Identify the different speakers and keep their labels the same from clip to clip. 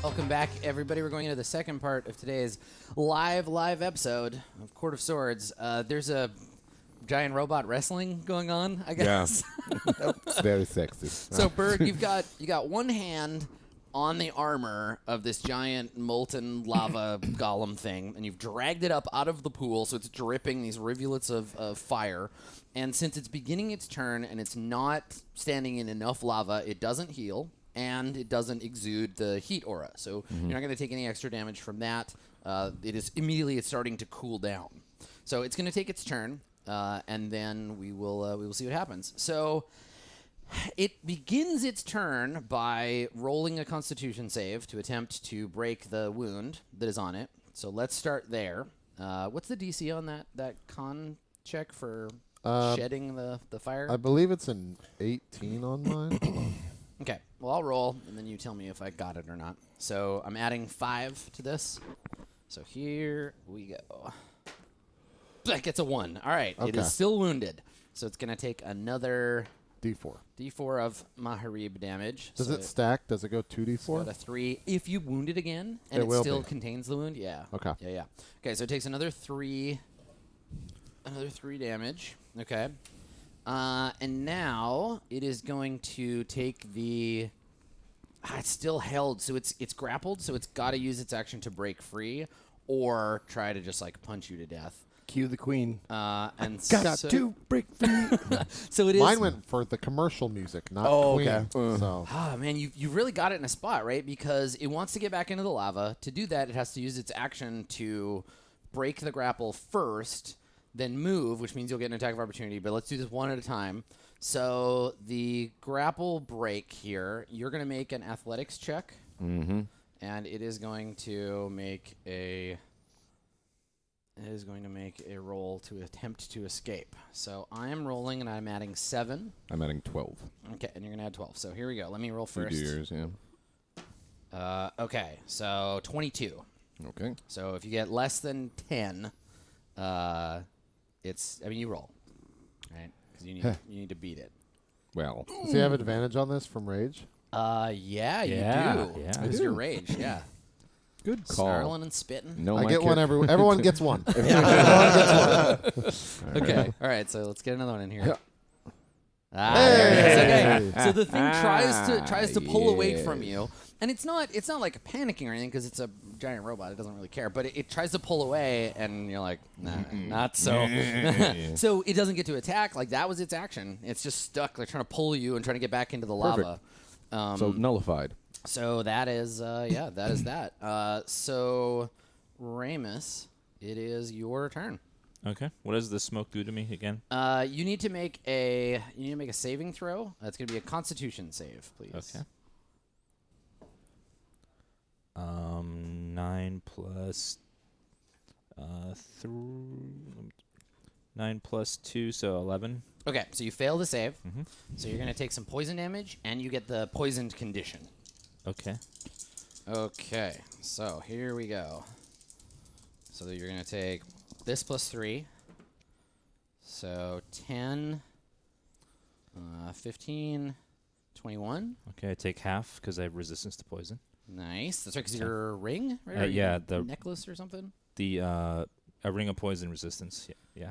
Speaker 1: Welcome back, everybody. We're going into the second part of today's live episode of Court of Swords. There's a giant robot wrestling going on, I guess.
Speaker 2: Yeah. It's very sexy.
Speaker 1: So, Berg, you got one hand on the armor of this giant molten lava golem thing, and you've dragged it up out of the pool, so it's dripping these rivulets of fire. And since it's beginning its turn and it's not standing in enough lava, it doesn't heal. And it doesn't exude the heat aura, so you're not going to take any extra damage from that. It's starting to cool down, so it's going to take its turn, and then we will see what happens. So it begins its turn by rolling a Constitution save to attempt to break the wound that is on it. So let's start there. What's the DC on that con check for shedding the fire?
Speaker 2: I believe it's an 18 on mine.
Speaker 1: Okay, well, I'll roll, and then you tell me if I got it or not. So I'm adding 5 to this. So here we go. That gets a 1. All right,
Speaker 2: Okay.
Speaker 1: It is still wounded. So it's going to take another
Speaker 2: D4.
Speaker 1: D4 of Maharib damage.
Speaker 2: Does
Speaker 1: so
Speaker 2: it stack? Does it go
Speaker 1: Got a
Speaker 2: 2D4?
Speaker 1: 3. If you wound it again, and
Speaker 2: It
Speaker 1: it
Speaker 2: will
Speaker 1: still
Speaker 2: be.
Speaker 1: contains the wound, yeah.
Speaker 2: Okay.
Speaker 1: Yeah. Okay, so it takes another 3 damage. Okay. And now it is going to take the... it's still held, so it's grappled, so it's got to use its action to break free or try to just, like, punch you to death.
Speaker 3: Cue the queen.
Speaker 1: And
Speaker 3: Got to break free.
Speaker 1: So it is...
Speaker 2: Mine went for the commercial music, not Queen.
Speaker 3: okay.
Speaker 2: So
Speaker 1: man, you really got it in a spot, right? Because it wants to get back into the lava. To do that, it has to use its action to break the grapple first, then move, which means you'll get an attack of opportunity. But let's do this one at a time. So the grapple break here, you're going to make an athletics check.
Speaker 3: Mm-hmm.
Speaker 1: And it is going to make a... It is going to make a roll to attempt to escape. So I am rolling, and I'm adding 7.
Speaker 3: I'm adding 12.
Speaker 1: Okay, and you're going to add 12. So here we go. Let me roll
Speaker 3: You
Speaker 1: first.
Speaker 3: do yours, yeah.
Speaker 1: Okay, so 22.
Speaker 3: Okay.
Speaker 1: So if you get less than 10, you roll, right? Because you need to beat it.
Speaker 3: Well,
Speaker 2: does he have advantage on this from rage?
Speaker 1: Yeah,
Speaker 4: Yeah,
Speaker 1: you do.
Speaker 4: yeah.
Speaker 1: It's your rage, yeah.
Speaker 3: good call.
Speaker 1: Snarling and spitting.
Speaker 3: No,
Speaker 2: I
Speaker 3: my
Speaker 2: get one. Everyone gets one.
Speaker 1: Okay, all right. So let's get another one in here.
Speaker 3: Yeah.
Speaker 1: There it is.
Speaker 2: Hey.
Speaker 1: Okay. So the thing tries to pull away
Speaker 3: yes.
Speaker 1: from you, and it's not like panicking or anything because it's a giant robot. It doesn't really care, but it tries to pull away, and you're like, nah, not so. So it doesn't get to attack. Like that was its action. It's just stuck. They're trying to pull you and trying to get back into the lava.
Speaker 3: So nullified.
Speaker 1: So that is that is that. So Ramus, it is your turn.
Speaker 4: Okay. What does the smoke do to me again?
Speaker 1: You need to make a saving throw. That's going to be a Constitution save, please.
Speaker 4: Okay. 9 plus 9 plus 2, so 11.
Speaker 1: Okay, so you fail the save.
Speaker 4: Mm-hmm.
Speaker 1: So you're going to take some poison damage, and you get the poisoned condition.
Speaker 4: Okay.
Speaker 1: Okay, so here we go. So you're going to take this plus 3. So 10, 15, 21.
Speaker 4: Okay, I take half because I have resistance to poison.
Speaker 1: Nice. That's right, because your ring, right? Or
Speaker 4: yeah,
Speaker 1: your
Speaker 4: the
Speaker 1: necklace or something.
Speaker 4: The a ring of poison resistance. Yeah.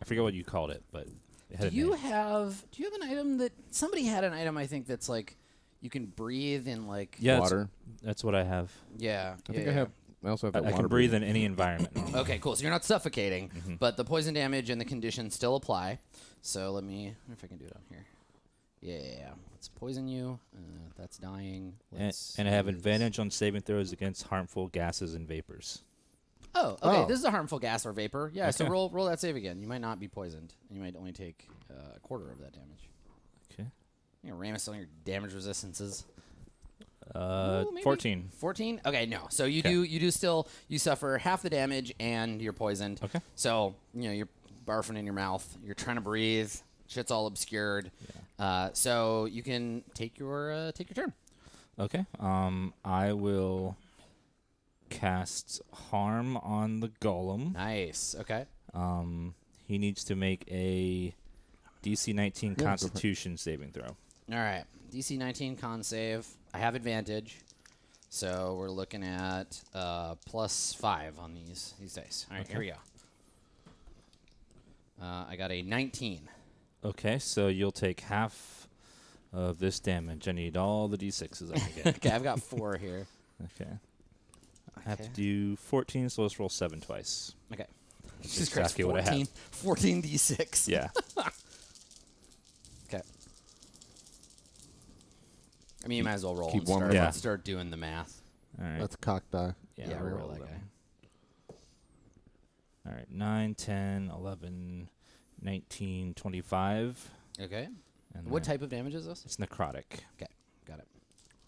Speaker 4: I forget what you called it, but it had
Speaker 1: Do you have an item that somebody had an item? I think that's like you can breathe in like
Speaker 3: Water.
Speaker 4: That's what I have.
Speaker 1: Yeah.
Speaker 3: I think I have. I also have that
Speaker 4: I
Speaker 3: water
Speaker 4: can breathe
Speaker 3: breathing.
Speaker 4: in any environment.
Speaker 1: Okay, cool. So you're not suffocating, but the poison damage and the condition still apply. So let me, I wonder if I can do it on here. Yeah, let's poison you. That's dying.
Speaker 4: And I have advantage on saving throws against harmful gases and vapors.
Speaker 1: Oh, okay.
Speaker 2: Oh.
Speaker 1: This is a harmful gas or vapor. Yeah, so
Speaker 4: Okay.
Speaker 1: roll that save again. You might not be poisoned. You might only take a quarter of that damage.
Speaker 4: Okay.
Speaker 1: You know, ram on your damage resistances.
Speaker 4: 14.
Speaker 1: 14? Okay, no. So you
Speaker 4: Okay.
Speaker 1: do still suffer half the damage and you're poisoned.
Speaker 4: Okay.
Speaker 1: So, you're barfing in your mouth. You're trying to breathe. Shit's all obscured.
Speaker 4: Yeah.
Speaker 1: So you can take your turn.
Speaker 4: Okay. I will cast harm on the golem.
Speaker 1: Nice. Okay.
Speaker 4: He needs to make a DC 19
Speaker 2: Yeah,
Speaker 4: Constitution saving throw.
Speaker 1: All right. DC 19 con save. I have advantage. So we're looking at +5 on these dice. All right, here we go. I got a 19.
Speaker 4: Okay, so you'll take half of this damage. I need all the d6s I can get.
Speaker 1: Okay, I've got 4 here.
Speaker 4: Okay. I have to do 14, so let's roll 7 twice.
Speaker 1: Okay.
Speaker 4: That's
Speaker 1: Jesus Christ,
Speaker 4: exactly what I have.
Speaker 1: 14 d6.
Speaker 4: Yeah.
Speaker 1: Okay. I mean, you might as well roll
Speaker 3: keep
Speaker 1: and
Speaker 3: warming
Speaker 1: start,
Speaker 4: up. Yeah.
Speaker 1: start doing the math.
Speaker 4: All right.
Speaker 2: That's cock die.
Speaker 1: Yeah,
Speaker 4: I'll
Speaker 1: reroll
Speaker 4: roll
Speaker 1: that
Speaker 4: them.
Speaker 1: guy.
Speaker 4: All right, 9, 10, 11, 19, 25.
Speaker 1: Okay.
Speaker 4: And
Speaker 1: What
Speaker 4: then
Speaker 1: type of damage is this?
Speaker 4: It's necrotic.
Speaker 1: Okay, got it.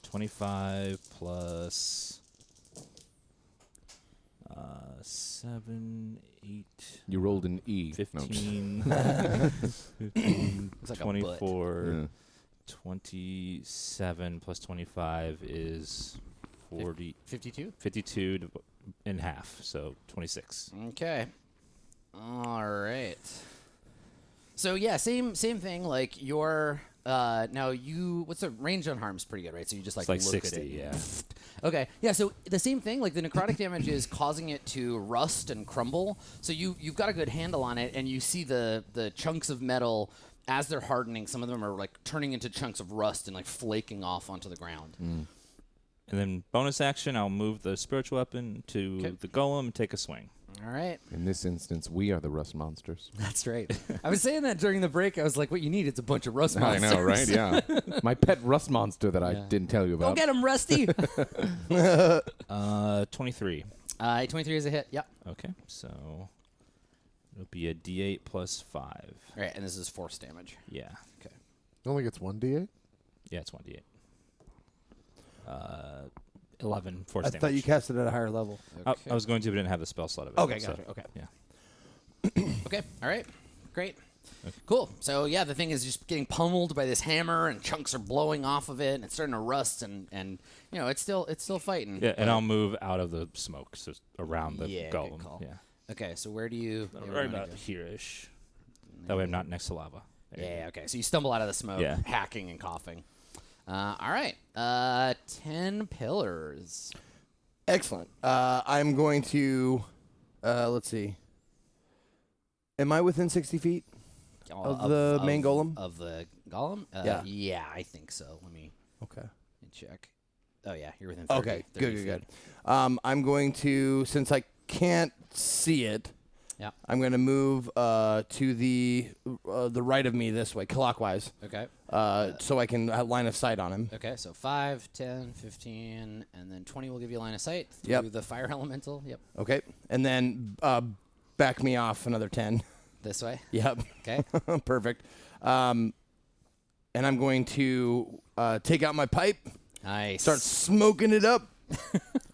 Speaker 4: 25 plus 7, 8,
Speaker 3: You rolled an E. No,
Speaker 4: 15,
Speaker 1: Looks like a
Speaker 4: 24,
Speaker 3: yeah.
Speaker 4: 27 plus 25 is 40,
Speaker 1: 52?
Speaker 4: 52 in half, so 26.
Speaker 1: Okay. All right. So yeah, same thing. Like your now you what's the range on harm's pretty good, right? So you just like,
Speaker 4: It's like
Speaker 1: look
Speaker 4: 60,
Speaker 1: at it.
Speaker 4: yeah.
Speaker 1: Okay. Yeah. So the same thing. Like the necrotic damage is causing it to rust and crumble. So you've got a good handle on it, and you see the chunks of metal as they're hardening. Some of them are like turning into chunks of rust and like flaking off onto the ground.
Speaker 4: And then bonus action, I'll move the spiritual weapon to the golem and take a swing.
Speaker 1: All right.
Speaker 3: In this instance, we are the rust monsters.
Speaker 1: That's right. I was saying that during the break. I was like, what you need is a bunch of rust
Speaker 3: I
Speaker 1: monsters.
Speaker 3: know, right? Yeah. My pet rust monster that I
Speaker 1: Yeah.
Speaker 3: didn't tell you
Speaker 1: Go
Speaker 3: about.
Speaker 1: get him, Rusty.
Speaker 4: 23.
Speaker 1: 23 is a hit. Yep.
Speaker 4: Okay, so it'll be a D8 plus 5.
Speaker 1: All right, and this is force damage.
Speaker 4: Yeah.
Speaker 1: Okay.
Speaker 2: It only gets 1d8?
Speaker 4: Yeah, it's 1D8. 11 force
Speaker 5: I
Speaker 4: damage.
Speaker 5: thought you cast it at a higher level.
Speaker 4: I was going to, but didn't have the spell slot of it.
Speaker 5: Okay,
Speaker 4: so,
Speaker 5: gotcha.
Speaker 1: Okay.
Speaker 4: Yeah.
Speaker 1: Okay. All right. Great. Cool. So yeah, the thing is just getting pummeled by this hammer, and chunks are blowing off of it, and it's starting to rust, and you know it's still fighting.
Speaker 4: Yeah, and I'll move out of the smoke, so around the
Speaker 1: Yeah, good
Speaker 4: golem.
Speaker 1: call.
Speaker 4: Yeah.
Speaker 1: Okay. So where do you? yeah, where
Speaker 4: Right
Speaker 1: do you
Speaker 4: about
Speaker 1: go?
Speaker 4: here-ish. That way I'm not next to lava. There you
Speaker 1: Yeah. Okay. So you stumble out of the smoke,
Speaker 4: Yeah.
Speaker 1: hacking and coughing. All right. 10 pillars.
Speaker 5: Excellent. I'm going to, let's see. Am I within 60 feet of the main golem?
Speaker 1: Of the golem?
Speaker 5: Yeah.
Speaker 1: Yeah, I think so. Let me
Speaker 5: Okay.
Speaker 1: check. Oh yeah, you're within 30,
Speaker 5: Okay.
Speaker 1: 30
Speaker 5: Good.
Speaker 1: feet.
Speaker 5: Good. I'm going to, since I can't see it,
Speaker 1: Yeah.
Speaker 5: I'm going to move to the right of me this way, clockwise,
Speaker 1: Okay.
Speaker 5: so I can have line of sight on him.
Speaker 1: Okay, so 5, 10, 15, and then 20 will give you line of sight through
Speaker 5: Yep.
Speaker 1: the fire elemental. Yep.
Speaker 5: Okay. And then back me off another 10.
Speaker 1: This way.
Speaker 5: Yep.
Speaker 1: Okay.
Speaker 5: Perfect. And I'm going to take out my pipe,
Speaker 1: Nice.
Speaker 5: start smoking it up,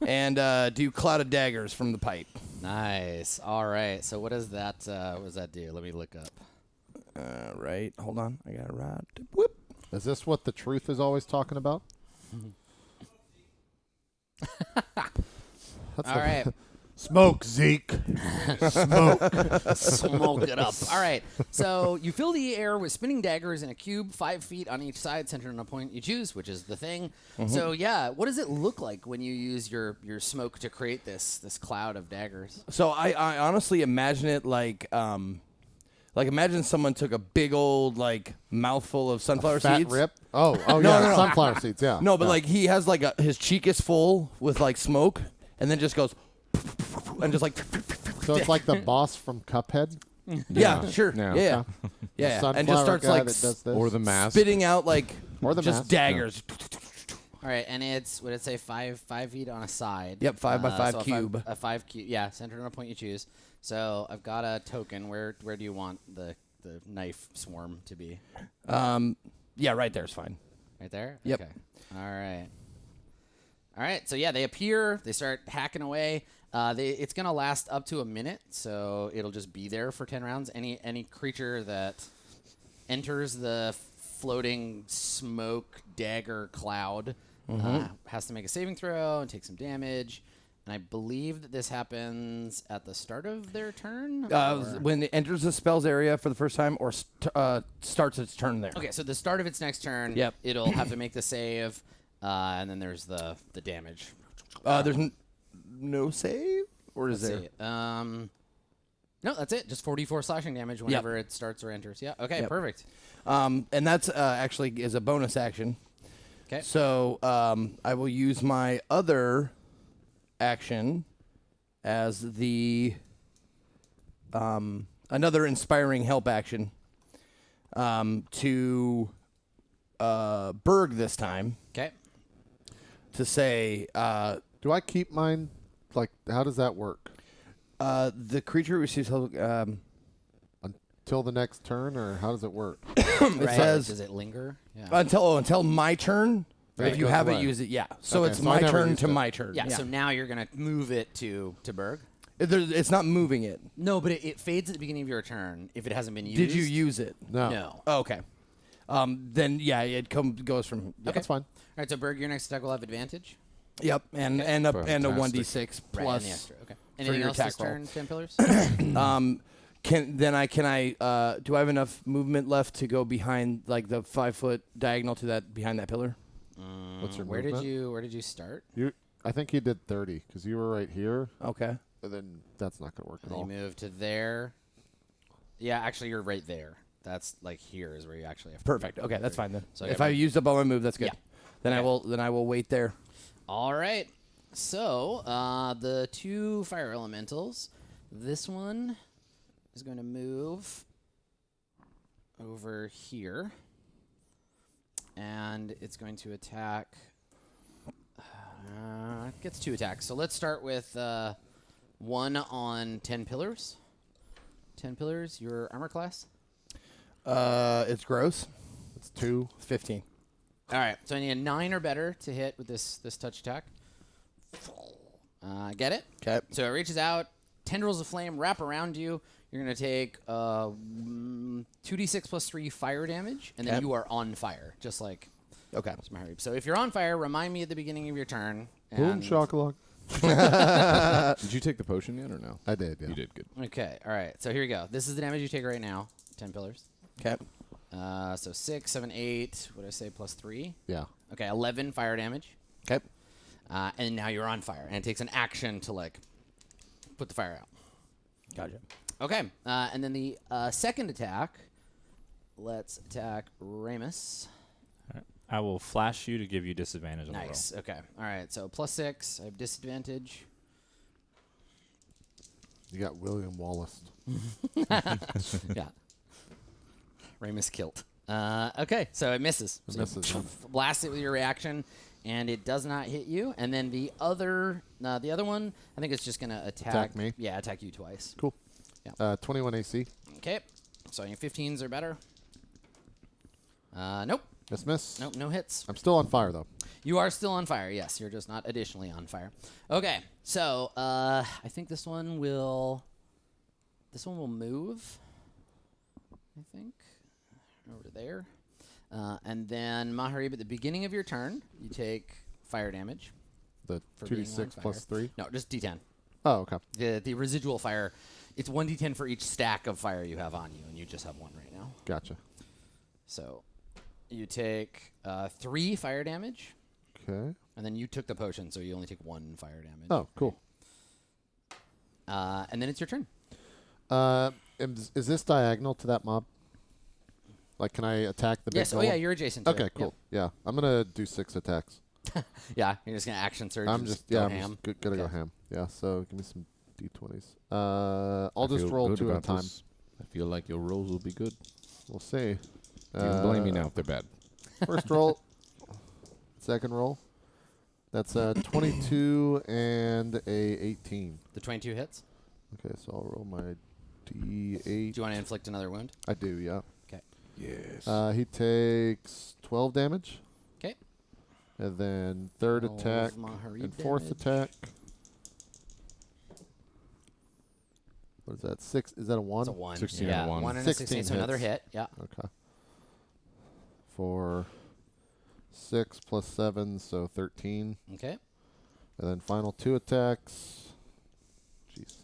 Speaker 5: and do cloud of daggers from the pipe.
Speaker 1: Nice. All right. So what does that do? Let me look up.
Speaker 5: Right. Hold on. I got it right. Whoop.
Speaker 2: Is this what the truth is always talking about? That's
Speaker 1: All right.
Speaker 2: Smoke, Zeke. Smoke.
Speaker 1: Smoke it up. All right. So you fill the air with spinning daggers in a cube, 5 feet on each side, centered on a point you choose, which is the thing. So yeah, what does it look like when you use your smoke to create this cloud of daggers?
Speaker 5: So I honestly imagine it like imagine someone took a big old like mouthful of sunflower
Speaker 2: Fat
Speaker 5: seeds.
Speaker 2: rip. Oh,
Speaker 5: No,
Speaker 2: yeah,
Speaker 5: no.
Speaker 2: sunflower seeds, yeah.
Speaker 5: No, but
Speaker 2: Yeah.
Speaker 5: like he has like his cheek is full with like smoke, and then just goes and just like
Speaker 2: So it's like the boss from Cuphead?
Speaker 5: yeah, sure,
Speaker 3: Yeah.
Speaker 5: yeah,
Speaker 2: The
Speaker 5: yeah,
Speaker 2: sunflower
Speaker 5: and just starts
Speaker 2: guy
Speaker 5: like
Speaker 2: that does this.
Speaker 3: Or the mask.
Speaker 5: spitting out like
Speaker 2: Or the
Speaker 5: just
Speaker 2: mask.
Speaker 5: daggers.
Speaker 1: All right, and it's would it say 5 feet on a side?
Speaker 5: Yep, 5 by 5
Speaker 1: so
Speaker 5: cube.
Speaker 1: A 5 cube, yeah, centered on a point you choose. So I've got a token. Where do you want the knife swarm to be?
Speaker 5: Yeah, right there's fine.
Speaker 1: Right there.
Speaker 5: Yep.
Speaker 1: Okay. All right. All right. So yeah, they appear. They start hacking away. It's gonna last up to a minute, so it'll just be there for 10 rounds. Any creature that enters the floating smoke dagger cloud has to make a saving throw and take some damage. And I believe that this happens at the start of their turn. or-
Speaker 5: When it enters the spells area for the first time, or starts its turn there.
Speaker 1: Okay, so the start of its next turn,
Speaker 5: Yep.
Speaker 1: it'll have to make the save. And then there's the damage.
Speaker 5: There's no save, or is
Speaker 1: Let's
Speaker 5: there?
Speaker 1: see. No, that's it. Just 44 slashing damage whenever it starts or enters. Yeah. Okay.
Speaker 5: Yep.
Speaker 1: Perfect.
Speaker 5: And that's actually is a bonus action.
Speaker 1: Okay.
Speaker 5: So I will use my other action as the another inspiring help action to Berg this time
Speaker 1: Okay.
Speaker 5: to say
Speaker 2: Do I keep mine? Like, how does that work?
Speaker 5: the creature receives
Speaker 2: Until the next turn, or how does it work?
Speaker 5: it says
Speaker 1: Does it linger? Yeah.
Speaker 5: until my turn.
Speaker 2: Right.
Speaker 5: If you
Speaker 2: Goes
Speaker 5: haven't
Speaker 2: away.
Speaker 5: used it, yeah. So
Speaker 2: Okay,
Speaker 5: it's
Speaker 2: so I
Speaker 5: my
Speaker 2: never
Speaker 5: turn
Speaker 2: used
Speaker 5: to
Speaker 2: it.
Speaker 5: my turn.
Speaker 1: yeah. So now you're gonna move it to Berg.
Speaker 5: It's not moving it.
Speaker 1: No, but it fades at the beginning of your turn if it hasn't been used.
Speaker 5: Did you use it?
Speaker 2: No.
Speaker 1: No.
Speaker 5: Oh, okay. Then yeah, it goes from.
Speaker 1: Okay.
Speaker 2: That's fine.
Speaker 1: All right. So Berg, your next attack will have advantage.
Speaker 5: Yep, and a
Speaker 3: Fantastic.
Speaker 5: 1d6
Speaker 1: Right, and
Speaker 5: plus.
Speaker 1: the extra. Okay.
Speaker 5: for
Speaker 1: Anything
Speaker 5: your
Speaker 1: else
Speaker 5: attack
Speaker 1: this
Speaker 5: roll.
Speaker 1: turn? 10 pillars.
Speaker 5: Can I do I have enough movement left to go behind like the 5 foot diagonal to that behind that pillar?
Speaker 2: What's your
Speaker 1: Where
Speaker 2: movement?
Speaker 1: did you start?
Speaker 2: I think you did 30 because you were right here,
Speaker 5: Okay.
Speaker 2: and then that's not going to work at
Speaker 1: And you
Speaker 2: all.
Speaker 1: move to there. Yeah, actually, you're right there. That's like here is where you actually have to
Speaker 5: Perfect.
Speaker 1: move.
Speaker 5: Okay, that's fine then.
Speaker 1: So
Speaker 5: If
Speaker 1: yeah,
Speaker 5: I used up all my move, that's good.
Speaker 1: Yeah.
Speaker 5: Then
Speaker 1: Okay.
Speaker 5: I will wait there.
Speaker 1: All right. So the two fire elementals. This one is going to move over here, and it's going to attack. It gets 2 attacks. So let's start with one on 10 pillars. 10 pillars. Your armor class.
Speaker 5: It's gross.
Speaker 2: It's 2.
Speaker 5: It's 15.
Speaker 1: All right, so I need a 9 or better to hit with this touch attack. Get it?
Speaker 5: Okay.
Speaker 1: So it reaches out, tendrils of flame wrap around you. You're going to take 2d6 plus 3 fire damage, and then
Speaker 5: Okay.
Speaker 1: you are on fire, just like
Speaker 5: Okay.
Speaker 1: Mahari. So if you're on fire, remind me at the beginning of your turn.
Speaker 2: Boom,
Speaker 1: and-
Speaker 2: shakalaka.
Speaker 3: Did you take the potion yet or no?
Speaker 2: I did, yeah.
Speaker 3: You did good.
Speaker 1: Okay, all right. So here you go. This is the damage you take right now. 10 pillars.
Speaker 5: Okay.
Speaker 1: So 6, 7, 8. What did I say? Plus 3.
Speaker 2: Yeah.
Speaker 1: Okay, 11 fire damage.
Speaker 5: Okay.
Speaker 1: And now you're on fire, and it takes an action to like put the fire out.
Speaker 5: Gotcha.
Speaker 1: Okay, and then the second attack. Let's attack Ramus.
Speaker 4: I will flash you to give you disadvantage on
Speaker 1: Nice. Okay. All right. So +6. I have disadvantage.
Speaker 2: You got William Wallace.
Speaker 1: Yeah. Ramus killed. Okay, so it misses.
Speaker 2: It
Speaker 1: So
Speaker 2: misses,
Speaker 1: you
Speaker 2: yeah.
Speaker 1: blast it with your reaction, and it does not hit you. And then the other one, I think it's just gonna
Speaker 2: Attack me?
Speaker 1: Yeah, attack you twice.
Speaker 2: Cool.
Speaker 1: Yeah.
Speaker 2: 21 AC.
Speaker 1: Okay. So your 15s are better. Nope.
Speaker 2: Miss.
Speaker 1: Nope. No hits.
Speaker 2: I'm still on fire, though.
Speaker 1: You are still on fire. Yes, you're just not additionally on fire. Okay. So I think this one will move. I think over there. And then Maharib, at the beginning of your turn, you take fire damage.
Speaker 2: The
Speaker 1: For being on
Speaker 2: 2d6
Speaker 1: fire.
Speaker 2: plus 3.
Speaker 1: No, just D10.
Speaker 2: Oh, okay.
Speaker 1: The residual fire, it's 1d10 for each stack of fire you have on you, and you just have one right now.
Speaker 2: Gotcha.
Speaker 1: So you take 3 fire damage,
Speaker 2: Okay.
Speaker 1: and then you took the potion, so you only take 1 fire damage.
Speaker 2: Oh, cool.
Speaker 1: And then it's your turn.
Speaker 2: Is this diagonal to that mob? Like, can I attack the big
Speaker 1: Yes. Oh,
Speaker 2: golem?
Speaker 1: yeah, you're adjacent to
Speaker 2: Okay,
Speaker 1: it.
Speaker 2: cool. Yeah. I'm going to do 6 attacks.
Speaker 1: Yep. Yeah, you're just going to action surge
Speaker 2: I'm
Speaker 1: and
Speaker 2: just,
Speaker 1: go
Speaker 2: yeah, I'm
Speaker 1: ham.
Speaker 2: just gonna go
Speaker 1: Okay.
Speaker 2: ham. Yeah, so give me some d20s. I'll
Speaker 3: I
Speaker 2: just
Speaker 3: feel
Speaker 2: roll
Speaker 3: good
Speaker 2: 2 at a
Speaker 3: about
Speaker 2: time.
Speaker 3: this. I feel like your rolls will be good.
Speaker 2: We'll see.
Speaker 3: You can blame me now if they're bad.
Speaker 2: First roll. Second roll. That's a 22 and a 18.
Speaker 1: The 22 hits.
Speaker 2: Okay, so I'll roll my d8.
Speaker 1: Do you want to inflict another wound?
Speaker 2: I do, yeah.
Speaker 1: Okay.
Speaker 3: Yes.
Speaker 2: He takes 12 damage.
Speaker 1: Okay.
Speaker 2: And then third
Speaker 1: 12
Speaker 2: attack
Speaker 1: Maharib
Speaker 2: and fourth
Speaker 1: damage.
Speaker 2: attack. What is that? 6? Is that a 1?
Speaker 1: It's a 1.
Speaker 3: 16
Speaker 1: yeah,
Speaker 3: and a 1.
Speaker 1: 1 and a
Speaker 2: 16
Speaker 1: 16, so another
Speaker 2: hits.
Speaker 1: hit. Yeah.
Speaker 2: Okay. For 6 plus 7, so 13.
Speaker 1: Okay.
Speaker 2: And then final 2 attacks. Jeez.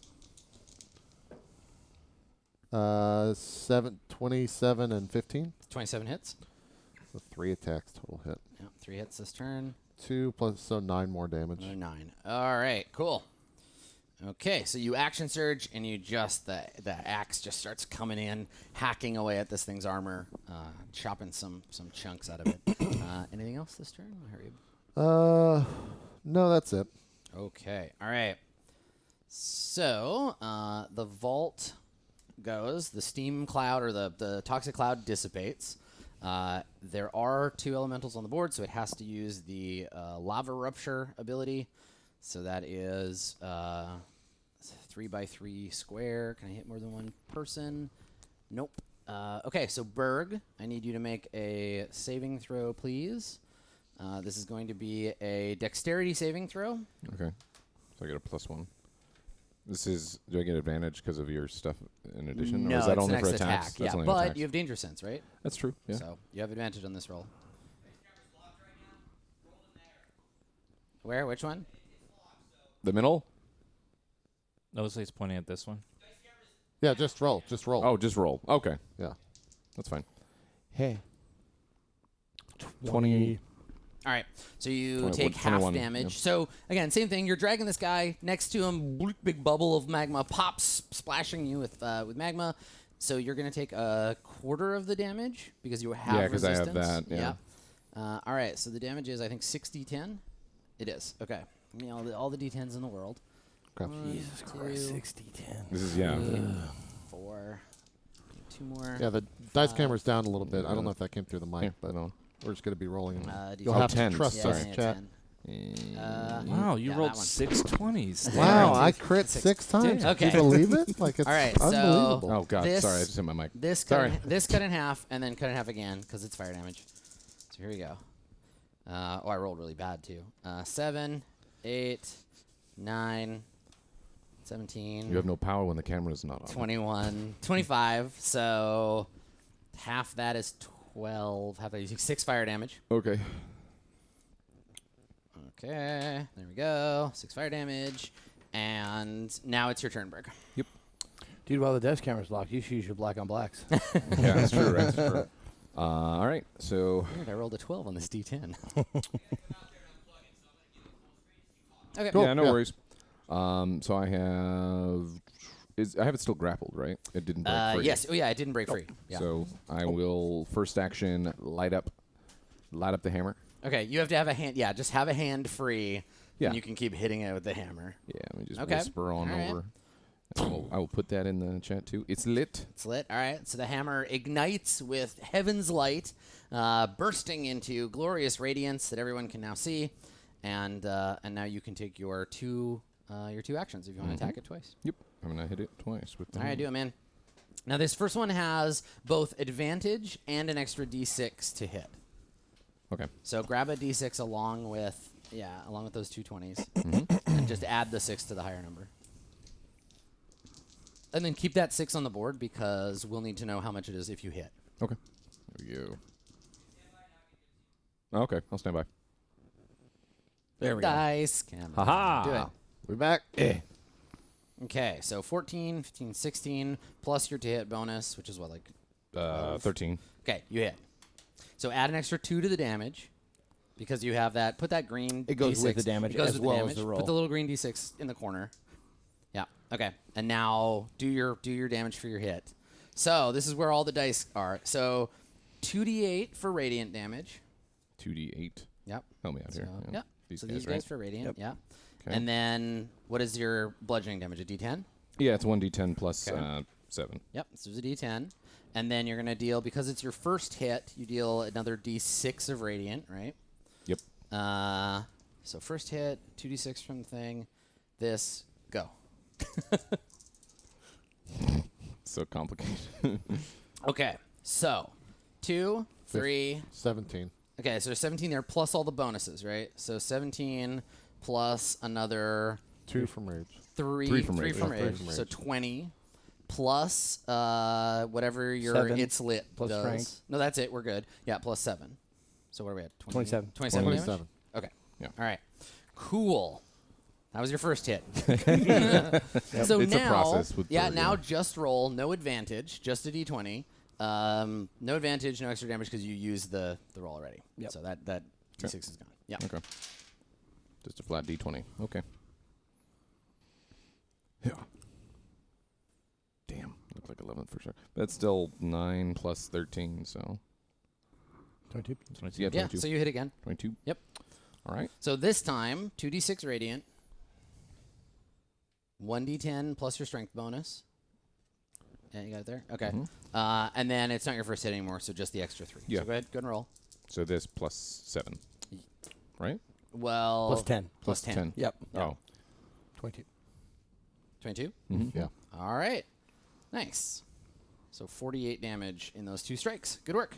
Speaker 2: 27 and 15.
Speaker 1: 27 hits.
Speaker 2: So 3 attacks total hit.
Speaker 1: Yeah, 3 hits this turn.
Speaker 2: 2 plus, so 9 more damage.
Speaker 1: Another 9. All right, cool. Okay, so you action surge, and you just the axe just starts coming in, hacking away at this thing's armor, chopping some chunks out of it. Anything else this turn?
Speaker 2: No, that's it.
Speaker 1: Okay, all right. So the vault goes. The steam cloud or the toxic cloud dissipates. There are 2 elementals on the board, so it has to use the lava rupture ability. So that is 3x3 square. Can I hit more than one person? Nope. Okay, so Berg, I need you to make a saving throw, please. This is going to be a dexterity saving throw.
Speaker 3: Okay. So I get a +1. This is, do I get advantage because of your stuff in addition?
Speaker 1: No,
Speaker 3: or is that
Speaker 1: it's
Speaker 3: only
Speaker 1: an
Speaker 3: for
Speaker 1: next
Speaker 3: attacks?
Speaker 1: attack.
Speaker 3: That's
Speaker 1: Yeah,
Speaker 3: only
Speaker 1: but
Speaker 3: attacks.
Speaker 1: you have danger sense, right?
Speaker 3: That's true. Yeah.
Speaker 1: So you have advantage on this roll. Where? Which one?
Speaker 3: The middle?
Speaker 4: No, looks like it's pointing at this one.
Speaker 2: Yeah, just roll. Just roll.
Speaker 3: Oh, just roll. Okay.
Speaker 2: Yeah.
Speaker 3: That's fine.
Speaker 5: Hey.
Speaker 3: 20.
Speaker 1: All right, so you
Speaker 3: 21,
Speaker 1: take half
Speaker 3: 21,
Speaker 1: damage.
Speaker 3: yeah.
Speaker 1: So again, same thing. You're dragging this guy next to him. Bloop, big bubble of magma pops, splashing you with magma. So you're gonna take a quarter of the damage because you have
Speaker 3: Yeah, 'cause I have
Speaker 1: resistance.
Speaker 3: that, yeah.
Speaker 1: All right, so the damage is I think 60-10. It is okay. Give me all the d10s in the world.
Speaker 2: Okay.
Speaker 5: Jesus Christ, 60-10.
Speaker 3: This is, yeah.
Speaker 1: 4. 2 more.
Speaker 2: Yeah, the dice camera's down a little bit. I don't know if that came through the mic,
Speaker 3: Here,
Speaker 2: but
Speaker 3: no.
Speaker 2: we're just going to be rolling.
Speaker 1: D10.
Speaker 2: You'll have
Speaker 3: tens,
Speaker 2: to trust
Speaker 1: Yeah,
Speaker 2: us,
Speaker 1: yeah,
Speaker 2: chat.
Speaker 1: 10.
Speaker 4: Wow, you
Speaker 1: yeah,
Speaker 4: rolled
Speaker 1: that one.
Speaker 4: 6 20s.
Speaker 2: Wow, I
Speaker 1: Six.
Speaker 2: crit 6 times.
Speaker 1: Okay.
Speaker 2: Can you believe it? Like, it's
Speaker 1: All right, so-
Speaker 2: unbelievable.
Speaker 3: Oh, God.
Speaker 1: This-
Speaker 3: Sorry, I just hit my mic.
Speaker 1: This
Speaker 3: Sorry.
Speaker 1: this cut in half, and then cut in half again because it's fire damage. So here we go. I rolled really bad too. 7, 8, 9, 17.
Speaker 3: You have no power when the camera's not on.
Speaker 1: 21, 25. So half that is 12. Half that is 6 fire damage.
Speaker 3: Okay.
Speaker 1: Okay, there we go. 6 fire damage, and now it's your turn, Berg.
Speaker 5: Dude, while the desk camera's locked, you should use your black on blacks.
Speaker 3: Yeah, that's true, right? That's true. All right, so
Speaker 1: Weird, I rolled a 12 on this D10. Okay.
Speaker 2: Cool.
Speaker 3: yeah, no
Speaker 2: Yeah.
Speaker 3: worries. So I have it still grappled, right? It didn't break free.
Speaker 1: Yes. Oh yeah, it didn't break free. Yeah.
Speaker 3: So I will first action light up the hammer.
Speaker 1: Okay, you have to have a hand. Yeah, just have a hand free.
Speaker 3: Yeah.
Speaker 1: And you can keep hitting it with the hammer.
Speaker 3: Yeah, let me just
Speaker 1: Okay.
Speaker 3: whisper on
Speaker 1: All right.
Speaker 3: over. I will put that in the chat too. It's lit.
Speaker 1: It's lit. All right. So the hammer ignites with heaven's light, bursting into glorious radiance that everyone can now see, and now you can take your two actions if you want to attack it twice.
Speaker 3: Yep, I'm gonna hit it twice with the
Speaker 1: All right, do it, man. Now this first one has both advantage and an extra D6 to hit.
Speaker 3: Okay.
Speaker 1: So grab a D6 along with those two 20s, and just add the 6 to the higher number. And then keep that 6 on the board because we'll need to know how much it is if you hit.
Speaker 3: Okay. There we go. Okay, I'll stand by.
Speaker 5: There we go.
Speaker 1: Dice camera.
Speaker 3: Ha-ha.
Speaker 1: Do it.
Speaker 2: We're back.
Speaker 1: Okay, so 14, 15, 16, plus your to hit bonus, which is what, like...
Speaker 3: 13.
Speaker 1: Okay, you hit. So add an extra 2 to the damage because you have that. Put that green
Speaker 5: It goes
Speaker 1: D6.
Speaker 5: with the damage
Speaker 1: It goes
Speaker 5: as
Speaker 1: with
Speaker 5: well
Speaker 1: the
Speaker 5: as
Speaker 1: damage.
Speaker 5: the roll.
Speaker 1: Put the little green D6 in the corner. Yeah. Okay. And now do your damage for your hit. So this is where all the dice are. So 2d8 for radiant damage.
Speaker 3: 2d8.
Speaker 1: Yep.
Speaker 3: Help me out
Speaker 1: So,
Speaker 3: here. Yeah.
Speaker 1: yep.
Speaker 3: These
Speaker 1: so
Speaker 3: guys,
Speaker 1: these
Speaker 3: right?
Speaker 1: guys for radiant.
Speaker 5: Yep.
Speaker 1: Yeah.
Speaker 3: Okay.
Speaker 1: And then what is your bludgeoning damage? A D10?
Speaker 3: Yeah, it's 1d10 plus
Speaker 1: Okay.
Speaker 3: 7.
Speaker 1: Yep. So it's a D10. And then you're going to deal, because it's your first hit, you deal another D6 of radiant, right?
Speaker 3: Yep.
Speaker 1: So first hit, 2d6 from the thing. This, go.
Speaker 3: So complicated.
Speaker 1: Okay, so 2, 3.
Speaker 2: 17.
Speaker 1: Okay, so there's 17 there plus all the bonuses, right? So 17 plus another
Speaker 2: 2 from rage.
Speaker 1: 3
Speaker 3: from rage.
Speaker 1: from
Speaker 2: Yeah, 3
Speaker 1: rage.
Speaker 2: from
Speaker 1: So
Speaker 2: rage.
Speaker 1: 20 plus whatever your
Speaker 5: 7
Speaker 1: it's lit
Speaker 5: plus
Speaker 1: does.
Speaker 5: strength.
Speaker 1: No, that's it. We're good. Yeah, plus 7. So what are we at?
Speaker 5: 27.
Speaker 1: 27 damage?
Speaker 2: 27.
Speaker 1: Okay.
Speaker 3: Yeah.
Speaker 1: All right. Cool. That was your first hit. So
Speaker 3: It's a
Speaker 1: now,
Speaker 3: process with
Speaker 1: yeah,
Speaker 3: Berg,
Speaker 1: now
Speaker 3: yeah.
Speaker 1: just roll, no advantage, just a d20. No advantage, no extra damage because you used the roll already.
Speaker 5: Yep.
Speaker 1: So that d6 is gone. Yeah.
Speaker 3: Okay. Just a flat D20. Okay. Yeah. Damn. Looks like 11 for sure. That's still 9 plus 13, so.
Speaker 5: 22.
Speaker 3: Yeah,
Speaker 1: Yeah,
Speaker 3: 22.
Speaker 1: so you hit again.
Speaker 3: 22.
Speaker 1: Yep.
Speaker 3: All right.
Speaker 1: So this time, 2d6 radiant, 1d10 plus your strength bonus. Yeah, you got it there? Okay. And then it's not your first hit anymore, so just the extra 3.
Speaker 3: Yeah.
Speaker 1: So go ahead and roll.
Speaker 3: So this plus 7. Right?
Speaker 1: Well,
Speaker 5: Plus 10.
Speaker 1: Plus 10.
Speaker 5: Yep.
Speaker 3: Oh.
Speaker 5: 22.
Speaker 1: 22?
Speaker 2: Yeah.
Speaker 1: All right. Nice. So 48 damage in those 2 strikes. Good work.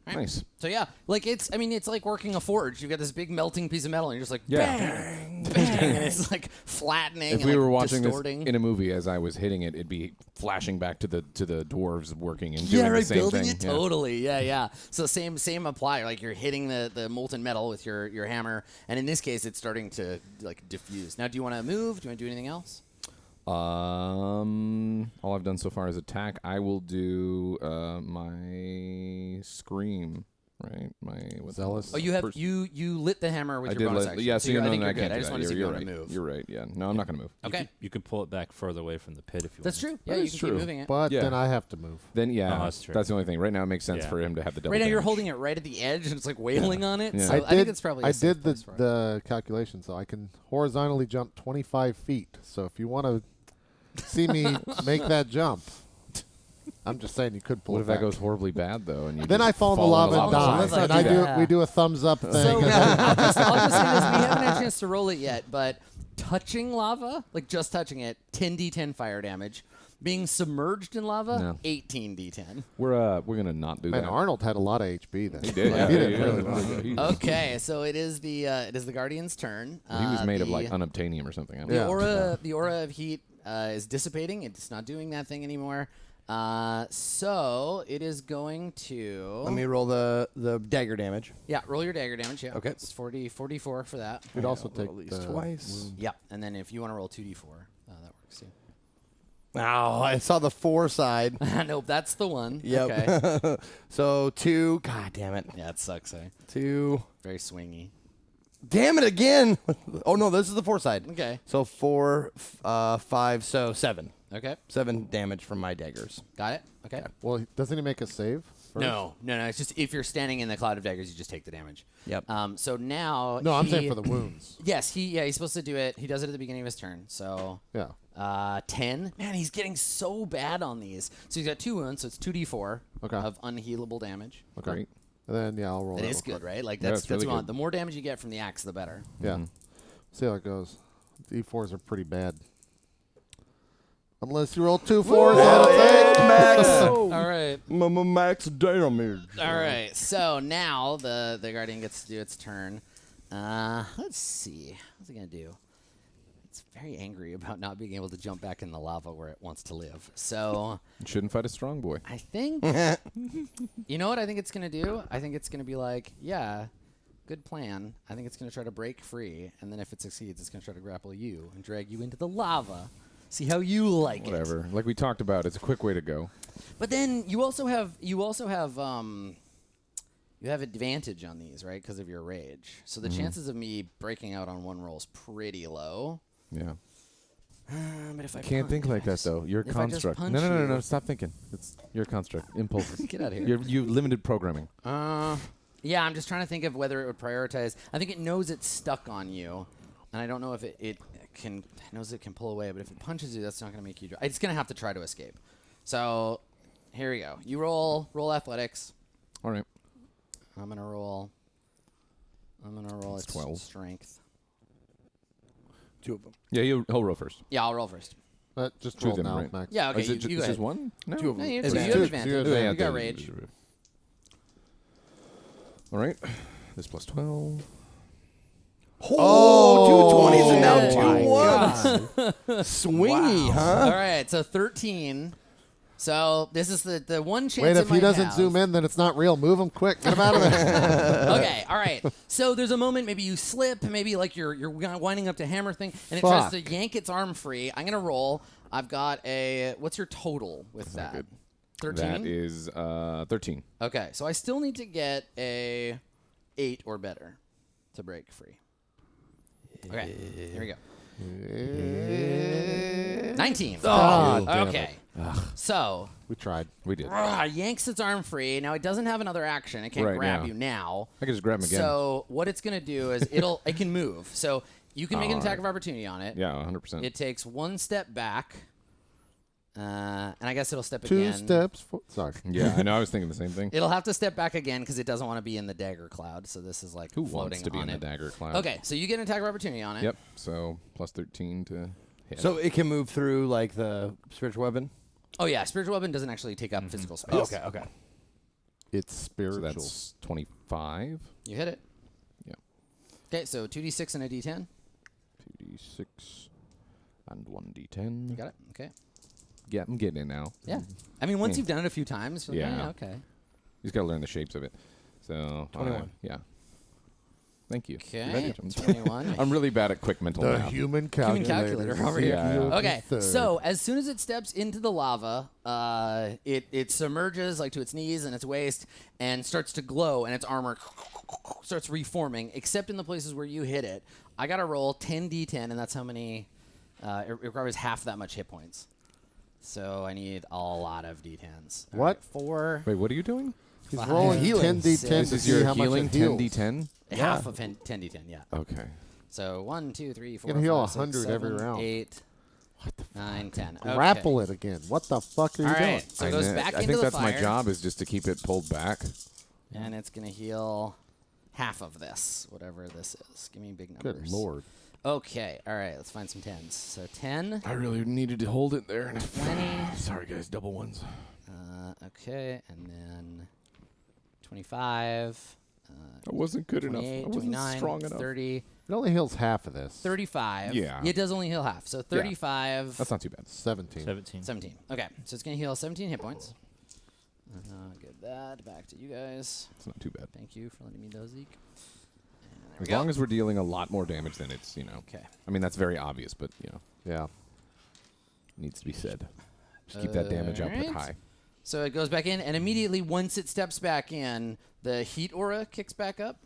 Speaker 1: All right.
Speaker 3: Nice.
Speaker 1: So yeah, like it's like working a forge. You've got this big melting piece of metal, and you're just like,
Speaker 3: Yeah.
Speaker 1: bang, bang, and it's like flattening.
Speaker 3: If
Speaker 1: and
Speaker 3: we were
Speaker 1: like
Speaker 3: watching
Speaker 1: distorting.
Speaker 3: this in a movie, as I was hitting it, it'd be flashing back to the dwarves working and doing
Speaker 1: Yeah,
Speaker 3: the
Speaker 1: right.
Speaker 3: same
Speaker 1: Building
Speaker 3: thing.
Speaker 1: it totally. Yeah. So same apply. Like you're hitting the molten metal with your hammer, and in this case, it's starting to like diffuse. Now, do you want to move? Do you want to do anything else?
Speaker 3: All I've done so far is attack. I will do my scream. Right, my what's
Speaker 2: Zealous.
Speaker 1: Oh, you have you lit the hammer with
Speaker 3: I
Speaker 1: your
Speaker 3: did
Speaker 1: bonus
Speaker 3: let,
Speaker 1: action.
Speaker 3: yeah,
Speaker 1: so
Speaker 3: so
Speaker 1: I
Speaker 3: no,
Speaker 1: think
Speaker 3: no,
Speaker 1: you're
Speaker 3: I
Speaker 1: good.
Speaker 3: can't
Speaker 1: I
Speaker 3: do
Speaker 1: just
Speaker 3: that.
Speaker 1: want to see if you
Speaker 3: You're
Speaker 1: want to
Speaker 3: right.
Speaker 1: move.
Speaker 3: You're right. Yeah, no, I'm not going to move.
Speaker 1: Okay.
Speaker 4: You can pull it back further away from the pit if you
Speaker 1: That's
Speaker 4: want.
Speaker 1: true. Yeah,
Speaker 3: That
Speaker 1: you
Speaker 3: is
Speaker 1: can
Speaker 3: true.
Speaker 1: keep moving it.
Speaker 2: But
Speaker 3: Yeah.
Speaker 2: then I have to move.
Speaker 3: Then yeah,
Speaker 4: Oh, that's true.
Speaker 3: the only thing. Right now, it makes sense
Speaker 4: Yeah.
Speaker 3: for him to have the double.
Speaker 1: Right now, you're
Speaker 3: damage.
Speaker 1: holding it right at the edge, and it's like wailing on it.
Speaker 3: Yeah.
Speaker 1: So I think it's probably. A
Speaker 2: I
Speaker 1: safe
Speaker 2: did
Speaker 1: place for it.
Speaker 2: the calculation, so I can horizontally jump 25 feet. So if you want to see me make that jump, I'm just saying you could pull
Speaker 3: What
Speaker 2: it
Speaker 3: if that
Speaker 2: back.
Speaker 3: goes horribly bad though? And you
Speaker 2: Then
Speaker 3: just
Speaker 2: I fall in the lava and
Speaker 1: lava.
Speaker 2: die.
Speaker 1: Let's not
Speaker 2: And
Speaker 1: do that.
Speaker 2: we do a thumbs up thing.
Speaker 1: So
Speaker 2: and then-
Speaker 1: I'll just say this: we haven't had a chance to roll it yet, but touching lava, like just touching it, 10d10 fire damage. Being submerged in lava,
Speaker 3: No.
Speaker 1: 18d10.
Speaker 3: we're gonna not do
Speaker 2: Man,
Speaker 3: that.
Speaker 2: Arnold had a lot of HP then.
Speaker 3: He did.
Speaker 2: Like,
Speaker 3: Yeah,
Speaker 2: he didn't
Speaker 3: yeah,
Speaker 2: really
Speaker 3: yeah.
Speaker 2: want
Speaker 3: He-
Speaker 1: Okay, so it is the Guardian's turn.
Speaker 3: He was made of
Speaker 1: the-
Speaker 3: like unobtainium or something. I don't
Speaker 1: The
Speaker 3: know.
Speaker 1: aura of heat is dissipating. It's not doing that thing anymore. So it is going to.
Speaker 5: Let me roll the dagger damage.
Speaker 1: Yeah, roll your dagger damage. Yeah.
Speaker 5: Okay.
Speaker 1: It's 44 for that.
Speaker 2: You'd also
Speaker 5: Roll
Speaker 2: take
Speaker 5: at least
Speaker 2: the
Speaker 5: twice.
Speaker 2: wound.
Speaker 1: Yep. And then if you want to roll 2d4, that works too.
Speaker 5: Oh, I saw the 4 side.
Speaker 1: Nope, that's the one.
Speaker 5: Yep.
Speaker 1: Okay.
Speaker 5: So 2. God damn it.
Speaker 1: Yeah, it sucks.
Speaker 5: 2.
Speaker 1: Very swingy.
Speaker 5: Damn it again. Oh no, this is the 4 side.
Speaker 1: Okay.
Speaker 5: So 4, 5, so 7.
Speaker 1: Okay.
Speaker 5: 7 damage from my daggers.
Speaker 1: Got it. Okay.
Speaker 2: Well, doesn't he make a save? First?
Speaker 1: No. It's just if you're standing in the cloud of daggers, you just take the damage.
Speaker 5: Yep.
Speaker 1: So now.
Speaker 2: No, I'm
Speaker 1: he-
Speaker 2: saying for the wounds.
Speaker 1: Yes, he's supposed to do it. He does it at the beginning of his turn. So.
Speaker 2: Yeah.
Speaker 1: 10. Man, he's getting so bad on these. So he's got 2 wounds, so it's 2d4
Speaker 2: Okay.
Speaker 1: of unhealable damage.
Speaker 2: Okay.
Speaker 3: Great.
Speaker 2: And then yeah, I'll roll.
Speaker 1: That
Speaker 2: that
Speaker 1: is
Speaker 2: real
Speaker 1: good,
Speaker 2: quick.
Speaker 1: right? Like
Speaker 3: Yeah,
Speaker 1: that's
Speaker 3: it's really
Speaker 1: what you want.
Speaker 3: good.
Speaker 1: The more damage you get from the axe, the better.
Speaker 2: Yeah.
Speaker 3: Mhm.
Speaker 2: See how it goes. D4s are pretty bad. Unless you roll 2 4s out of
Speaker 5: Max.
Speaker 1: All right.
Speaker 5: Max damage.
Speaker 1: All right. So now the guardian gets to do its turn. Let's see. What's it gonna do? It's very angry about not being able to jump back in the lava where it wants to live. So
Speaker 3: You shouldn't fight a strong boy.
Speaker 1: I think you know what I think it's gonna do? I think it's gonna be like, yeah, good plan. I think it's gonna try to break free, and then if it succeeds, it's gonna try to grapple you and drag you into the lava. See how you like it.
Speaker 3: Whatever. Like we talked about, it's a quick way to go.
Speaker 1: But then you also have you have advantage on these, right? Because of your rage. So the chances of me breaking out on one roll is pretty low.
Speaker 3: Yeah.
Speaker 1: But if I
Speaker 3: Can't think like that though. You're a
Speaker 1: if I just
Speaker 3: construct.
Speaker 1: punch
Speaker 3: No.
Speaker 1: you-
Speaker 3: Stop thinking. It's you're a construct. Impulse.
Speaker 1: Get out of here.
Speaker 3: You limited programming.
Speaker 1: Yeah, I'm just trying to think of whether it would prioritize. I think it knows it's stuck on you, and I don't know if it knows it can pull away. But if it punches you, that's not going to make you. It's going to have to try to escape. So here we go. You roll athletics.
Speaker 3: All right.
Speaker 1: I'm gonna roll
Speaker 3: It's
Speaker 1: its
Speaker 3: 12.
Speaker 1: strength.
Speaker 5: 2 of them.
Speaker 3: Yeah, he'll roll first.
Speaker 1: Yeah, I'll roll first.
Speaker 2: Just
Speaker 3: Two
Speaker 2: roll
Speaker 3: of them,
Speaker 2: now,
Speaker 3: right?
Speaker 2: Max.
Speaker 1: Yeah, okay.
Speaker 3: Is it
Speaker 1: You go
Speaker 3: just
Speaker 1: ahead.
Speaker 3: one? No.
Speaker 5: 2 of them.
Speaker 1: No, you have
Speaker 5: Advantage.
Speaker 1: advantage.
Speaker 2: Yeah,
Speaker 1: You got rage.
Speaker 3: All right. This plus 12.
Speaker 5: Oh, 2 20s and now
Speaker 1: Oh
Speaker 5: 2 1s. Swingy, huh?
Speaker 1: All right, so 13. So this is the one chance.
Speaker 2: Wait,
Speaker 1: it
Speaker 2: if he
Speaker 1: might
Speaker 2: doesn't
Speaker 1: have.
Speaker 2: zoom in, then it's not real. Move him quick. Get him out of there.
Speaker 1: Okay, all right. So there's a moment, maybe you slip, maybe like you're winding up to hammer thing, and it tries to yank its arm free. I'm gonna roll. I've got a. What's your total with
Speaker 3: not
Speaker 1: that?
Speaker 3: good.
Speaker 1: 13.
Speaker 3: That is 13.
Speaker 1: Okay, so I still need to get a 8 or better. to break free. Okay, here we go. 19.
Speaker 2: God damn
Speaker 1: Okay. So,
Speaker 2: We tried.
Speaker 3: We did.
Speaker 1: yanks its arm free. Now, it doesn't have another action. It can't
Speaker 3: Right
Speaker 1: grab
Speaker 3: now.
Speaker 1: you now.
Speaker 3: I can just grab him again.
Speaker 1: So, what it's going to do is it can move. So, you can make an attack
Speaker 3: Alright.
Speaker 1: of opportunity on it.
Speaker 3: Yeah, 100%.
Speaker 1: It takes one step back. And I guess it'll step
Speaker 2: 2
Speaker 1: again.
Speaker 2: steps. Sorry.
Speaker 3: Yeah, I know. I was thinking the same thing.
Speaker 1: It'll have to step back again because it doesn't want to be in the dagger cloud. So this is like
Speaker 3: Who
Speaker 1: floating
Speaker 3: wants to be
Speaker 1: on
Speaker 3: in
Speaker 1: it.
Speaker 3: the dagger cloud?
Speaker 1: Okay, so you get an attack of opportunity on it.
Speaker 3: Yep. So plus 13 to hit.
Speaker 5: So it can move through like the spiritual weapon.
Speaker 1: Oh yeah, spiritual weapon doesn't actually take up physical space.
Speaker 5: Okay. Okay.
Speaker 2: It's
Speaker 3: So
Speaker 2: spiritual.
Speaker 3: that's 25.
Speaker 1: You hit it.
Speaker 3: Yeah.
Speaker 1: Okay, so 2d6 and a d10.
Speaker 3: 2d6 and 1d10.
Speaker 1: You got it. Okay.
Speaker 3: Yeah, I'm getting it now.
Speaker 1: Yeah. I mean, once
Speaker 3: Yeah.
Speaker 1: you've done it a few times, you're like,
Speaker 3: Yeah.
Speaker 1: yeah, okay.
Speaker 3: You just got to learn the shapes of it. So
Speaker 5: 21.
Speaker 3: Yeah. Thank you.
Speaker 1: Okay.
Speaker 3: I'm
Speaker 1: 21.
Speaker 3: I'm really bad at quick mental
Speaker 2: the
Speaker 3: math.
Speaker 2: human
Speaker 1: Human
Speaker 2: calculator.
Speaker 1: calculator over here.
Speaker 3: Yeah, yeah.
Speaker 1: Okay, so as soon as it steps into the lava, it submerges like to its knees and its waist and starts to glow, and its armor starts reforming, except in the places where you hit it. I got to roll 10d10, and that's how many. It requires half that much hit points. So I need a lot of d10s. All
Speaker 2: What?
Speaker 1: right, 4.
Speaker 3: Wait, what are you doing?
Speaker 2: He's
Speaker 1: 5,
Speaker 2: rolling
Speaker 5: Healing.
Speaker 2: 10d10
Speaker 1: This
Speaker 2: to
Speaker 3: Is
Speaker 2: see
Speaker 3: your
Speaker 2: how much
Speaker 3: healing
Speaker 2: it heals.
Speaker 3: 10d10?
Speaker 1: half of 10d10, yeah.
Speaker 3: Okay.
Speaker 1: So 1, 2, 3, 4,
Speaker 2: can heal
Speaker 1: 5, 6,
Speaker 2: 100 every
Speaker 1: 7,
Speaker 2: round.
Speaker 1: 8, 9, 10. Okay.
Speaker 2: Grapple it again. What the fuck are you
Speaker 1: All
Speaker 2: doing?
Speaker 1: right, so it goes back
Speaker 3: I
Speaker 1: into
Speaker 3: think
Speaker 1: the
Speaker 3: that's
Speaker 1: fire.
Speaker 3: my job is just to keep it pulled back.
Speaker 1: And it's going to heal half of this, whatever this is. Give me big numbers.
Speaker 2: Good lord.
Speaker 1: Okay, all right, let's find some 10s. So 10,
Speaker 3: I really needed to hold it there.
Speaker 1: 20,
Speaker 3: Sorry, guys. Double ones.
Speaker 1: okay, and then 25,
Speaker 3: I wasn't good enough.
Speaker 1: 28,
Speaker 3: I wasn't
Speaker 1: 29,
Speaker 3: strong enough.
Speaker 1: 30,
Speaker 2: It only heals half of this.
Speaker 1: 35.
Speaker 3: Yeah.
Speaker 1: It does only heal half. So 35,
Speaker 3: That's not too bad.
Speaker 2: 17.
Speaker 4: 17.
Speaker 1: 17. Okay, so it's going to heal 17 hit points. Give that back to you guys.
Speaker 3: It's not too bad.
Speaker 1: Thank you for letting me know, Zeke.
Speaker 3: As long as we're dealing a lot more damage than it's,
Speaker 1: Okay.
Speaker 3: I mean, that's very obvious, but,
Speaker 2: Yeah.
Speaker 3: needs to be said. Just keep that damage output
Speaker 1: Alright.
Speaker 3: high.
Speaker 1: So it goes back in, and immediately once it steps back in, the heat aura kicks back up.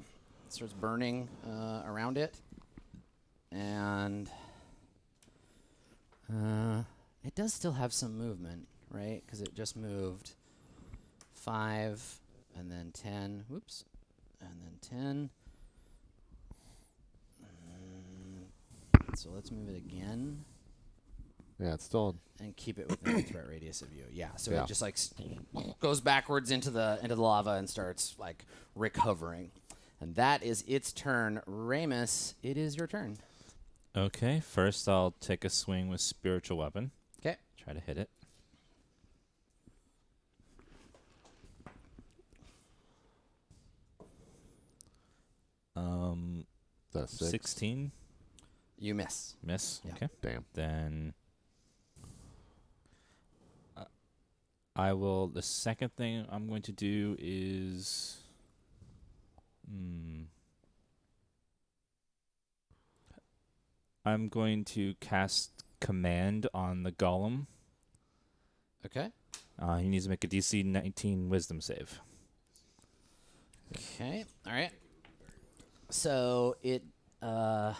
Speaker 1: It starts burning around it. And it does still have some movement, right? Because it just moved 5, and then 10. Whoops. And then 10. So let's move it again.
Speaker 2: Yeah, it's still.
Speaker 1: And keep it within the threat radius of you. Yeah. So
Speaker 2: Yeah.
Speaker 1: it just like goes backwards into the lava and starts like recovering. And that is its turn. Ramus, it is your turn.
Speaker 4: Okay, first I'll take a swing with spiritual weapon.
Speaker 1: Okay.
Speaker 4: Try to hit it.
Speaker 2: The 6.
Speaker 4: 16.
Speaker 1: You miss.
Speaker 4: Miss.
Speaker 1: Yeah.
Speaker 4: Okay.
Speaker 2: Damn.
Speaker 4: Then I will. The second thing I'm going to do is. I'm going to cast command on the golem.
Speaker 1: Okay.
Speaker 4: He needs to make a DC 19 Wisdom save.
Speaker 1: Okay. All right. So it can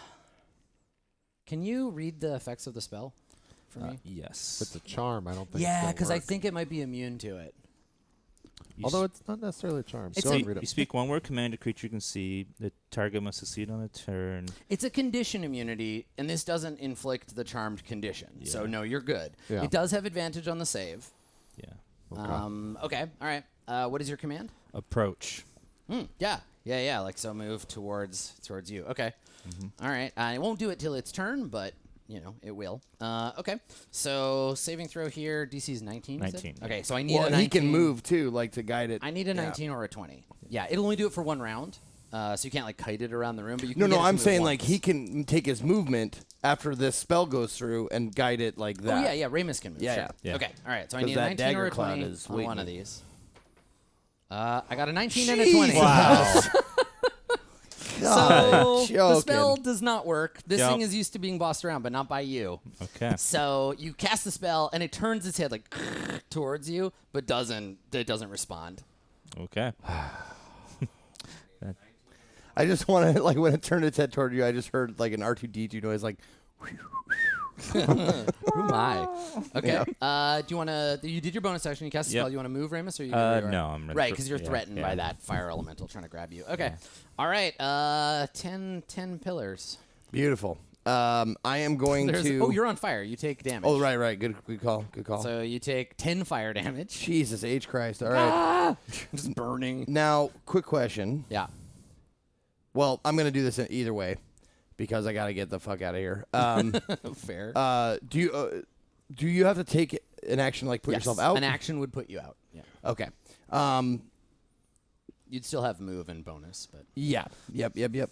Speaker 1: you read the effects of the spell for me?
Speaker 4: Yes.
Speaker 2: If it's a charm, I don't think.
Speaker 1: Yeah,
Speaker 2: because
Speaker 1: because I think it might be immune to it.
Speaker 2: Although it's not necessarily a charm.
Speaker 1: It's
Speaker 2: Go
Speaker 1: a-
Speaker 2: ahead and read
Speaker 4: You
Speaker 2: it.
Speaker 4: speak one word command a creature you can see. The target must succeed on a turn.
Speaker 1: It's a condition immunity, and this doesn't inflict the charmed condition. So
Speaker 4: Yeah.
Speaker 1: no, you're good.
Speaker 2: Yeah.
Speaker 1: It does have advantage on the save.
Speaker 4: Yeah.
Speaker 2: Okay.
Speaker 1: Okay. All right. What is your command?
Speaker 4: Approach.
Speaker 1: Yeah. Yeah. Like so, move towards you. Okay. All right. It won't do it till its turn, but it will. Okay. So saving throw here. DC is 19. you said?
Speaker 4: 19,
Speaker 1: Okay.
Speaker 4: yeah.
Speaker 1: So I need
Speaker 5: Well,
Speaker 1: a
Speaker 5: and
Speaker 1: 19.
Speaker 5: he can move too, like to guide it.
Speaker 1: I need a 19 or a 20. Yeah. It'll only do it for one round. So you can't like kite it around the room, but you can.
Speaker 5: No,
Speaker 1: get it to
Speaker 5: I'm
Speaker 1: move
Speaker 5: saying
Speaker 1: once.
Speaker 5: like he can take his movement after this spell goes through and guide it like that.
Speaker 1: Oh yeah. Ramus can move.
Speaker 5: Yeah,
Speaker 1: Sure.
Speaker 4: yeah.
Speaker 1: Okay. All right. So I
Speaker 5: 'Cause
Speaker 1: need a
Speaker 5: that
Speaker 1: 19 or
Speaker 5: dagger
Speaker 1: a
Speaker 5: cloud
Speaker 1: 20
Speaker 5: is
Speaker 1: on one of
Speaker 5: waiting.
Speaker 1: these. I got a 19 and a 20.
Speaker 5: Wow.
Speaker 1: So the
Speaker 5: joking.
Speaker 1: spell does not work. This
Speaker 4: Yep.
Speaker 1: thing is used to being bossed around, but not by you.
Speaker 4: Okay.
Speaker 1: So you cast the spell, and it turns its head like towards you, but it doesn't respond.
Speaker 4: Okay.
Speaker 5: I just want to, like, when it turned its head toward you, I just heard, like, an R2-D2 noise, like...
Speaker 1: Who am I? Okay. Do you want to... You did your bonus action. You cast a spell.
Speaker 4: Yep.
Speaker 1: You want to move, Ramus? Or you good where you are?
Speaker 4: No, I'm ready.
Speaker 1: Right, because you're
Speaker 4: yeah,
Speaker 1: threatened
Speaker 4: yeah.
Speaker 1: by that fire elemental trying to grab you. Okay.
Speaker 4: Yeah.
Speaker 1: All right. 10 pillars.
Speaker 5: Beautiful. I am going to...
Speaker 1: Oh, you're on fire. You take damage.
Speaker 5: Oh, right. Good call.
Speaker 1: So you take 10 fire damage.
Speaker 5: Jesus H. Christ. All right.
Speaker 1: Just burning.
Speaker 5: Now, quick question.
Speaker 1: Yeah.
Speaker 5: Well, I'm going to do this either way because I got to get the fuck out of here.
Speaker 1: Fair.
Speaker 5: Do you have to take an action like put
Speaker 1: Yes,
Speaker 5: yourself out?
Speaker 1: An action would put you out. Yeah.
Speaker 5: Okay.
Speaker 1: You'd still have move and bonus, but...
Speaker 5: Yeah. Yep.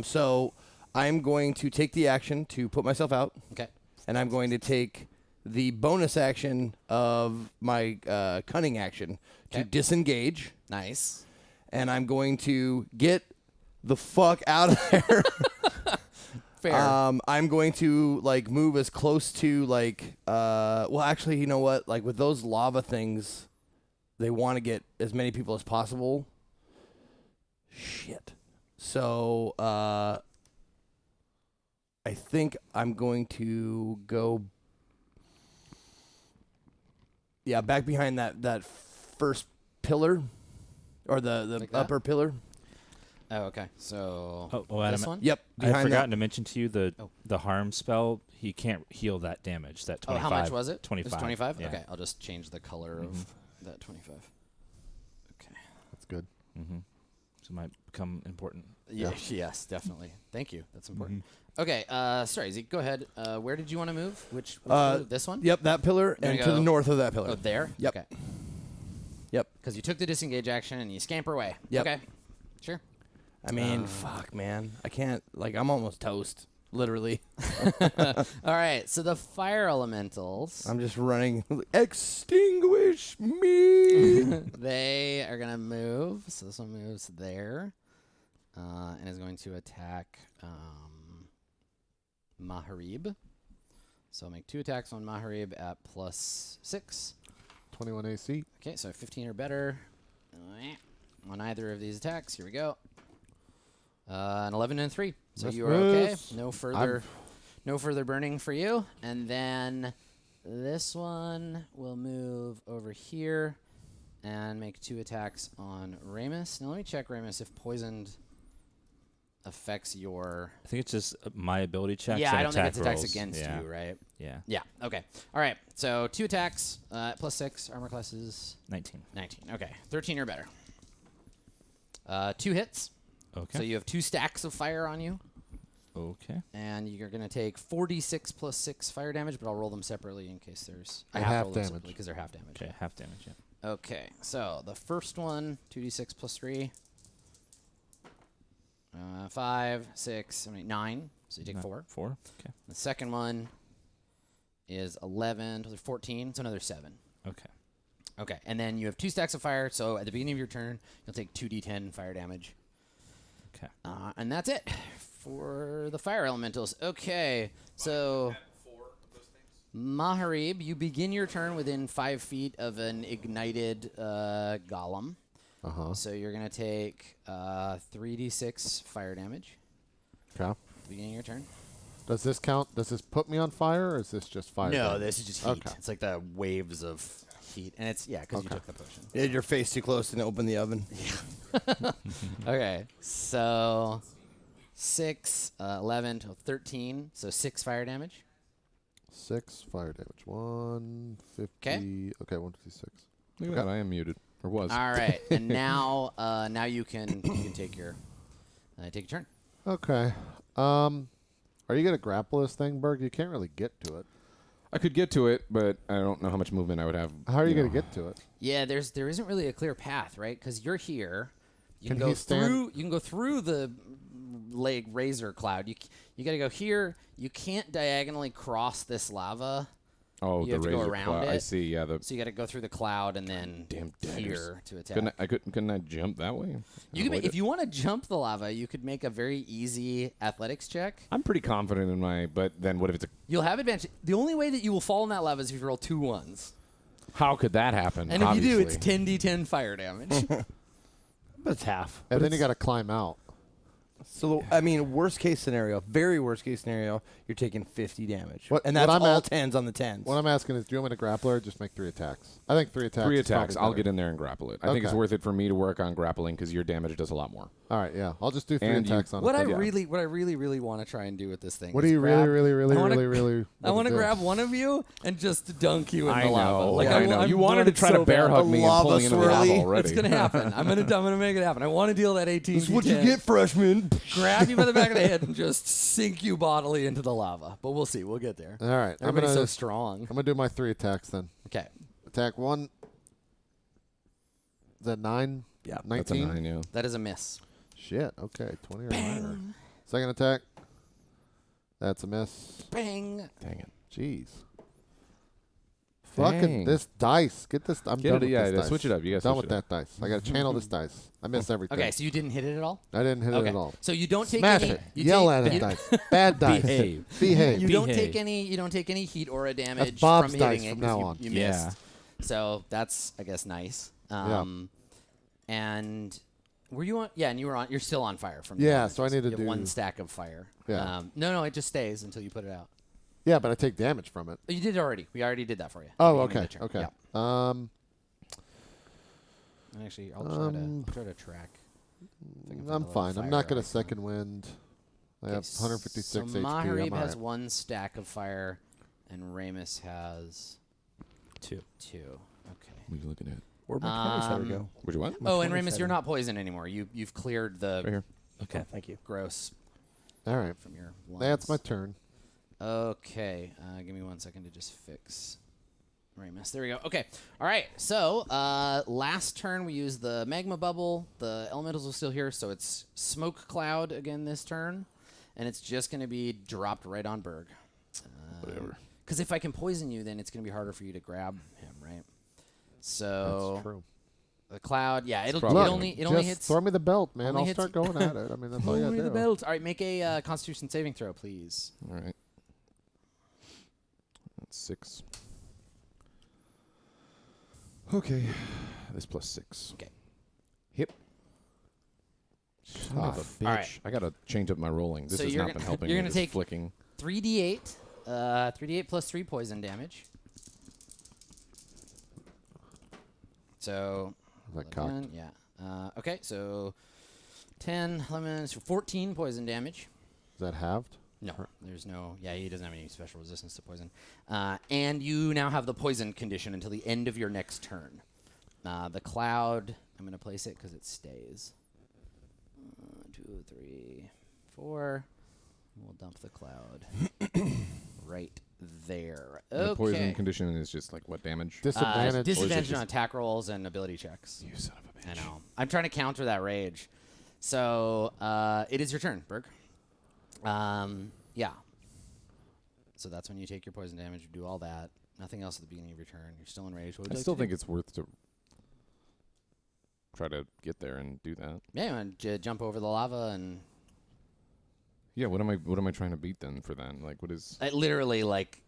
Speaker 5: So I'm going to take the action to put myself out.
Speaker 1: Okay.
Speaker 5: And I'm going to take the bonus action of my cunning action to
Speaker 1: Okay.
Speaker 5: disengage.
Speaker 1: Nice.
Speaker 5: And I'm going to get the fuck out of there.
Speaker 1: Fair.
Speaker 5: I'm going to like move as close to like well actually you know what, like with those lava things they want to get as many people as possible. Shit. So I think I'm going to go back behind that first pillar or the
Speaker 1: Like that?
Speaker 5: upper pillar.
Speaker 1: Oh, okay. So
Speaker 4: Adam,
Speaker 1: this one?
Speaker 5: Yep.
Speaker 4: I had
Speaker 5: Behind
Speaker 4: forgotten
Speaker 5: that.
Speaker 4: to mention to you the harm spell. He can't heal that damage. That 25.
Speaker 1: Oh, how much was it?
Speaker 4: 25.
Speaker 1: It was 25?
Speaker 4: Yeah.
Speaker 1: Okay, I'll just change the color of that 25. Okay.
Speaker 2: That's good.
Speaker 4: Mm-hmm. So it might become important.
Speaker 1: Yes, definitely. Thank you. That's important. Okay, sorry, Zeke, go ahead. Where did you want to move? Which pillar? This one?
Speaker 5: Yep, that pillar
Speaker 1: You're
Speaker 5: and
Speaker 1: gonna
Speaker 5: to the
Speaker 1: go-
Speaker 5: north of that pillar.
Speaker 1: Oh, there?
Speaker 5: Yep.
Speaker 1: Okay.
Speaker 5: Yep.
Speaker 1: Because you took the disengage action and you scamper away.
Speaker 5: Yep.
Speaker 1: Okay. Sure.
Speaker 5: I mean, fuck, man. I can't, like, I'm almost toast, literally.
Speaker 1: All right, so the fire elementals,
Speaker 5: I'm just running, extinguish me.
Speaker 1: they are going to move. So this one moves there and is going to attack Maharib. So I'll make 2 attacks on Maharib at +6.
Speaker 2: 21 AC.
Speaker 1: Okay, so 15 or better on either of these attacks. Here we go. An 11 and 3. So
Speaker 2: Miss,
Speaker 1: you are okay.
Speaker 2: miss.
Speaker 1: No further burning for you. And then this one will move over here and make 2 attacks on Ramus. Now let me check, Ramus, if poisoned affects your...
Speaker 4: I think it's just my ability checks.
Speaker 1: Yeah,
Speaker 4: and
Speaker 1: I don't think
Speaker 4: attack
Speaker 1: it's attacks
Speaker 4: rolls.
Speaker 1: against
Speaker 4: Yeah.
Speaker 1: you, right?
Speaker 4: Yeah.
Speaker 1: Yeah, okay. All right, so 2 attacks, +6, armor class is
Speaker 4: 19.
Speaker 1: 19. Okay, 13 or better. 2 hits.
Speaker 4: Okay.
Speaker 1: So you have 2 stacks of fire on you,
Speaker 4: Okay.
Speaker 1: and you're going to take 4d6 + 6 fire damage, but I'll roll them separately in case there's...
Speaker 2: They're
Speaker 1: I have
Speaker 2: half
Speaker 1: to roll them
Speaker 2: damage.
Speaker 1: separately because they're half damage.
Speaker 4: Okay. Half damage. Yeah.
Speaker 1: Okay, so the first one, 2d6 + 3. 5, 6, 9. So you take 4.
Speaker 4: 4. Okay.
Speaker 1: The second one is 11, 14, so another 7.
Speaker 4: Okay.
Speaker 1: Okay, and then you have 2 stacks of fire, so at the beginning of your turn, you'll take 2d10 fire damage.
Speaker 4: Okay.
Speaker 1: And that's it for the fire elementals. Okay, so Maharib, you begin your turn within 5 feet of an ignited golem.
Speaker 2: Uh-huh.
Speaker 1: So you're going to take 3d6 fire damage
Speaker 2: Okay.
Speaker 1: at the beginning of your turn.
Speaker 2: Does this count? Does this put me on fire, or is this just fire?
Speaker 1: No,
Speaker 2: damage?
Speaker 1: this is just heat.
Speaker 2: Okay.
Speaker 1: It's like the waves of heat. And it's, because you
Speaker 2: Okay.
Speaker 1: took the potion.
Speaker 5: You had your face too close and open the oven.
Speaker 1: Okay, so 6, 11, 13, so 6 fire damage.
Speaker 2: 6 fire damage. 150.
Speaker 1: 'Kay.
Speaker 2: Okay, 156.
Speaker 3: Look at that. I am muted. Or was.
Speaker 1: All right, and now you can take your turn.
Speaker 2: Okay. Are you gonna grapple this thing, Berg? You can't really get to it.
Speaker 3: I could get to it, but I don't know how much movement I would have.
Speaker 2: How are you
Speaker 3: know.
Speaker 2: gonna get to it?
Speaker 1: Yeah, there isn't really a clear path, right? Because you're here. You
Speaker 2: Can
Speaker 1: can
Speaker 2: he
Speaker 1: go
Speaker 2: stand-
Speaker 1: through. You can go through the razor cloud. You got to go here. You can't diagonally cross this lava.
Speaker 3: Oh,
Speaker 1: You
Speaker 3: the
Speaker 1: have to go
Speaker 3: razor
Speaker 1: around
Speaker 3: cloud. I
Speaker 1: it.
Speaker 3: see. Yeah, the
Speaker 1: So you got to go through the cloud and then
Speaker 3: Damn daggers.
Speaker 1: here to attack.
Speaker 3: couldn't I jump that way?
Speaker 1: You can
Speaker 3: Avoid
Speaker 1: if
Speaker 3: it?
Speaker 1: you want to jump the lava, you could make a very easy athletics check.
Speaker 3: I'm pretty confident in my. But then what if it's a?
Speaker 1: You'll have advantage. The only way that you will fall in that lava is if you roll 2 1s.
Speaker 3: How could that happen?
Speaker 1: And if you do, it's
Speaker 3: obviously?
Speaker 1: 10d10 fire damage.
Speaker 5: But it's half.
Speaker 2: And then you got to climb out.
Speaker 5: So, I mean, worst case scenario, very worst case scenario, you're taking 50 damage.
Speaker 2: What-
Speaker 5: and
Speaker 2: what
Speaker 5: that's
Speaker 2: I'm
Speaker 5: all
Speaker 2: at-
Speaker 5: 10s on the 10s.
Speaker 2: What I'm asking is, do you want me to grapple or just make 3 attacks? I think 3 attacks.
Speaker 3: 3
Speaker 2: is probably
Speaker 3: attacks. I'll
Speaker 2: better.
Speaker 3: get in there and grapple it. I think it's
Speaker 2: Okay.
Speaker 3: worth it for me to work on grappling because your damage does a lot more.
Speaker 2: All right, yeah. I'll just do 3
Speaker 3: And you-
Speaker 2: attacks on
Speaker 1: What
Speaker 2: it.
Speaker 1: I
Speaker 2: then.
Speaker 1: really want to try and do with this thing.
Speaker 2: What
Speaker 1: is
Speaker 2: do you
Speaker 1: grab-
Speaker 2: really
Speaker 1: I wanna-
Speaker 2: really
Speaker 1: I want to
Speaker 2: do?
Speaker 1: grab one of you and just dunk you in
Speaker 3: I
Speaker 1: the lava.
Speaker 3: know.
Speaker 1: Like
Speaker 3: I know.
Speaker 1: I'm
Speaker 3: You wanted to
Speaker 1: doing it
Speaker 3: try
Speaker 1: so
Speaker 3: to bear
Speaker 1: bad.
Speaker 3: hug me and
Speaker 5: lava
Speaker 3: pulling into the lava
Speaker 5: swirly.
Speaker 3: already.
Speaker 1: It's gonna happen. I'm gonna make it happen. I want to deal that 18.
Speaker 5: This is what you get, freshman.
Speaker 1: Grab you by the back of the head and just sink you bodily into the lava. But we'll see. We'll get there.
Speaker 2: All right.
Speaker 1: Everybody's so
Speaker 2: I'm
Speaker 1: strong.
Speaker 2: gonna do my 3 attacks then.
Speaker 1: Okay.
Speaker 2: Attack 1. Is that 9?
Speaker 5: Yeah.
Speaker 2: 19?
Speaker 3: That's a 9, yeah.
Speaker 1: That is a miss.
Speaker 2: Shit. Okay. 20 or higher. Second attack. That's a miss.
Speaker 1: Bang.
Speaker 3: Dang it.
Speaker 2: Jeez.
Speaker 3: Dang.
Speaker 2: Fucking this dice. Get this. I'm
Speaker 3: Get
Speaker 2: done
Speaker 3: it,
Speaker 2: with
Speaker 3: yeah,
Speaker 2: this
Speaker 3: yeah,
Speaker 2: dice.
Speaker 3: switch it up. You gotta
Speaker 2: done
Speaker 3: switch
Speaker 2: with
Speaker 3: it up.
Speaker 2: that dice. I gotta channel this dice. I miss everything.
Speaker 1: Okay, so you didn't hit it at all?
Speaker 2: I didn't hit
Speaker 1: Okay.
Speaker 2: it at all.
Speaker 1: So you don't take
Speaker 2: Smash
Speaker 1: any.
Speaker 2: it.
Speaker 1: You
Speaker 2: Yell
Speaker 1: take,
Speaker 2: at it,
Speaker 1: you,
Speaker 2: dice. Bad dice.
Speaker 4: Behave.
Speaker 2: Behave.
Speaker 1: You don't
Speaker 4: Behave.
Speaker 1: take any. You don't take any heat aura damage
Speaker 2: That's Bob's
Speaker 1: from hitting
Speaker 2: dice
Speaker 1: it
Speaker 2: from
Speaker 1: 'cause
Speaker 2: now
Speaker 1: you,
Speaker 2: on.
Speaker 1: you
Speaker 4: Yeah.
Speaker 1: missed. So that's, I guess, nice. And were you on? Yeah, and you were on. You're still on fire from. the
Speaker 2: Yeah,
Speaker 1: damages.
Speaker 2: so I need to
Speaker 1: You have
Speaker 2: do-
Speaker 1: 1 stack of fire.
Speaker 2: Yeah.
Speaker 1: No, it just stays until you put it out.
Speaker 2: Yeah, but I take damage from it.
Speaker 1: Oh, you did it already. We already did that for you.
Speaker 2: Oh,
Speaker 1: Beginning
Speaker 2: okay.
Speaker 1: of the turn.
Speaker 2: Okay.
Speaker 1: Yeah. And actually, I'll try to track. if I can find
Speaker 2: I'm
Speaker 1: a little
Speaker 2: fine. I'm
Speaker 1: fire
Speaker 2: not gonna
Speaker 1: icon.
Speaker 2: second wind. I have 156
Speaker 1: so
Speaker 2: HP.
Speaker 1: Maharib
Speaker 2: I'm
Speaker 1: has
Speaker 2: alright.
Speaker 1: 1 stack of fire, and Ramus has
Speaker 4: 2.
Speaker 1: 2. Okay.
Speaker 3: What are you looking at?
Speaker 5: Where'd my 20s ever go?
Speaker 3: Would you what?
Speaker 1: Oh, and
Speaker 5: 27.
Speaker 1: Ramus, you're not poisoned anymore. You've cleared the
Speaker 3: Right here.
Speaker 4: Okay.
Speaker 5: Thank you.
Speaker 1: gross
Speaker 2: All right.
Speaker 1: from your lungs.
Speaker 2: That's my turn.
Speaker 1: Okay. Give me 1 second to just fix Ramus. There we go. Okay. All right. So last turn we used the magma bubble. The elementals are still here, so it's smoke cloud again this turn, and it's just going to be dropped right on Berg.
Speaker 3: Whatever.
Speaker 1: Because if I can poison you, then it's going to be harder for you to grab him, right? So
Speaker 2: That's true.
Speaker 1: the cloud, yeah, it
Speaker 3: probably
Speaker 1: only
Speaker 2: Just
Speaker 1: hits.
Speaker 2: throw me the belt, man.
Speaker 1: only
Speaker 2: I'll
Speaker 1: hits-
Speaker 2: start going at it. I mean, that's all you
Speaker 1: Throw
Speaker 2: gotta
Speaker 1: me the
Speaker 2: do.
Speaker 1: belt. All right, make a Constitution saving throw, please.
Speaker 3: All right. That's 6. Okay. This plus 6.
Speaker 1: Okay.
Speaker 3: Hip. Son of a bitch.
Speaker 1: All right.
Speaker 3: I gotta change up my rolling. This
Speaker 1: So
Speaker 3: has
Speaker 1: you're
Speaker 3: not
Speaker 1: gonna-
Speaker 3: been helping
Speaker 1: you're
Speaker 3: me.
Speaker 1: gonna
Speaker 3: This
Speaker 1: take-
Speaker 3: flicking.
Speaker 1: 3d8. 3d8 plus 3 poison damage. So
Speaker 2: Is that cocked?
Speaker 1: 11, yeah. Okay, so 10, 11, so 14 poison damage.
Speaker 2: Is that halved?
Speaker 1: No, there's no. Yeah, he doesn't have any special resistance to poison. And you now have the poison condition until the end of your next turn. The cloud, I'm going to place it because it stays. 2, 3, 4. We'll dump the cloud right there.
Speaker 3: The poison
Speaker 1: Okay.
Speaker 3: condition is just like what damage?
Speaker 2: Disadvantage.
Speaker 1: Disadvantage
Speaker 3: just-
Speaker 1: on attack rolls and ability checks.
Speaker 3: You son of a bitch.
Speaker 1: I know. I'm trying to counter that rage. So it is your turn, Berg. Yeah. So that's when you take your poison damage, you do all that. Nothing else at the beginning of your turn. You're still in rage. What would
Speaker 3: I
Speaker 1: you like
Speaker 3: still
Speaker 1: to
Speaker 3: think
Speaker 1: do?
Speaker 3: it's worth to try to get there and do that.
Speaker 1: Yeah, you want to jump over the lava and
Speaker 3: Yeah, what am I trying to beat then for that? Like what is
Speaker 1: literally like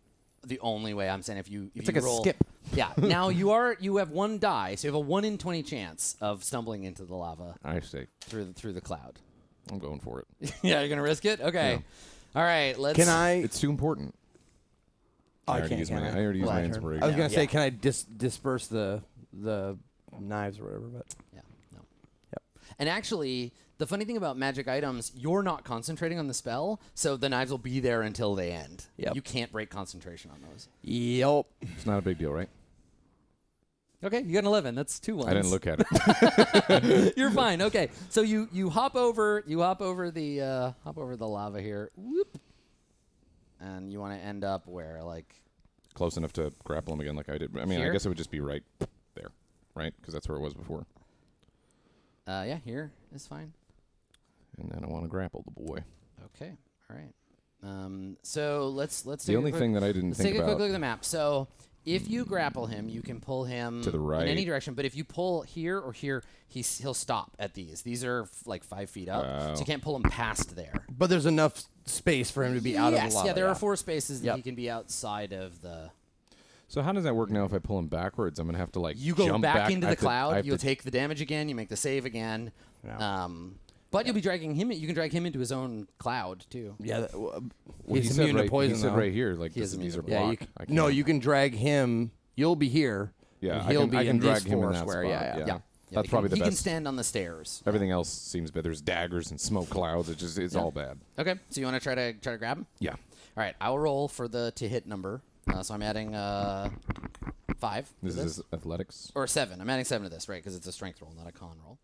Speaker 1: the only way I'm saying if you
Speaker 3: It's
Speaker 1: you
Speaker 3: like a
Speaker 1: roll,
Speaker 3: skip.
Speaker 1: Yeah. Now you have 1 die, so you have a 1 in 20 chance of stumbling into the lava
Speaker 3: I say
Speaker 1: through the cloud.
Speaker 3: I'm going for it.
Speaker 1: Yeah, you're gonna risk it. Okay.
Speaker 3: Yeah.
Speaker 1: All right. Let's.
Speaker 5: Can I?
Speaker 3: It's too important.
Speaker 5: I
Speaker 3: already
Speaker 5: can't.
Speaker 3: used
Speaker 5: Can
Speaker 3: my-
Speaker 5: I?
Speaker 3: I already used
Speaker 5: Well,
Speaker 3: my
Speaker 5: turn.
Speaker 3: inspiration.
Speaker 5: I was gonna
Speaker 1: Yeah.
Speaker 5: say, can I disperse the knives or whatever? But
Speaker 1: Yeah. No.
Speaker 5: Yep.
Speaker 1: And actually, the funny thing about magic items, you're not concentrating on the spell, so the knives will be there until they end.
Speaker 5: Yep.
Speaker 1: You can't break concentration on those.
Speaker 5: yep.
Speaker 3: It's not a big deal, right?
Speaker 1: Okay, you got an 11. That's 2 ones.
Speaker 3: I didn't look at it.
Speaker 1: You're fine. Okay, so you hop over the lava here. Whoop. And you want to end up where, like?
Speaker 3: Close enough to grapple him again like I did. I mean,
Speaker 1: Here?
Speaker 3: I guess it would just be right there, right? Because that's where it was before.
Speaker 1: Yeah, here is fine.
Speaker 3: And then I want to grapple the boy.
Speaker 1: Okay, all right. So let's
Speaker 3: The
Speaker 1: take
Speaker 3: only
Speaker 1: a quick,
Speaker 3: thing that I didn't
Speaker 1: let's
Speaker 3: think
Speaker 1: take a quick
Speaker 3: about.
Speaker 1: look at the map. So if you grapple him, you can pull him
Speaker 3: To the
Speaker 1: in any
Speaker 3: right.
Speaker 1: direction. But if you pull here or here, he'll stop at these. These are like 5 feet up,
Speaker 3: Wow.
Speaker 1: so you can't pull him past there.
Speaker 5: But there's enough space for him to be out of the lava.
Speaker 1: yeah, there are 4 spaces that
Speaker 5: Yep.
Speaker 1: he can be outside of the.
Speaker 3: So how does that work now? If I pull him backwards, I'm gonna have to like
Speaker 1: You go
Speaker 3: jump
Speaker 1: back into
Speaker 3: I
Speaker 1: the
Speaker 3: have to- I
Speaker 1: cloud.
Speaker 3: have
Speaker 1: You'll
Speaker 3: to-
Speaker 1: take the damage again. You make the save again.
Speaker 5: Yeah.
Speaker 1: But you'll be dragging him. You can drag him into his own cloud too.
Speaker 5: Yeah,
Speaker 3: Well,
Speaker 5: he's immune to poison.
Speaker 3: He said
Speaker 5: though.
Speaker 3: right here, like
Speaker 1: He is
Speaker 3: these are
Speaker 1: immune to-
Speaker 3: blocked. I
Speaker 5: No,
Speaker 3: can't-
Speaker 5: you can drag him. You'll be here.
Speaker 3: Yeah,
Speaker 5: and
Speaker 3: I
Speaker 5: he'll
Speaker 3: can-
Speaker 5: be
Speaker 3: I can
Speaker 5: in
Speaker 3: drag
Speaker 5: this
Speaker 3: him in
Speaker 5: four
Speaker 3: that
Speaker 5: square.
Speaker 3: spot,
Speaker 5: Yeah.
Speaker 3: yeah.
Speaker 1: Yeah.
Speaker 3: That's probably the
Speaker 1: He
Speaker 3: best.
Speaker 1: can stand on the stairs.
Speaker 3: Everything else seems bad. There's daggers and smoke clouds. It's all bad.
Speaker 1: Okay, so you want to try to grab him?
Speaker 3: Yeah.
Speaker 1: All right, I'll roll for the to hit number. So I'm adding 5. to
Speaker 3: This is athletics.
Speaker 1: or 7. I'm adding 7 to this, right? Because it's a strength roll, not a con roll.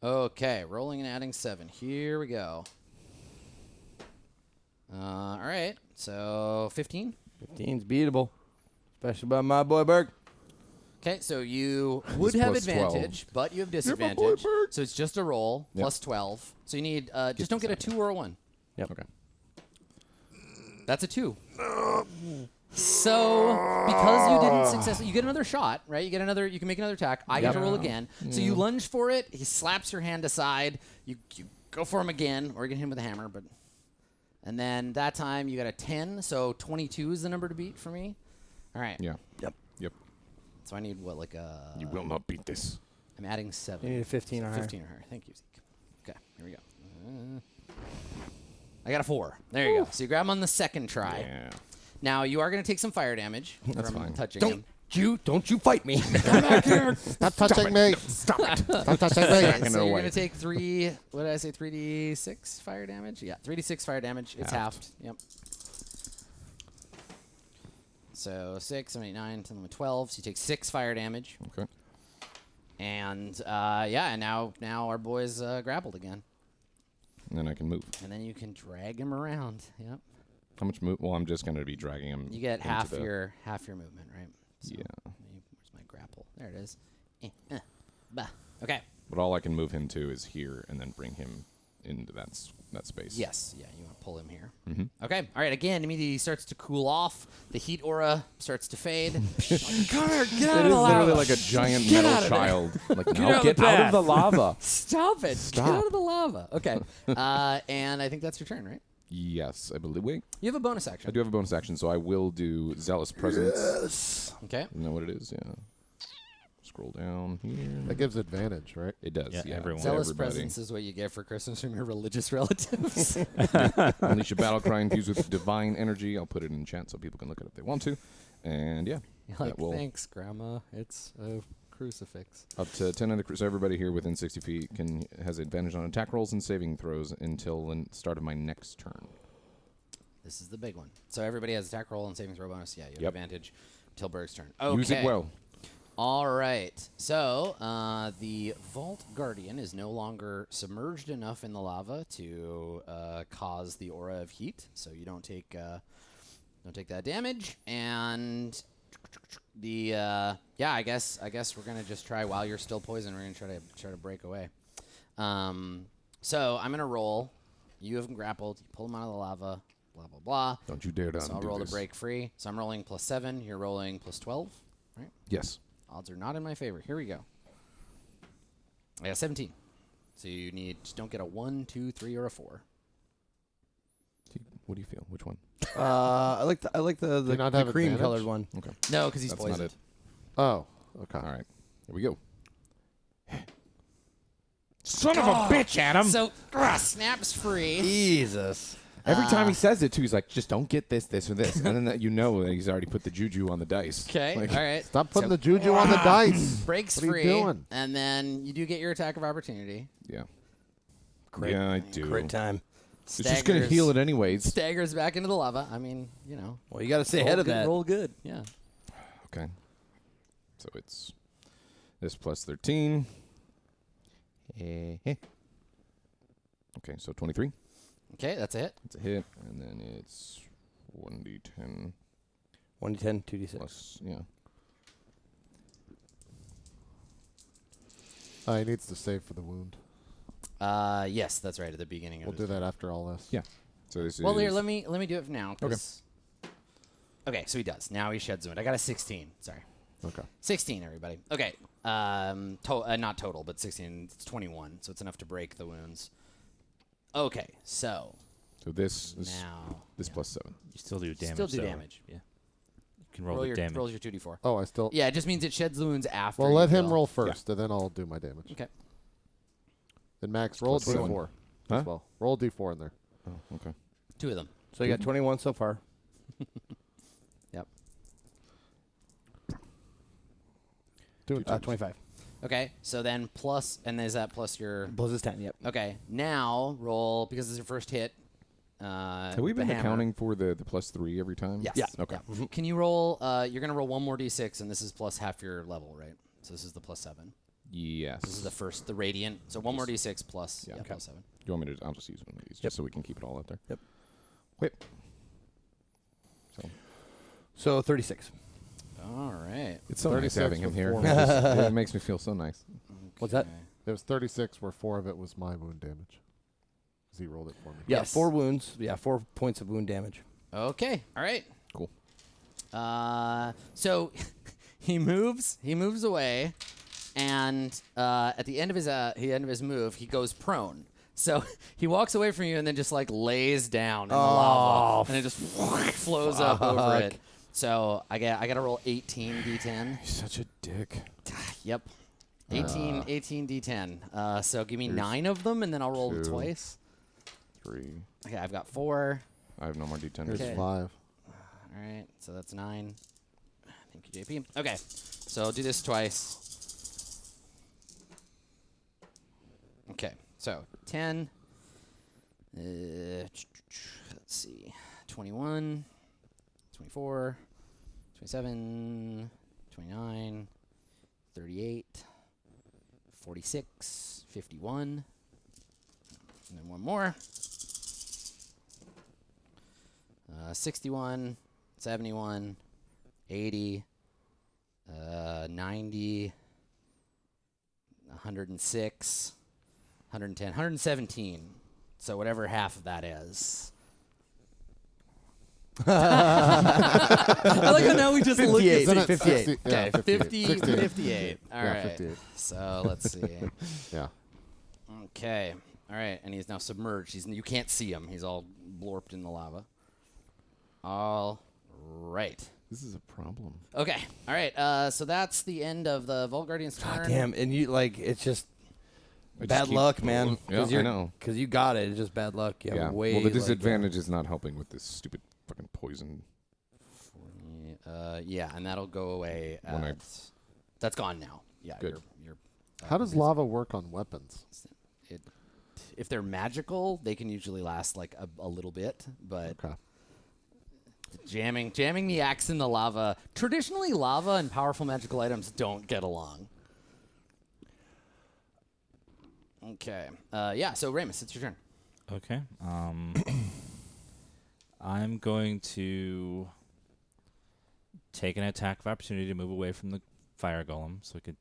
Speaker 1: Okay, rolling and adding 7. Here we go. All right, so 15.
Speaker 5: 15's beatable, especially by my boy Berg.
Speaker 1: Okay, so you would
Speaker 3: He's
Speaker 1: have
Speaker 3: plus 12.
Speaker 1: advantage, but you have
Speaker 3: my boy,
Speaker 1: disadvantage.
Speaker 3: Bert.
Speaker 1: So it's just a roll
Speaker 3: Yep.
Speaker 1: plus 12. So you need just don't get a 2 or a 1.
Speaker 5: Yep.
Speaker 3: Okay.
Speaker 1: That's a 2. So because you didn't successfully, you get another shot, right? You get another. You can make another attack. I get to roll again. So you lunge for it. He slaps your hand aside. You go for him again, or you get him with a hammer. And then that time you got a 10. So 22 is the number to beat for me. All right.
Speaker 3: Yeah.
Speaker 5: Yep.
Speaker 3: Yep.
Speaker 1: So I need what, like a?
Speaker 3: You will not beat this.
Speaker 1: I'm adding 7.
Speaker 5: You need a 15 or higher.
Speaker 1: 15 or higher. Thank you, Zeke. Okay, here we go. I got a 4. There you go. So you grab him on the second try.
Speaker 3: Yeah.
Speaker 1: Now you are going to take some fire damage
Speaker 3: That's
Speaker 1: from
Speaker 3: fine.
Speaker 1: touching
Speaker 5: Don't
Speaker 1: him.
Speaker 5: don't you fight me.
Speaker 2: Stop touching me. Stop it. Stop touching me.
Speaker 3: Second
Speaker 1: So you're
Speaker 3: away.
Speaker 1: going to take 3, what did I say, 3d6 fire damage? Yeah, 3d6 fire damage. It's halved. Yep. So 6, 7, 8, 9, 10, 11, 12. So you take 6 fire damage.
Speaker 3: Okay.
Speaker 1: And yeah, and now our boy's grappled again.
Speaker 3: And then I can move.
Speaker 1: And then you can drag him around. Yep.
Speaker 3: How much move? Well, I'm just going to be dragging him.
Speaker 1: You get
Speaker 3: into
Speaker 1: half
Speaker 3: the-
Speaker 1: your movement, right? So
Speaker 3: Yeah.
Speaker 1: Where's my grapple? There it is. Bah. Okay.
Speaker 3: But all I can move him to is here, and then bring him into that space.
Speaker 1: Yes. Yeah, you want to pull him here.
Speaker 3: Mhm.
Speaker 1: Okay. All right. Again, immediately he starts to cool off. The heat aura starts to fade. Connor, get out
Speaker 3: It
Speaker 1: of
Speaker 3: is
Speaker 1: the lava.
Speaker 3: literally like a giant
Speaker 1: Get out
Speaker 3: metal
Speaker 1: of there.
Speaker 3: child. Like,
Speaker 4: out
Speaker 3: no,
Speaker 4: of
Speaker 3: get
Speaker 4: the
Speaker 3: out of
Speaker 4: path.
Speaker 3: the lava.
Speaker 1: Stop it.
Speaker 3: Stop.
Speaker 1: Get out of the lava. Okay. And I think that's your turn, right?
Speaker 3: Yes, I believe. Wait,
Speaker 1: You have a bonus action.
Speaker 3: I do have a bonus action, so I will do Zealous Presence.
Speaker 1: Okay.
Speaker 3: You know what it is? Yeah. Scroll down here.
Speaker 2: That gives advantage, right?
Speaker 3: It does.
Speaker 4: Yeah,
Speaker 3: Yeah,
Speaker 4: everyone.
Speaker 3: to
Speaker 1: Zealous
Speaker 3: everybody.
Speaker 1: presence is what you get for Christmas from your religious relatives.
Speaker 3: Unleash a battle cry infused with divine energy. I'll put it in chat so people can look at it if they want to. And yeah,
Speaker 1: You're like,
Speaker 3: that will
Speaker 1: thanks, Grandma. It's a crucifix.
Speaker 3: up to 10 of the so everybody here within 60 feet has advantage on attack rolls and saving throws until the start of my next turn.
Speaker 1: This is the big one. So everybody has attack roll and saving throw bonus. Yeah, you have
Speaker 3: Yep.
Speaker 1: advantage till Berg's turn. Okay.
Speaker 3: Use it well.
Speaker 1: All right. So the Vault Guardian is no longer submerged enough in the lava to cause the aura of heat. So you don't take that damage. And the yeah, I guess we're gonna just try while you're still poisoned. We're gonna try to break away. So I'm gonna roll. You have him grappled. You pull him out of the lava. Blah blah blah.
Speaker 3: Don't you dare down.
Speaker 1: So I'll roll to break free. So I'm rolling +7. You're rolling +12. Right?
Speaker 3: Yes.
Speaker 1: Odds are not in my favor. Here we go. I got 17. So you just don't get a 1, 2, 3, or a 4.
Speaker 3: What do you feel? Which one?
Speaker 5: I like the
Speaker 2: you not have
Speaker 5: cream
Speaker 2: advantage?
Speaker 5: colored one.
Speaker 3: Okay.
Speaker 1: No, because he's
Speaker 3: That's
Speaker 1: poisoned.
Speaker 3: not it.
Speaker 2: Oh, okay.
Speaker 3: All right. Here we go.
Speaker 4: Son of a bitch, Adam.
Speaker 1: So snaps free.
Speaker 5: Jesus.
Speaker 3: Every time he says it, too, he's like, just don't get this, this, or this. And then that that he's already put the juju on the dice.
Speaker 1: Okay.
Speaker 3: Like,
Speaker 1: All right.
Speaker 2: Stop putting
Speaker 1: So
Speaker 2: the juju on the dice.
Speaker 1: breaks
Speaker 2: What are you
Speaker 1: free.
Speaker 2: doing?
Speaker 1: And then you do get your attack of opportunity.
Speaker 3: Yeah.
Speaker 5: Crit.
Speaker 3: Yeah, I do.
Speaker 5: Crit time.
Speaker 3: It's just going to heal it anyways.
Speaker 1: Staggers back into the lava. I mean, you know.
Speaker 5: Well, you got to stay ahead of that.
Speaker 1: Roll good. Yeah.
Speaker 3: Okay. So it's this plus 13. Okay, so 23.
Speaker 1: Okay, that's a hit.
Speaker 3: It's a hit. And then it's 1d10
Speaker 5: 1d10, 2d6.
Speaker 3: plus, yeah.
Speaker 2: He needs to save for the wound.
Speaker 1: Yes, that's right at the beginning of
Speaker 2: We'll do that after all this.
Speaker 3: Yeah. So this
Speaker 1: Well,
Speaker 3: is...
Speaker 1: here, let me do it now. 'cause- Okay, so he does. Now he sheds wound. I got a 16. Sorry.
Speaker 2: Okay.
Speaker 1: 16, everybody. Okay. Not total, but 16. It's 21, so it's enough to break the wounds. Okay, so
Speaker 3: So this is
Speaker 1: now
Speaker 3: this plus 7.
Speaker 4: You still do damage.
Speaker 1: still do
Speaker 4: though.
Speaker 1: damage. Yeah.
Speaker 4: You can roll the
Speaker 1: your
Speaker 4: damage.
Speaker 1: roll your 2d4.
Speaker 2: Oh, I still.
Speaker 1: Yeah, it just means it sheds the wounds after.
Speaker 2: Well,
Speaker 1: you
Speaker 2: let him
Speaker 1: heal.
Speaker 2: roll first, and then I'll do my damage.
Speaker 1: Okay.
Speaker 2: And Max, roll a
Speaker 3: Plus one.
Speaker 2: d4
Speaker 3: Huh?
Speaker 2: as well. Roll a d4 in there.
Speaker 3: Oh, okay.
Speaker 1: 2 of them.
Speaker 5: So you got 21 so far.
Speaker 1: Yep.
Speaker 2: 2 and 2.
Speaker 5: 25.
Speaker 1: Okay, so then plus, and is that plus your...
Speaker 5: Plus is 10, yep.
Speaker 1: Okay, now roll, because it's your first hit.
Speaker 3: Have we been
Speaker 1: the hammer.
Speaker 3: accounting for the +3 every time?
Speaker 1: Yes.
Speaker 5: Yeah.
Speaker 3: Okay.
Speaker 1: Yeah. Can you roll, you're going to roll 1 more d6, and this is plus half your level, right? So this is the +7.
Speaker 3: Yes.
Speaker 1: This is the first, the radiant. So 1 more d6 plus,
Speaker 3: Yeah.
Speaker 1: yeah,
Speaker 3: Okay.
Speaker 1: +7.
Speaker 3: You want me to? I'll just use one of these
Speaker 5: Yep.
Speaker 3: just so we can keep it all out there.
Speaker 5: Yep.
Speaker 3: Whip. So
Speaker 5: So 36.
Speaker 1: All right.
Speaker 3: it's so nice
Speaker 2: 36
Speaker 3: having him
Speaker 2: with
Speaker 3: here.
Speaker 2: 4
Speaker 3: It makes me feel so nice.
Speaker 5: What's that?
Speaker 1: Okay.
Speaker 2: It was 36, where 4 of it was my wound damage. 'Cause he rolled it for me.
Speaker 5: Yeah,
Speaker 1: Yes.
Speaker 5: 4 wounds. Yeah, 4 points of wound damage.
Speaker 1: Okay. All right.
Speaker 3: Cool.
Speaker 1: So he moves away, and at the end of his move, he goes prone. So he walks away from you and then just like lays down in the lava, and it just flows up over it. So I got to roll 18 d10.
Speaker 3: He's such a dick.
Speaker 1: Yep. 18 d10. So give me
Speaker 3: Here's
Speaker 1: 9 of them, and then I'll roll them
Speaker 3: 2.
Speaker 1: twice.
Speaker 3: 3.
Speaker 1: Okay, I've got 4.
Speaker 3: I have no more D10.
Speaker 2: Here's
Speaker 1: Okay.
Speaker 2: 5.
Speaker 1: All right, so that's 9. Thank you, JP. Okay, so I'll do this twice. Okay, so 10. Let's see. 21, 24, 27, 29, 38, 46, 51. And then 1 more. 61, 71, 80, 90, 106, 110, 117. So whatever half of that is. I like how now we just look
Speaker 5: 58.
Speaker 1: at
Speaker 2: Isn't it
Speaker 5: 58.
Speaker 2: 60?
Speaker 1: Okay,
Speaker 2: Yeah,
Speaker 1: 50,
Speaker 2: 58.
Speaker 1: 58. All right.
Speaker 2: Yeah, 58.
Speaker 1: So let's see.
Speaker 2: Yeah.
Speaker 1: Okay. All right, and he's now submerged. You can't see him. He's all blorped in the lava. All right.
Speaker 3: This is a problem.
Speaker 1: Okay. All right. So that's the end of the Vault Guardian's turn.
Speaker 5: God damn, and you like it's just
Speaker 3: I just
Speaker 5: bad
Speaker 3: keep
Speaker 5: luck, man.
Speaker 3: rolling. Yeah, I
Speaker 5: you're,
Speaker 3: know.
Speaker 5: Because you got it. It's just bad luck. Yeah.
Speaker 3: Yeah.
Speaker 5: Way
Speaker 3: Well, the
Speaker 5: like,
Speaker 3: disadvantage is not helping with this stupid fucking poison.
Speaker 1: Yeah, and that'll go away.
Speaker 3: When I-
Speaker 1: That's gone now. Yeah.
Speaker 3: Good.
Speaker 1: You're,
Speaker 2: How does lava work on weapons?
Speaker 1: if they're magical, they can usually last like a little bit, but
Speaker 2: Okay.
Speaker 1: jamming the axe in the lava. Traditionally, lava and powerful magical items don't get along. Okay. Yeah. So Ramus, it's your turn.
Speaker 4: Okay. I'm going to take an attack of opportunity to move away from the fire golem so it could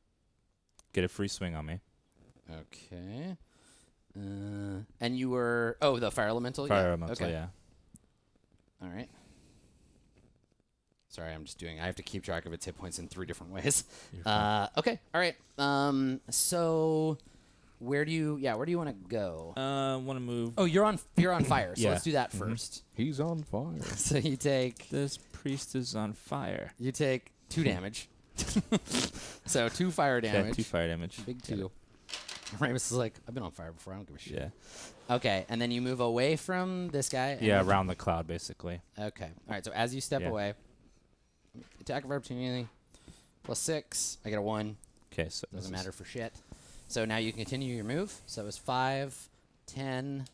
Speaker 4: get a free swing on me.
Speaker 1: Okay. And you were the fire elemental.
Speaker 4: Fire
Speaker 1: yeah.
Speaker 4: elemental,
Speaker 1: Okay.
Speaker 4: yeah.
Speaker 1: All right. Sorry, I'm just doing. I have to keep track of its hit points in 3 different ways. Okay. All right. So, where do you want to go?
Speaker 4: Want to move.
Speaker 1: Oh, you're on fire. So
Speaker 4: Yeah.
Speaker 1: let's do that first.
Speaker 3: He's on fire.
Speaker 1: So you take
Speaker 4: This priest is on fire.
Speaker 1: 2 damage. So 2 fire
Speaker 4: Yeah,
Speaker 1: damage.
Speaker 4: 2 fire damage.
Speaker 1: Big 2. Ramus is like, I've been on fire before. I don't give a shit.
Speaker 4: Yeah.
Speaker 1: Okay, and then you move away from this guy. and
Speaker 4: Yeah,
Speaker 1: then-
Speaker 4: around the cloud, basically.
Speaker 1: Okay. All right. So as you step
Speaker 4: Yeah.
Speaker 1: away, attack of opportunity +6. I get a 1.
Speaker 4: Okay, so this
Speaker 1: Doesn't
Speaker 4: is-
Speaker 1: matter for shit. So now you can continue your move. So it was 5, 10,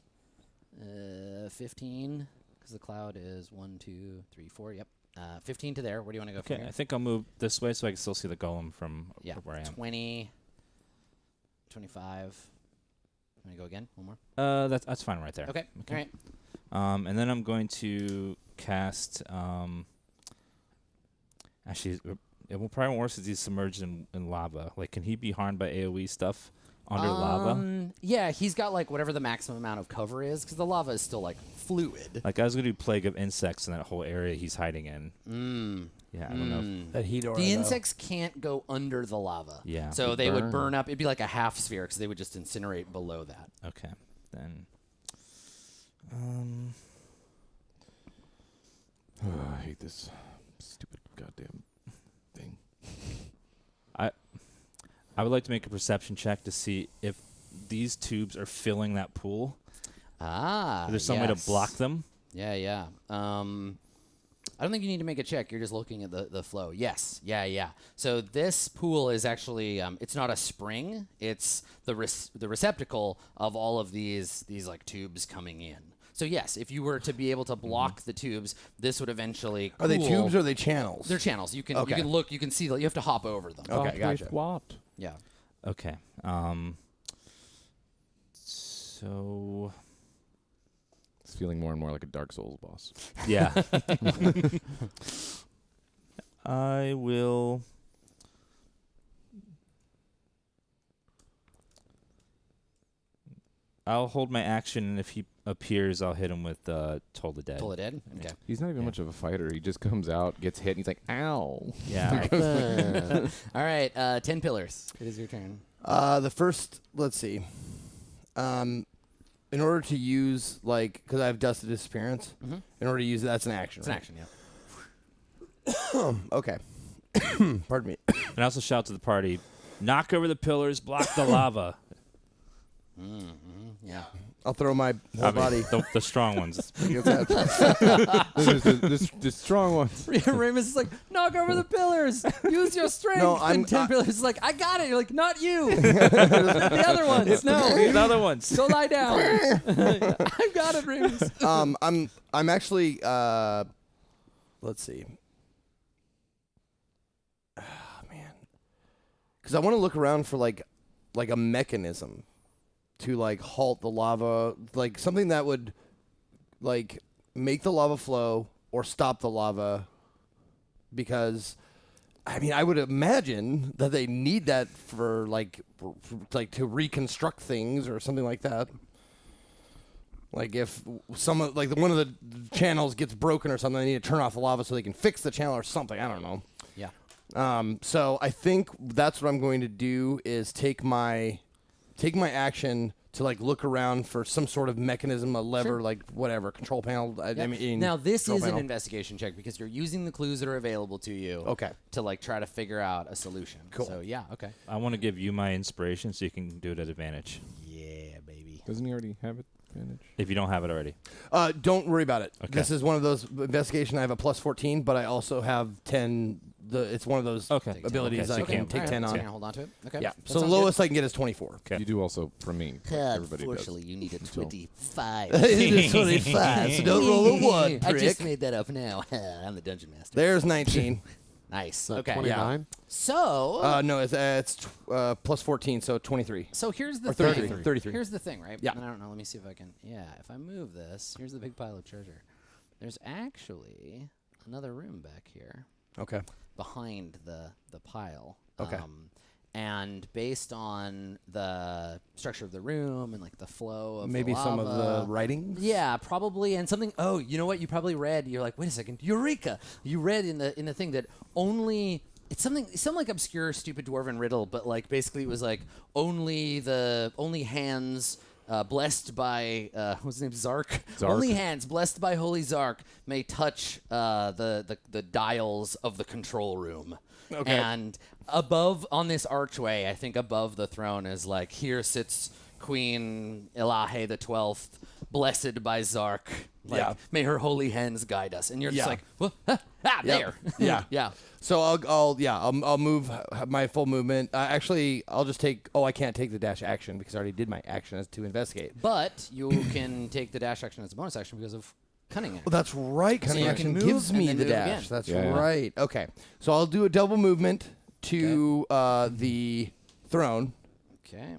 Speaker 1: 15. Because the cloud is 1, 2, 3, 4. Yep. 15 to there. Where do you want to go from
Speaker 4: Okay,
Speaker 1: here?
Speaker 4: I think I'll move this way so I can still see the golem from
Speaker 1: Yeah.
Speaker 4: where I am.
Speaker 1: 20, 25. Want to go again? One more.
Speaker 4: That's fine right there.
Speaker 1: Okay. All right.
Speaker 4: And then I'm going to cast. Actually, it will probably worse if he's submerged in lava. Like, can he be harmed by AOE stuff under lava?
Speaker 1: Yeah, he's got like whatever the maximum amount of cover is because the lava is still like fluid.
Speaker 4: Like, I was gonna do plague of insects in that whole area he's hiding in. Yeah, I don't know.
Speaker 5: that heat aura.
Speaker 1: The
Speaker 5: though.
Speaker 1: insects can't go under the lava.
Speaker 4: Yeah.
Speaker 1: So
Speaker 3: They
Speaker 1: they would
Speaker 3: burn.
Speaker 1: burn up. It'd be like a half sphere because they would just incinerate below that.
Speaker 4: Okay, then.
Speaker 3: I hate this stupid goddamn thing.
Speaker 4: I would like to make a perception check to see if these tubes are filling that pool.
Speaker 1: Ah,
Speaker 4: Is there some way to block them?
Speaker 1: Yeah. I don't think you need to make a check. You're just looking at the flow. Yes. Yeah. So this pool is actually it's not a spring. It's the receptacle of all of these like tubes coming in. So yes, if you were to be able to block the tubes, this would eventually cool.
Speaker 5: Are they tubes or are they channels?
Speaker 1: They're channels. You can
Speaker 5: Okay.
Speaker 1: you can look. You can see. You have to hop over them.
Speaker 5: Okay, gotcha.
Speaker 3: What?
Speaker 1: Yeah.
Speaker 4: Okay. So
Speaker 3: It's feeling more and more like a Dark Souls boss.
Speaker 4: yeah. I will. I'll hold my action, and if he appears, I'll hit him with Toll the Dead.
Speaker 1: Pull it in. Okay.
Speaker 3: He's not even much of a fighter. He just comes out, gets hit, and he's like, ow.
Speaker 4: Yeah.
Speaker 1: All right. 10 pillars. It is your turn.
Speaker 5: The first, let's see. In order to use, like, because I have Dust of Disappearance, in order to use that's an action.
Speaker 1: It's an
Speaker 5: right?
Speaker 1: action. Yeah.
Speaker 5: Okay. Pardon me.
Speaker 4: And I also shout to the party, knock over the pillars, block the lava.
Speaker 1: Yeah.
Speaker 5: I'll throw my whole body.
Speaker 4: The strong ones.
Speaker 3: The strong ones.
Speaker 1: Ramus is like, knock over the pillars. Use your strength.
Speaker 5: No,
Speaker 1: and 10
Speaker 5: I-
Speaker 1: pillars is like, I got it. You're like, not you. The other ones. No.
Speaker 4: The other ones.
Speaker 1: Go lie down. I've got it, Ramus.
Speaker 5: I'm actually let's see. Man. Because I want to look around for like a mechanism to like halt the lava, like something that would like make the lava flow or stop the lava, because I mean I would imagine that they need that for like to reconstruct things or something like that. Like if some like one of the channels gets broken or something, they need to turn off the lava so they can fix the channel or something. I don't know.
Speaker 1: Yeah.
Speaker 5: So I think that's what I'm going to do is take my action to like look around for some sort of mechanism, a lever,
Speaker 1: Sure.
Speaker 5: like whatever, control panel. I mean,
Speaker 1: now this
Speaker 5: control
Speaker 1: is an
Speaker 5: panel.
Speaker 1: investigation check because you're using the clues that are available to you.
Speaker 5: Okay.
Speaker 1: To like try to figure out a solution.
Speaker 5: Cool.
Speaker 1: So yeah. Okay.
Speaker 4: I want to give you my inspiration so you can do it at advantage.
Speaker 1: Yeah, baby.
Speaker 3: Doesn't he already have advantage?
Speaker 4: If you don't have it already.
Speaker 5: Don't worry about it.
Speaker 4: Okay.
Speaker 5: This is one of those investigation. I have a plus 14, but I also have 10. It's one of those
Speaker 4: Okay.
Speaker 5: abilities
Speaker 4: Okay, so
Speaker 5: I can
Speaker 4: you
Speaker 5: take
Speaker 1: All right,
Speaker 5: 10
Speaker 1: so
Speaker 5: on.
Speaker 1: you're gonna hold on to it. Okay.
Speaker 5: Yeah.
Speaker 1: That
Speaker 5: So the
Speaker 1: sounds good.
Speaker 5: lowest I can get is 24.
Speaker 4: Okay.
Speaker 3: You do also from me. Everybody does.
Speaker 1: Unfortunately, you need a
Speaker 3: So-
Speaker 1: 25.
Speaker 5: It's 25, so don't roll a 1,
Speaker 1: I just
Speaker 5: prick.
Speaker 1: made that up now. I'm the dungeon master.
Speaker 5: There's 19.
Speaker 1: Nice.
Speaker 2: Okay.
Speaker 1: Okay.
Speaker 2: 29.
Speaker 1: So,
Speaker 5: No, it's plus 14, so 23.
Speaker 1: so here's the
Speaker 5: Or
Speaker 1: thing.
Speaker 5: 33. 33.
Speaker 1: Here's the thing, right?
Speaker 5: Yeah.
Speaker 1: And I don't know. Let me see if I can. Yeah. If I move this, here's the big pile of treasure. There's actually another room back here
Speaker 5: Okay.
Speaker 1: behind the pile.
Speaker 5: Okay.
Speaker 1: And based on the structure of the room and like the flow of
Speaker 5: Maybe
Speaker 1: the
Speaker 5: some of
Speaker 1: lava,
Speaker 5: the writings?
Speaker 1: Yeah, probably, and something. Oh, you know what? You probably read. You're like, wait a second, Eureka! You read in the thing that only it's some like obscure, stupid dwarven riddle, but like basically it was like only hands. Blessed by what's his name? Zark.
Speaker 3: Zark.
Speaker 1: Only hands blessed by Holy Zark may touch the dials of the control room.
Speaker 5: Okay.
Speaker 1: And above on this archway, I think above the throne is like, here sits Queen Ilahe the 12th, blessed by Zark. Like,
Speaker 5: Yeah.
Speaker 1: may her holy hands guide us. And you're just
Speaker 5: Yeah.
Speaker 1: like, well, there.
Speaker 5: Yeah.
Speaker 1: Yeah.
Speaker 5: So I'll move my full movement. Actually, I'll just take. Oh, I can't take the dash action because I already did my action as to investigate.
Speaker 1: But you can take the dash action as a bonus action because of cunning action.
Speaker 5: Well, that's right. Cunning
Speaker 1: you
Speaker 5: action
Speaker 1: can move
Speaker 5: gives
Speaker 1: and
Speaker 5: me
Speaker 1: then
Speaker 5: the
Speaker 1: move
Speaker 5: dash.
Speaker 1: again.
Speaker 5: That's
Speaker 3: Yeah.
Speaker 5: right. Okay. So I'll do a double movement to the throne.
Speaker 1: Okay.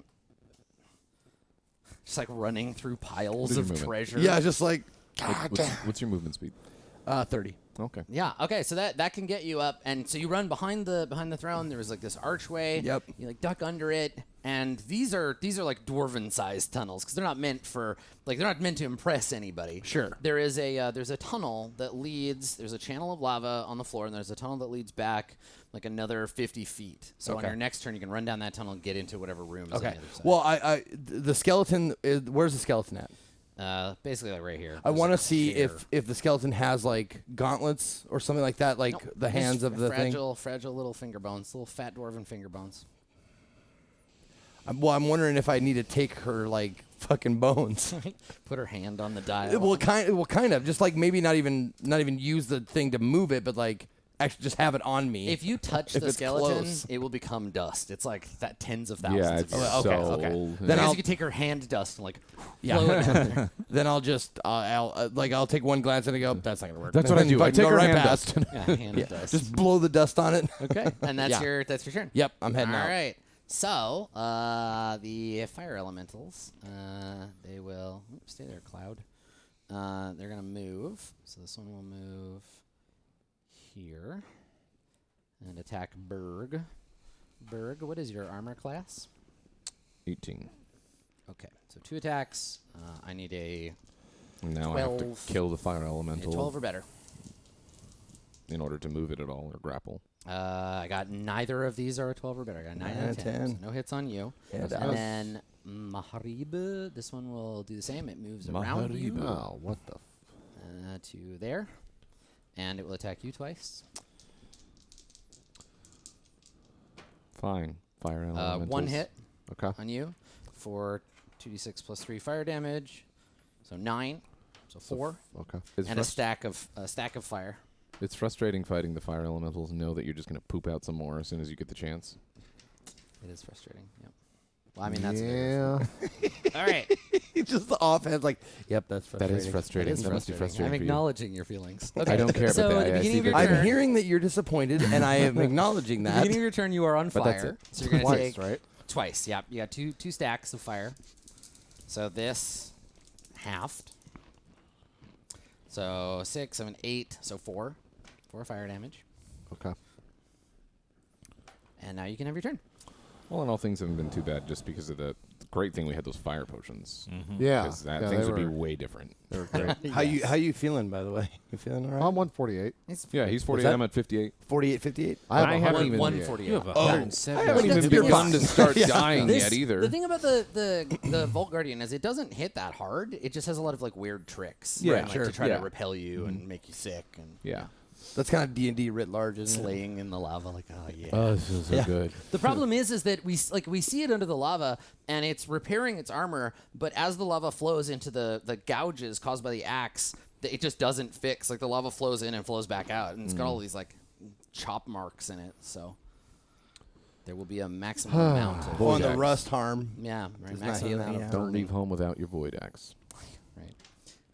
Speaker 1: Just like running through piles
Speaker 3: What is your
Speaker 1: of
Speaker 3: movement?
Speaker 1: treasure.
Speaker 5: Yeah, just like
Speaker 3: What's your movement speed?
Speaker 5: 30.
Speaker 3: Okay.
Speaker 1: Yeah. Okay. So that can get you up, and so you run behind the throne. There was like this archway.
Speaker 5: Yep.
Speaker 1: You like duck under it, and these are like dwarven-sized tunnels because they're not meant to impress anybody.
Speaker 5: Sure.
Speaker 1: There's a tunnel that leads. There's a channel of lava on the floor, and there's a tunnel that leads back like another 50 feet. So on
Speaker 5: Okay.
Speaker 1: your next turn, you can run down that tunnel and get into whatever room is on
Speaker 5: Okay.
Speaker 1: the other side.
Speaker 5: Well, the skeleton is. Where's the skeleton at?
Speaker 1: Basically like right here.
Speaker 5: I
Speaker 1: There's
Speaker 5: want
Speaker 1: a
Speaker 5: to see
Speaker 1: chair.
Speaker 5: if the skeleton has like gauntlets or something like that, like
Speaker 1: Nope.
Speaker 5: the hands
Speaker 1: Just
Speaker 5: of the thing.
Speaker 1: fragile little finger bones, little fat dwarven finger bones.
Speaker 5: I'm wondering if I need to take her like fucking bones.
Speaker 1: Put her hand on the dial.
Speaker 5: Well, kind of. Just like maybe not even use the thing to move it, but like actually just have it on me.
Speaker 1: If you touch
Speaker 5: If
Speaker 1: the
Speaker 5: it's
Speaker 1: skeleton,
Speaker 5: close.
Speaker 1: it will become dust. It's like that tens of thousands.
Speaker 3: Yeah,
Speaker 1: of
Speaker 3: it's
Speaker 1: years.
Speaker 3: so.
Speaker 5: Then
Speaker 1: Then
Speaker 5: I'll-
Speaker 1: you can take her hand dust and like
Speaker 5: Yeah.
Speaker 1: blow it down there.
Speaker 5: Then I'll just I'll take one glance and I go, that's not gonna work.
Speaker 3: That's
Speaker 5: And
Speaker 3: what I
Speaker 5: then
Speaker 3: do. I
Speaker 5: fucking
Speaker 3: take
Speaker 5: go
Speaker 3: her
Speaker 5: right
Speaker 3: hand
Speaker 5: past.
Speaker 3: dust.
Speaker 1: Yeah, hand dust.
Speaker 5: Just blow the dust on it.
Speaker 1: okay, and that's
Speaker 5: Yeah.
Speaker 1: your turn.
Speaker 5: Yep, I'm heading
Speaker 1: All
Speaker 5: out.
Speaker 1: right. So the fire elementals, they will stay there. Cloud. They're gonna move. So this one will move here and attack Berg. Berg, what is your armor class?
Speaker 3: 18.
Speaker 1: Okay, so 2 attacks. I need a
Speaker 3: Now I have
Speaker 1: 12.
Speaker 3: to kill the fire elemental
Speaker 1: 12 or better.
Speaker 3: in order to move it at all or grapple.
Speaker 1: I got neither of these are a 12 or better. I got 9 and a 10. So no hits on you.
Speaker 5: Yeah,
Speaker 1: and
Speaker 5: that's-
Speaker 1: then Maharib, this one will do the same. It moves around you
Speaker 2: Oh, what the?
Speaker 1: to there. And it will attack you twice.
Speaker 3: Fine. Fire elementals.
Speaker 1: 1 hit
Speaker 2: Okay.
Speaker 1: on you for 2d6 plus 3 fire damage. So 9. So 4.
Speaker 2: Okay.
Speaker 3: It's,
Speaker 1: And a stack of fire.
Speaker 3: it's frustrating fighting the fire elementals and know that you're just going to poop out some more as soon as you get the chance.
Speaker 1: It is frustrating. Yep. Well, I mean, that's
Speaker 2: yeah.
Speaker 1: all right.
Speaker 5: Just the offhand, like, yep, that's frustrating.
Speaker 3: That is frustrating.
Speaker 1: That is
Speaker 3: That must be frustrating
Speaker 1: I'm
Speaker 3: for you.
Speaker 1: acknowledging your feelings.
Speaker 3: I don't care
Speaker 1: So
Speaker 3: about
Speaker 1: at
Speaker 3: that.
Speaker 1: the
Speaker 3: I
Speaker 1: beginning
Speaker 3: see
Speaker 1: of your
Speaker 3: that-
Speaker 1: turn,
Speaker 5: I'm hearing that you're disappointed, and I am acknowledging
Speaker 1: At the
Speaker 5: that.
Speaker 1: beginning of your turn, you are on
Speaker 3: But that's
Speaker 1: fire.
Speaker 3: it.
Speaker 1: So you're going to
Speaker 2: Twice,
Speaker 1: take
Speaker 2: right?
Speaker 1: twice. Yeah, you got two stacks of fire. So this halved. So 6, 7, 8. So 4 fire damage.
Speaker 2: Okay.
Speaker 1: And now you can have your turn.
Speaker 3: Well, and all things haven't been too bad just because of the great thing we had those fire potions.
Speaker 2: Yeah.
Speaker 3: Because
Speaker 2: yeah,
Speaker 3: things
Speaker 2: they
Speaker 3: would be
Speaker 2: were-
Speaker 3: way different.
Speaker 2: They were great.
Speaker 5: How you feeling, by the way? You feeling all right?
Speaker 2: I'm 148.
Speaker 3: Yeah, he's 48.
Speaker 5: that?
Speaker 3: I'm at 58.
Speaker 5: 48, 58.
Speaker 2: I have
Speaker 3: I haven't even-
Speaker 1: 148.
Speaker 4: You have a
Speaker 5: Oh.
Speaker 4: 170.
Speaker 3: I haven't
Speaker 1: That's
Speaker 3: even
Speaker 1: the thing
Speaker 3: begun to
Speaker 1: is-
Speaker 3: start dying
Speaker 1: This-
Speaker 3: yet either.
Speaker 1: The thing about the Vault Guardian is it doesn't hit that hard. It just has a lot of like weird tricks.
Speaker 3: Yeah,
Speaker 1: right? Like,
Speaker 5: sure.
Speaker 1: to try
Speaker 3: Yeah.
Speaker 1: to repel you and make you sick and
Speaker 3: Yeah.
Speaker 5: That's kind of D&D writ large, isn't it?
Speaker 1: slaying in the lava. Like, oh yeah.
Speaker 3: this is so
Speaker 5: Yeah.
Speaker 3: good.
Speaker 1: The problem is that we see it under the lava and it's repairing its armor, but as the lava flows into the gouges caused by the axe, it just doesn't fix. Like the lava flows in and flows back out, and it's got all these like chop marks in it. So there will be a maximum amount of
Speaker 5: Oh, and the
Speaker 3: axe.
Speaker 5: rust harm.
Speaker 1: yeah, right,
Speaker 5: It's not
Speaker 1: maximum
Speaker 5: healing,
Speaker 1: amount of
Speaker 5: yeah.
Speaker 3: Don't
Speaker 1: burning.
Speaker 3: leave home without your void axe.
Speaker 1: Right.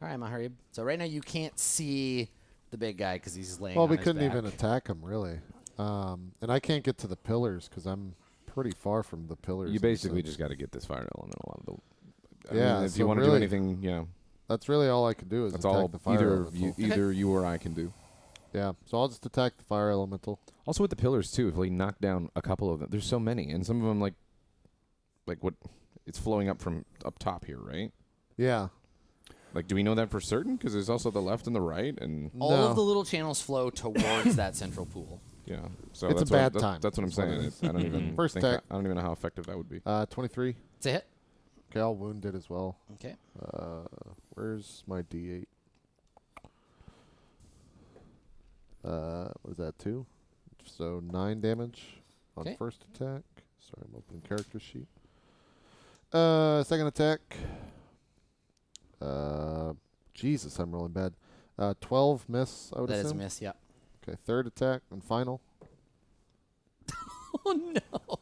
Speaker 1: All right, Maharib. So right now you can't see the big guy because he's laying.
Speaker 2: Well,
Speaker 1: on
Speaker 2: we
Speaker 1: his
Speaker 2: couldn't
Speaker 1: back.
Speaker 2: even attack him really, and I can't get to the pillars because I'm pretty far from the pillars.
Speaker 3: You
Speaker 2: and
Speaker 3: basically
Speaker 2: such.
Speaker 3: just got to get this fire element a lot of the.
Speaker 2: Yeah,
Speaker 3: I mean, if
Speaker 2: so
Speaker 3: you want to do
Speaker 2: really-
Speaker 3: anything, yeah,
Speaker 2: That's really all I can do is
Speaker 3: that's
Speaker 2: attack
Speaker 3: all.
Speaker 2: the fire
Speaker 3: Either
Speaker 2: elemental.
Speaker 3: you or I can do.
Speaker 2: Yeah, so I'll just attack the fire elemental.
Speaker 3: Also with the pillars too, if we knock down a couple of them, there's so many, and some of them like what, it's flowing up from up top here, right?
Speaker 2: Yeah.
Speaker 3: Like, do we know that for certain? Because there's also the left and the right, and
Speaker 1: All
Speaker 2: No.
Speaker 1: of the little channels flow towards that central pool.
Speaker 3: yeah. So
Speaker 2: It's a
Speaker 3: that's what-
Speaker 2: bad
Speaker 3: that-
Speaker 2: time.
Speaker 3: That's what I'm
Speaker 2: That's what
Speaker 3: saying.
Speaker 2: it
Speaker 3: It's- I don't even
Speaker 2: First
Speaker 3: think
Speaker 2: attack.
Speaker 3: I don't even know how effective that would be.
Speaker 2: 23.
Speaker 1: It's a hit.
Speaker 2: Okay, I'll wound it as well.
Speaker 1: Okay.
Speaker 2: Where's my D8? What is that, 2? So 9 damage on
Speaker 1: Okay.
Speaker 2: first attack. Sorry, I'm opening character sheet. Second attack. Jesus, I'm rolling bad. 12 miss, I would
Speaker 1: That is a
Speaker 2: assume.
Speaker 1: miss. Yeah.
Speaker 2: Okay, third attack and final.
Speaker 1: Oh no.
Speaker 2: All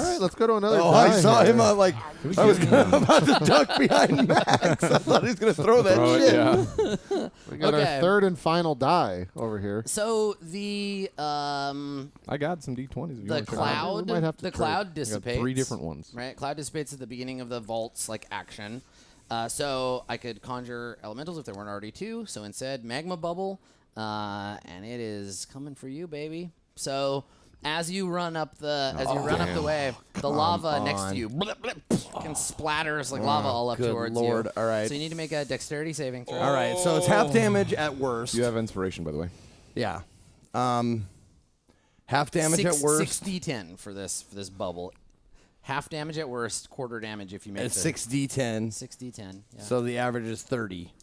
Speaker 2: right, let's go to another
Speaker 5: Oh, I
Speaker 2: die
Speaker 5: saw
Speaker 2: here.
Speaker 5: him. I was about to duck behind Max. I thought he was going to throw that
Speaker 3: Throw it,
Speaker 5: shit.
Speaker 3: yeah.
Speaker 2: We got
Speaker 1: Okay.
Speaker 2: our third and final die over here.
Speaker 1: So the
Speaker 3: I got some D20s. If you
Speaker 1: the
Speaker 3: want to try.
Speaker 1: cloud
Speaker 2: We might have to
Speaker 1: the
Speaker 2: trade.
Speaker 1: cloud
Speaker 3: I got
Speaker 1: dissipates.
Speaker 3: 3 different ones.
Speaker 1: Right, cloud dissipates at the beginning of the vault's like action. So I could conjure elementals if there weren't already 2. So instead, magma bubble, and it is coming for you, baby. So as you run up the way, the lava next to you blip, blip, and splatters like lava all up
Speaker 5: good
Speaker 1: towards
Speaker 5: Lord.
Speaker 1: you.
Speaker 5: All right.
Speaker 1: So you need to make a dexterity saving throw.
Speaker 5: All right, so it's half damage at worst.
Speaker 3: You have inspiration, by the way.
Speaker 5: Yeah. Half damage at worst.
Speaker 1: 6d10 for this bubble. Half damage at worst, quarter damage if you make
Speaker 5: It's
Speaker 1: the
Speaker 5: 6d10.
Speaker 1: 6d10. Yeah.
Speaker 5: So the average is 30.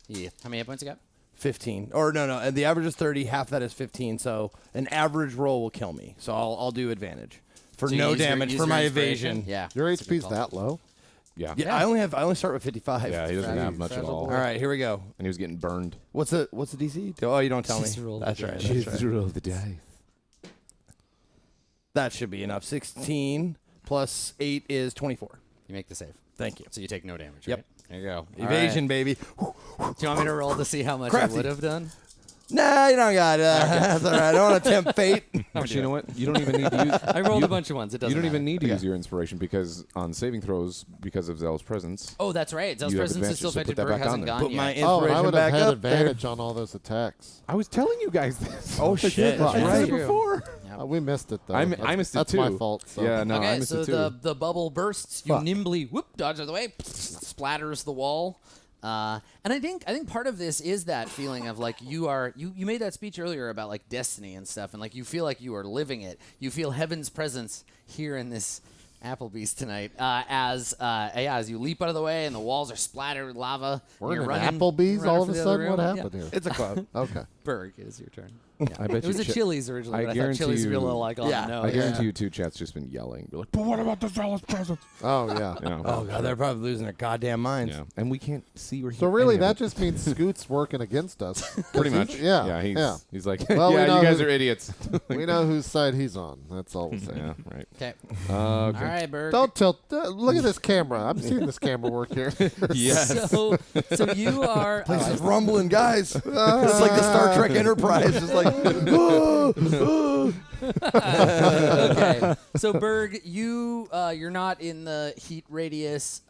Speaker 1: Yeah. How many hit points you got?
Speaker 5: 15. Or no, and the average is 30. Half that is 15. So an average roll will kill me. So I'll do advantage. for
Speaker 1: So you
Speaker 5: no
Speaker 1: use your-
Speaker 5: damage
Speaker 1: use
Speaker 5: for
Speaker 1: your
Speaker 5: my
Speaker 1: inspiration?
Speaker 5: evasion.
Speaker 1: Yeah.
Speaker 2: Your
Speaker 1: that's a good
Speaker 2: HP's
Speaker 1: call.
Speaker 2: that low?
Speaker 3: Yeah.
Speaker 5: Yeah, I only start with 55.
Speaker 3: Yeah, he doesn't have
Speaker 2: Jeez,
Speaker 3: much at
Speaker 2: fragile
Speaker 3: all.
Speaker 2: boy.
Speaker 5: All right, here we go.
Speaker 3: And he was getting burned.
Speaker 5: What's the DC? Oh, you don't tell
Speaker 1: Just
Speaker 5: me.
Speaker 1: roll
Speaker 5: That's
Speaker 1: the
Speaker 5: right.
Speaker 1: dice.
Speaker 5: That's right.
Speaker 3: roll the dice.
Speaker 5: That should be enough. 16 plus 8 is 24.
Speaker 1: You make the save.
Speaker 5: Thank you.
Speaker 1: So you take no damage,
Speaker 5: Yep.
Speaker 1: right? There you go.
Speaker 5: Evasion, baby.
Speaker 1: Do you want me to roll to see how much
Speaker 5: Crafty.
Speaker 1: I would have done?
Speaker 5: Nah, you don't got it. That's all right. I don't want to tempt fate.
Speaker 3: Actually, you know what? You don't even need to use.
Speaker 1: I rolled
Speaker 3: you,
Speaker 1: a bunch of ones. It doesn't
Speaker 3: You don't even
Speaker 1: matter.
Speaker 3: need to use your inspiration because on saving throws, because of Zell's presence.
Speaker 1: Oh, that's right. Zell's
Speaker 3: You have
Speaker 1: presence is still
Speaker 3: advantage, so put
Speaker 1: affected.
Speaker 3: that
Speaker 1: Berg
Speaker 3: back on
Speaker 1: hasn't
Speaker 3: there.
Speaker 1: gone
Speaker 5: Put my
Speaker 1: yet.
Speaker 2: Oh, I
Speaker 5: inspiration
Speaker 2: would have
Speaker 5: back
Speaker 2: had
Speaker 5: up there.
Speaker 2: advantage on all those attacks.
Speaker 3: I was telling you guys this.
Speaker 5: Oh, shit.
Speaker 2: Well,
Speaker 5: That's
Speaker 2: I
Speaker 3: I said
Speaker 5: right.
Speaker 3: it before.
Speaker 1: Yep.
Speaker 2: We missed it, though.
Speaker 3: I
Speaker 2: That's-
Speaker 3: missed it
Speaker 2: That's
Speaker 3: too.
Speaker 2: my fault. So.
Speaker 3: Yeah, no, I
Speaker 1: Okay,
Speaker 3: missed
Speaker 1: so
Speaker 3: it too.
Speaker 1: the bubble bursts. You
Speaker 2: Fuck.
Speaker 1: nimbly dodge out of the way, splatters the wall. And I think part of this is that feeling of like you made that speech earlier about like destiny and stuff, and like you feel like you are living it. You feel heaven's presence here in this Applebee's tonight as you leap out of the way and the walls are splattered with lava.
Speaker 2: We're
Speaker 1: and
Speaker 2: in
Speaker 1: you're
Speaker 2: an
Speaker 1: running,
Speaker 2: Applebee's
Speaker 1: running
Speaker 2: all
Speaker 1: for
Speaker 2: of a
Speaker 1: the other
Speaker 2: sudden? What
Speaker 1: room.
Speaker 2: happened here?
Speaker 5: It's a cloud.
Speaker 2: Okay.
Speaker 1: Berg, it is your turn.
Speaker 3: I bet
Speaker 1: It was
Speaker 3: you
Speaker 1: a Chili's originally,
Speaker 3: I
Speaker 1: but I thought
Speaker 3: guarantee
Speaker 1: Chili's would be a
Speaker 3: you-
Speaker 1: little like on
Speaker 5: Yeah.
Speaker 1: the
Speaker 3: I
Speaker 1: nose.
Speaker 3: guarantee you two chats just been yelling. Be like, but what about the Zealous presence?
Speaker 2: Oh, yeah.
Speaker 3: You know,
Speaker 5: Oh, God, they're probably losing their goddamn minds.
Speaker 3: yeah. And we can't see or hear
Speaker 2: So really,
Speaker 3: any of
Speaker 2: that
Speaker 3: it.
Speaker 2: just means Scoot's working against us. 'Cause
Speaker 3: pretty
Speaker 2: he's-
Speaker 3: much.
Speaker 2: Yeah.
Speaker 3: He's like,
Speaker 2: Well, we
Speaker 3: yeah,
Speaker 2: know
Speaker 3: you guys
Speaker 2: who-
Speaker 3: are idiots.
Speaker 2: We know whose side he's on. That's all we'll say.
Speaker 3: yeah, right.
Speaker 1: Okay.
Speaker 3: Okay.
Speaker 1: All right, Berg.
Speaker 2: Don't tilt. Look at this camera. I'm seeing this camera work here.
Speaker 3: Yes.
Speaker 1: So you are.
Speaker 5: Place is rumbling, guys. It's like the Star Trek Enterprise. It's like,
Speaker 1: Okay. So Berg, you're not in the heat radius.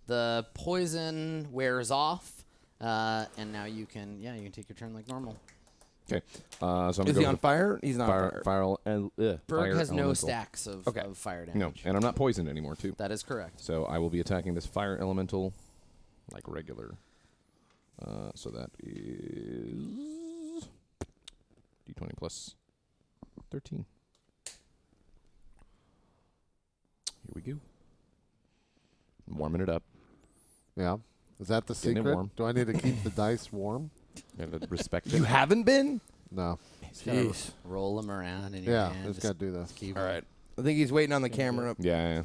Speaker 1: The poison wears off, and now you can take your turn like normal.
Speaker 3: Okay. So I'm
Speaker 5: is
Speaker 3: gonna
Speaker 5: he
Speaker 3: go
Speaker 5: on
Speaker 3: with
Speaker 5: fire? He's not
Speaker 3: fire.
Speaker 5: on fire.
Speaker 1: Berg
Speaker 3: Fire
Speaker 1: has no
Speaker 3: elemental.
Speaker 1: stacks of fire damage.
Speaker 3: No, and I'm not poisoned anymore too.
Speaker 1: That is correct.
Speaker 3: So I will be attacking this fire elemental like regular. So that is D20 plus 13. Here we go. I'm warming it up.
Speaker 2: Yeah. Is that the
Speaker 3: Getting it
Speaker 2: secret?
Speaker 3: warm.
Speaker 2: Do I need to keep the dice warm?
Speaker 3: Gotta respect
Speaker 5: You
Speaker 3: it.
Speaker 5: haven't been?
Speaker 2: No.
Speaker 5: Jeez.
Speaker 1: Roll them around in your
Speaker 2: Yeah,
Speaker 1: hand.
Speaker 2: just got to do this.
Speaker 1: keep
Speaker 5: All right. I think he's waiting on the camera.
Speaker 3: Yeah.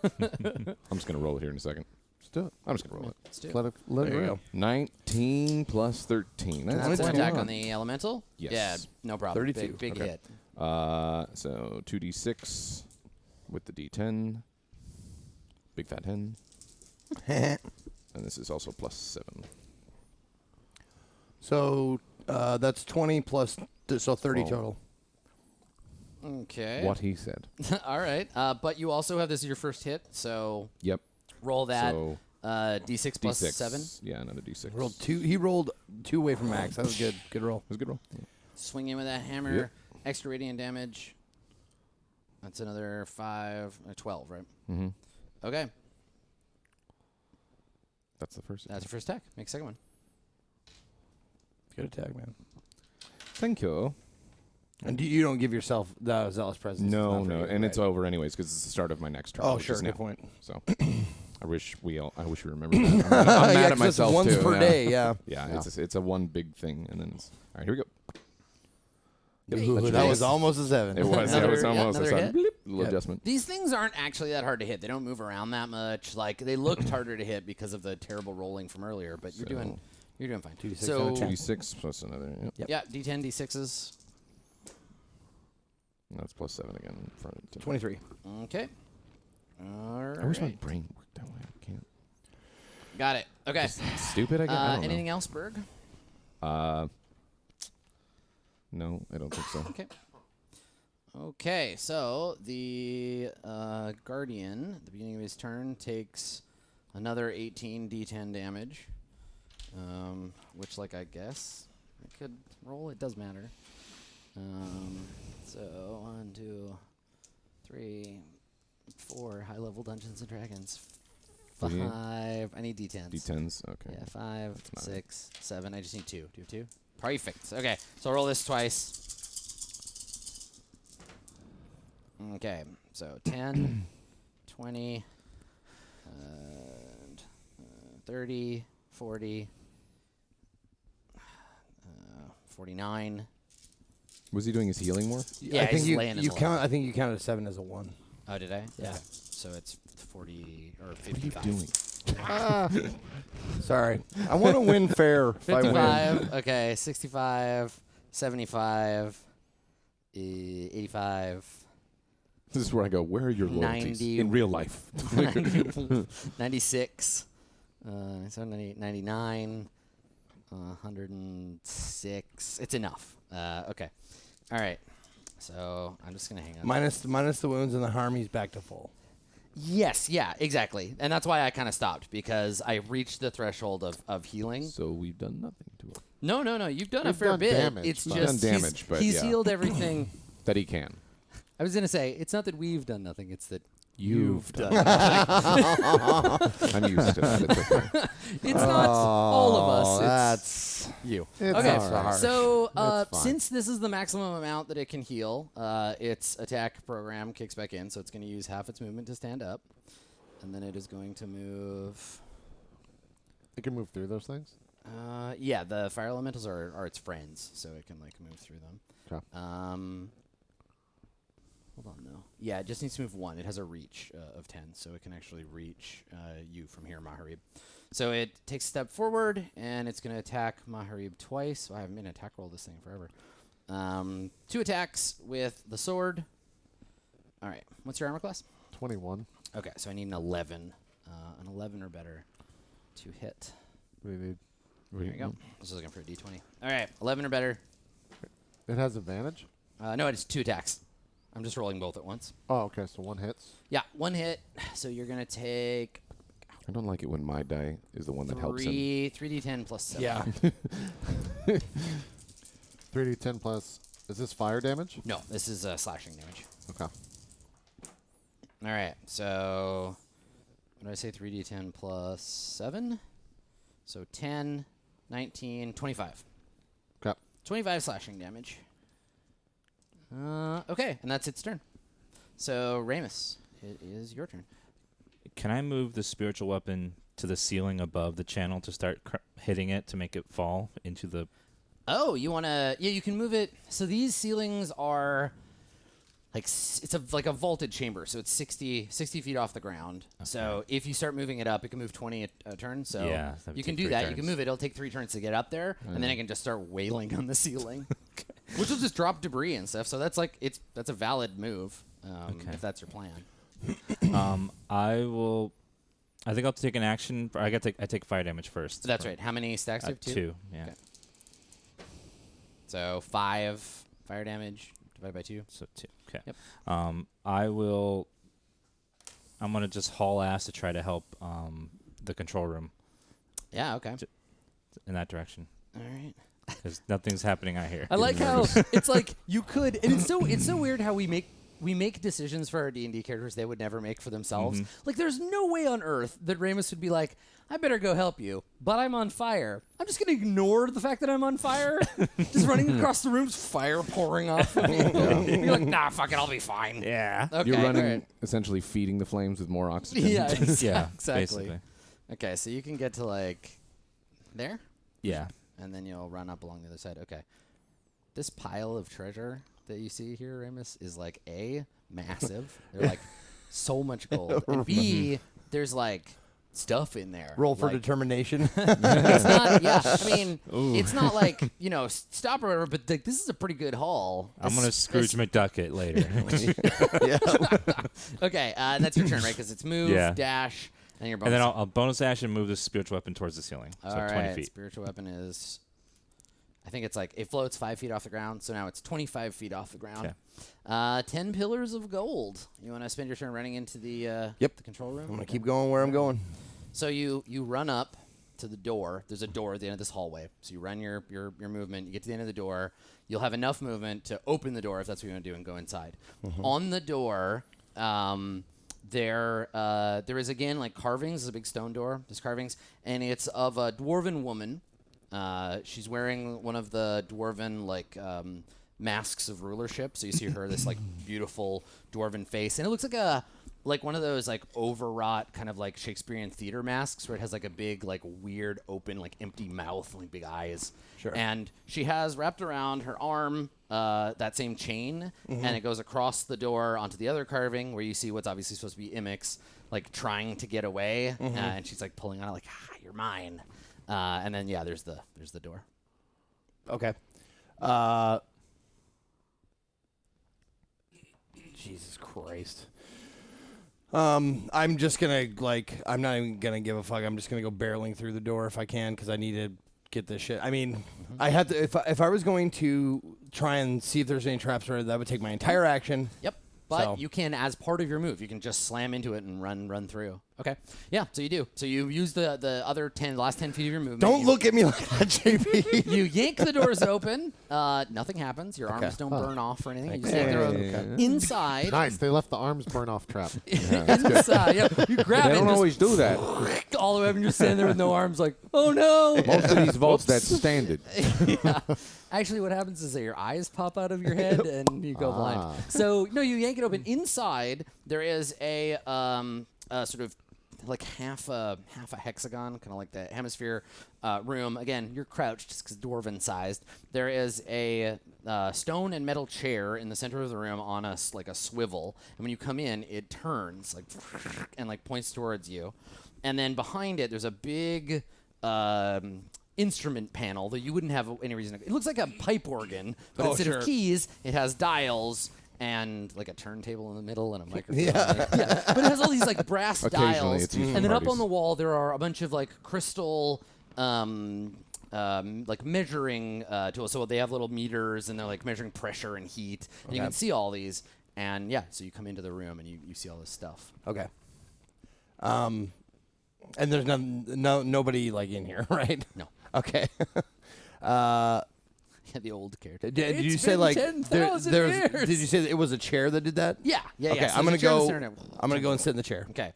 Speaker 3: I'm just gonna roll it here in a second.
Speaker 2: Let's do it.
Speaker 3: I'm just gonna roll it.
Speaker 1: Let's do it.
Speaker 2: Let it
Speaker 5: There you
Speaker 2: rip.
Speaker 5: go.
Speaker 3: 19 plus 13.
Speaker 1: That's an
Speaker 3: 21.
Speaker 1: attack on the elemental?
Speaker 3: Yes.
Speaker 1: Yeah, no problem.
Speaker 5: 32.
Speaker 1: Big
Speaker 5: Okay.
Speaker 1: hit.
Speaker 3: So 2d6 with the d10. Big fat hen. And this is also plus 7.
Speaker 5: So that's 20 plus, so 30
Speaker 3: Whoa.
Speaker 5: total.
Speaker 1: Okay.
Speaker 3: What he said.
Speaker 1: All right. But you also have this as your first hit, so
Speaker 3: Yep.
Speaker 1: roll that
Speaker 3: So
Speaker 1: d6 plus
Speaker 3: d6.
Speaker 1: 7.
Speaker 3: Yeah, another d6.
Speaker 5: Rolled two. He rolled 2 away from max. That was good. Good roll.
Speaker 3: It was a good roll.
Speaker 1: Swing in with that hammer.
Speaker 3: Yep.
Speaker 1: Extra radiant damage. That's another 12, right?
Speaker 3: Mm-hmm.
Speaker 1: Okay.
Speaker 3: That's the first.
Speaker 1: That's your first attack. Make a second one.
Speaker 5: Good attack, man.
Speaker 3: Thank you.
Speaker 5: And you don't give yourself the zealous presence.
Speaker 3: No,
Speaker 5: It's not for
Speaker 3: no,
Speaker 5: you,
Speaker 3: and it's
Speaker 5: right?
Speaker 3: over anyways because it's the start of my next turn.
Speaker 5: Oh,
Speaker 3: which
Speaker 5: sure.
Speaker 3: is
Speaker 5: Good
Speaker 3: now.
Speaker 5: point.
Speaker 3: So I wish we remembered that. I'm mad
Speaker 5: Yeah,
Speaker 3: at
Speaker 5: 'cause
Speaker 3: myself
Speaker 5: it's once
Speaker 3: too.
Speaker 5: per
Speaker 3: yeah.
Speaker 5: day. Yeah.
Speaker 3: Yeah,
Speaker 2: Yeah.
Speaker 3: it's a one big thing, and then it's all right. Here we go.
Speaker 5: Ooh,
Speaker 3: That's
Speaker 5: that
Speaker 3: nice.
Speaker 5: was almost a 7.
Speaker 3: It was.
Speaker 1: Another-
Speaker 3: It was
Speaker 1: yeah,
Speaker 3: almost
Speaker 1: another
Speaker 3: a
Speaker 1: hit.
Speaker 3: little
Speaker 5: Yep.
Speaker 3: adjustment.
Speaker 1: These things aren't actually that hard to hit. They don't move around that much. Like they looked harder to hit because of the terrible rolling from earlier, but you're doing fine.
Speaker 5: 2d6
Speaker 1: So
Speaker 5: on attack.
Speaker 3: 2d6 plus another. Yep.
Speaker 1: yeah, d10, d6s.
Speaker 3: That's plus 7 again. In front of
Speaker 5: 23.
Speaker 1: Okay. All right.
Speaker 3: I wish my brain worked that way. I can't.
Speaker 1: Got it. Okay.
Speaker 3: Stupid. I guess. I don't
Speaker 1: Anything else, Berg?
Speaker 3: know. No, I don't think so.
Speaker 1: Okay. Okay, so the Guardian, at the beginning of his turn, takes another 18 d10 damage, which, like, I guess I could roll. It does matter. So 1, 2, 3, 4 high-level Dungeons and Dragons.
Speaker 3: What do you need?
Speaker 1: 5. I need d10s.
Speaker 3: D10s. Okay.
Speaker 1: Yeah, 5,
Speaker 3: not
Speaker 1: 6, 7. I just need 2. Do you have 2? Perfect. Okay, so I'll roll this twice. Okay, so 10, 20, 30, 40, 49,
Speaker 3: Was he doing his healing more?
Speaker 1: Yeah,
Speaker 5: I think
Speaker 1: he's laying his
Speaker 5: you
Speaker 1: life.
Speaker 5: count. I think you counted 7 as a 1.
Speaker 1: Oh, did I?
Speaker 5: Yeah.
Speaker 1: Okay. So it's 40 or
Speaker 3: What are
Speaker 1: 55.
Speaker 3: you doing?
Speaker 5: Sorry, I want to win fair. If I win.
Speaker 1: 55. Okay, 65, 75, 85.
Speaker 3: This is where I go. Where are your loyalties
Speaker 1: 90.
Speaker 3: in real life?
Speaker 1: 96, 99, 106. It's enough. Okay. All right. So I'm just going to hang on.
Speaker 5: Minus the wounds and the harm, he's back to full.
Speaker 1: Yes, yeah, exactly. And that's why I kind of stopped, because I reached the threshold of healing.
Speaker 3: So we've done nothing to him.
Speaker 1: No. You've done a
Speaker 2: We've
Speaker 1: fair
Speaker 2: done
Speaker 1: bit.
Speaker 2: damage,
Speaker 1: It's
Speaker 2: but-
Speaker 1: just
Speaker 3: Done damage, but
Speaker 1: he's
Speaker 3: yeah.
Speaker 1: healed everything.
Speaker 3: That he can.
Speaker 1: I was going to say, it's not that we've done nothing. It's that
Speaker 3: You've
Speaker 1: done
Speaker 3: I'm used to that. It's okay.
Speaker 1: It's not all of us. It's
Speaker 5: That's
Speaker 1: you.
Speaker 2: It's
Speaker 1: Okay,
Speaker 2: all right.
Speaker 1: so
Speaker 2: That's fine.
Speaker 1: since this is the maximum amount that it can heal, its attack program kicks back in, so it's going to use half its movement to stand up, and then it is going to move.
Speaker 2: It can move through those things.
Speaker 1: Yeah, the fire elementals are its friends, so it can like move through them.
Speaker 2: Okay.
Speaker 1: Hold on, though. Yeah, it just needs to move 1. It has a reach of 10, so it can actually reach you from here, Maharib. So it takes a step forward, and it's going to attack Maharib twice. I haven't been attack roll this thing forever. 2 attacks with the sword. All right. What's your armor class?
Speaker 2: 21.
Speaker 1: Okay, so I need an 11. An 11 or better to hit.
Speaker 2: We need.
Speaker 1: There you go. I was looking for a d20. All right, 11 or better.
Speaker 2: It has advantage.
Speaker 1: No, it's 2 attacks. I'm just rolling both at once.
Speaker 2: Oh, okay. So 1 hits.
Speaker 1: Yeah, 1 hit. So you're going to take
Speaker 3: I don't like it when my die is the one that helps him.
Speaker 1: 3d10 plus 7.
Speaker 5: yeah.
Speaker 2: 3d10 plus. Is this fire damage?
Speaker 1: No, this is slashing damage.
Speaker 2: Okay.
Speaker 1: All right, so what did I say? 3d10 plus 7. So 10, 19, 25.
Speaker 2: Okay.
Speaker 1: 25 slashing damage. Okay, and that's its turn. So, Ramus, it is your turn.
Speaker 4: Can I move the spiritual weapon to the ceiling above the channel to start hitting it to make it fall into the...
Speaker 1: Oh, you want to... Yeah, you can move it. So these ceilings are... Like, it's like a vaulted chamber, so it's 60 feet off the ground. Okay. So if you start moving it up, it can move 20 a turn. So
Speaker 4: yeah,
Speaker 1: you can do that. You can move it. It'll take 3 turns to get up there, and then it can just start wailing on the ceiling, which will just drop debris and stuff. So that's like that's a valid move if that's your plan.
Speaker 4: I think I'll take an action. I take fire damage first.
Speaker 1: That's right. How many stacks do you have?
Speaker 4: 2. Yeah.
Speaker 1: Okay. So 5 fire damage divided by 2.
Speaker 4: So 2. Okay.
Speaker 1: Yep.
Speaker 4: I'm gonna just haul ass to try to help the control room
Speaker 1: Yeah. Okay.
Speaker 4: in that direction.
Speaker 1: All right.
Speaker 4: Because nothing's happening out here.
Speaker 1: I like how it's like you could, and it's so weird how we make decisions for our D&D characters they would never make for themselves. Like, there's no way on earth that Ramus would be like, I better go help you, but I'm on fire. I'm just going to ignore the fact that I'm on fire. Just running across the room, fire pouring off of me. You're like, nah, fuck it, I'll be fine.
Speaker 4: Yeah.
Speaker 1: Okay,
Speaker 3: You're running,
Speaker 1: all right.
Speaker 3: essentially feeding the flames with more oxygen.
Speaker 1: Yeah,
Speaker 4: Yeah,
Speaker 1: exactly.
Speaker 4: basically.
Speaker 1: Okay, so you can get to, like, there,
Speaker 4: Yeah.
Speaker 1: and then you'll run up along the other side. Okay. This pile of treasure that you see here, Ramus, is, like, A, massive. They're, like, so much gold. And B, there's, like... stuff in there.
Speaker 5: Roll for
Speaker 1: like,
Speaker 5: determination.
Speaker 1: It's not. Yeah, I mean, it's not like stop or whatever. But like, this is a pretty good haul.
Speaker 4: I'm gonna Scrooge McDuck it later.
Speaker 1: Okay, that's your turn, right? Because it's move,
Speaker 4: Yeah.
Speaker 1: dash, and your bonus.
Speaker 4: And then I'll bonus action move the spiritual weapon towards the ceiling. So
Speaker 1: All
Speaker 4: 20
Speaker 1: right,
Speaker 4: feet.
Speaker 1: spiritual weapon is. I think it's like it floats 5 feet off the ground, so now it's 25 feet off the ground. 10 pillars of gold. You want to spend your turn running into the
Speaker 5: Yep.
Speaker 1: the control room?
Speaker 5: I'm gonna keep going where I'm going.
Speaker 1: So you run up to the door. There's a door at the end of this hallway. So you run your movement. You get to the end of the door. You'll have enough movement to open the door if that's what you want to do and go inside. On the door, there is again like carvings. There's a big stone door. There's carvings, and it's of a dwarven woman. She's wearing one of the dwarven like masks of rulership. So you see her this like beautiful dwarven face, and it looks like like one of those like overwrought kind of like Shakespearean theater masks where it has like a big like weird open like empty mouth and like big eyes.
Speaker 5: Sure.
Speaker 1: And she has wrapped around her arm that same chain, and it goes across the door onto the other carving where you see what's obviously supposed to be Imix like trying to get away, and she's like pulling on it like, you're mine. And then yeah, there's the door.
Speaker 5: Okay. Jesus Christ. I'm just gonna I'm not even gonna give a fuck. I'm just gonna go barreling through the door if I can because I need to get this shit. I mean, I had to if I was going to try and see if there's any traps or that would take my entire action.
Speaker 1: Yep. But
Speaker 5: So-
Speaker 1: you can, as part of your move, you can just slam into it and run through. Okay. Yeah. So you do. So you use the other last 10 feet of your movement.
Speaker 5: Don't
Speaker 1: You-
Speaker 5: look at me like that, JP.
Speaker 1: You yank the doors open. Nothing happens. Your arms don't burn off or anything. You just yank the doors open. Inside.
Speaker 2: Nice. They left the arms burn off trap.
Speaker 1: Inside. Yeah. You grab
Speaker 3: They
Speaker 1: it.
Speaker 3: don't
Speaker 1: and
Speaker 3: always do that.
Speaker 1: just all the way up, and you're standing there with no arms, like, oh no.
Speaker 3: Most of these vaults, that's standard.
Speaker 1: Yeah. Actually, what happens is that your eyes pop out of your head and you go blind. So no, you yank it open. Inside there is a sort of like half a hexagon, kind of like the hemisphere room. Again, you're crouched just because dwarven sized. There is a stone and metal chair in the center of the room on a swivel, and when you come in, it turns like and like points towards you. And then behind it, there's a big instrument panel that you wouldn't have any reason to. It looks like a pipe organ, but instead of keys, it has dials and like a turntable in the middle and a microphone. Yeah. But it has all these like brass
Speaker 3: Occasionally
Speaker 1: dials.
Speaker 3: it's used for
Speaker 1: And then up
Speaker 3: parties.
Speaker 1: on the wall, there are a bunch of like crystal like measuring tools. So they have little meters and they're like measuring pressure and heat. And you can see all these. And yeah, so you come into the room and you see all this stuff.
Speaker 5: Okay. And there's nobody like in here, right?
Speaker 1: No.
Speaker 5: Okay.
Speaker 1: Yeah, the old character.
Speaker 5: Did you say like there's? Did you say that it was a chair that did that?
Speaker 1: Yeah.
Speaker 5: Okay,
Speaker 1: So
Speaker 5: I'm gonna
Speaker 1: there's a chair in the
Speaker 5: go.
Speaker 1: center and
Speaker 5: I'm gonna go and sit in the chair.
Speaker 1: Okay.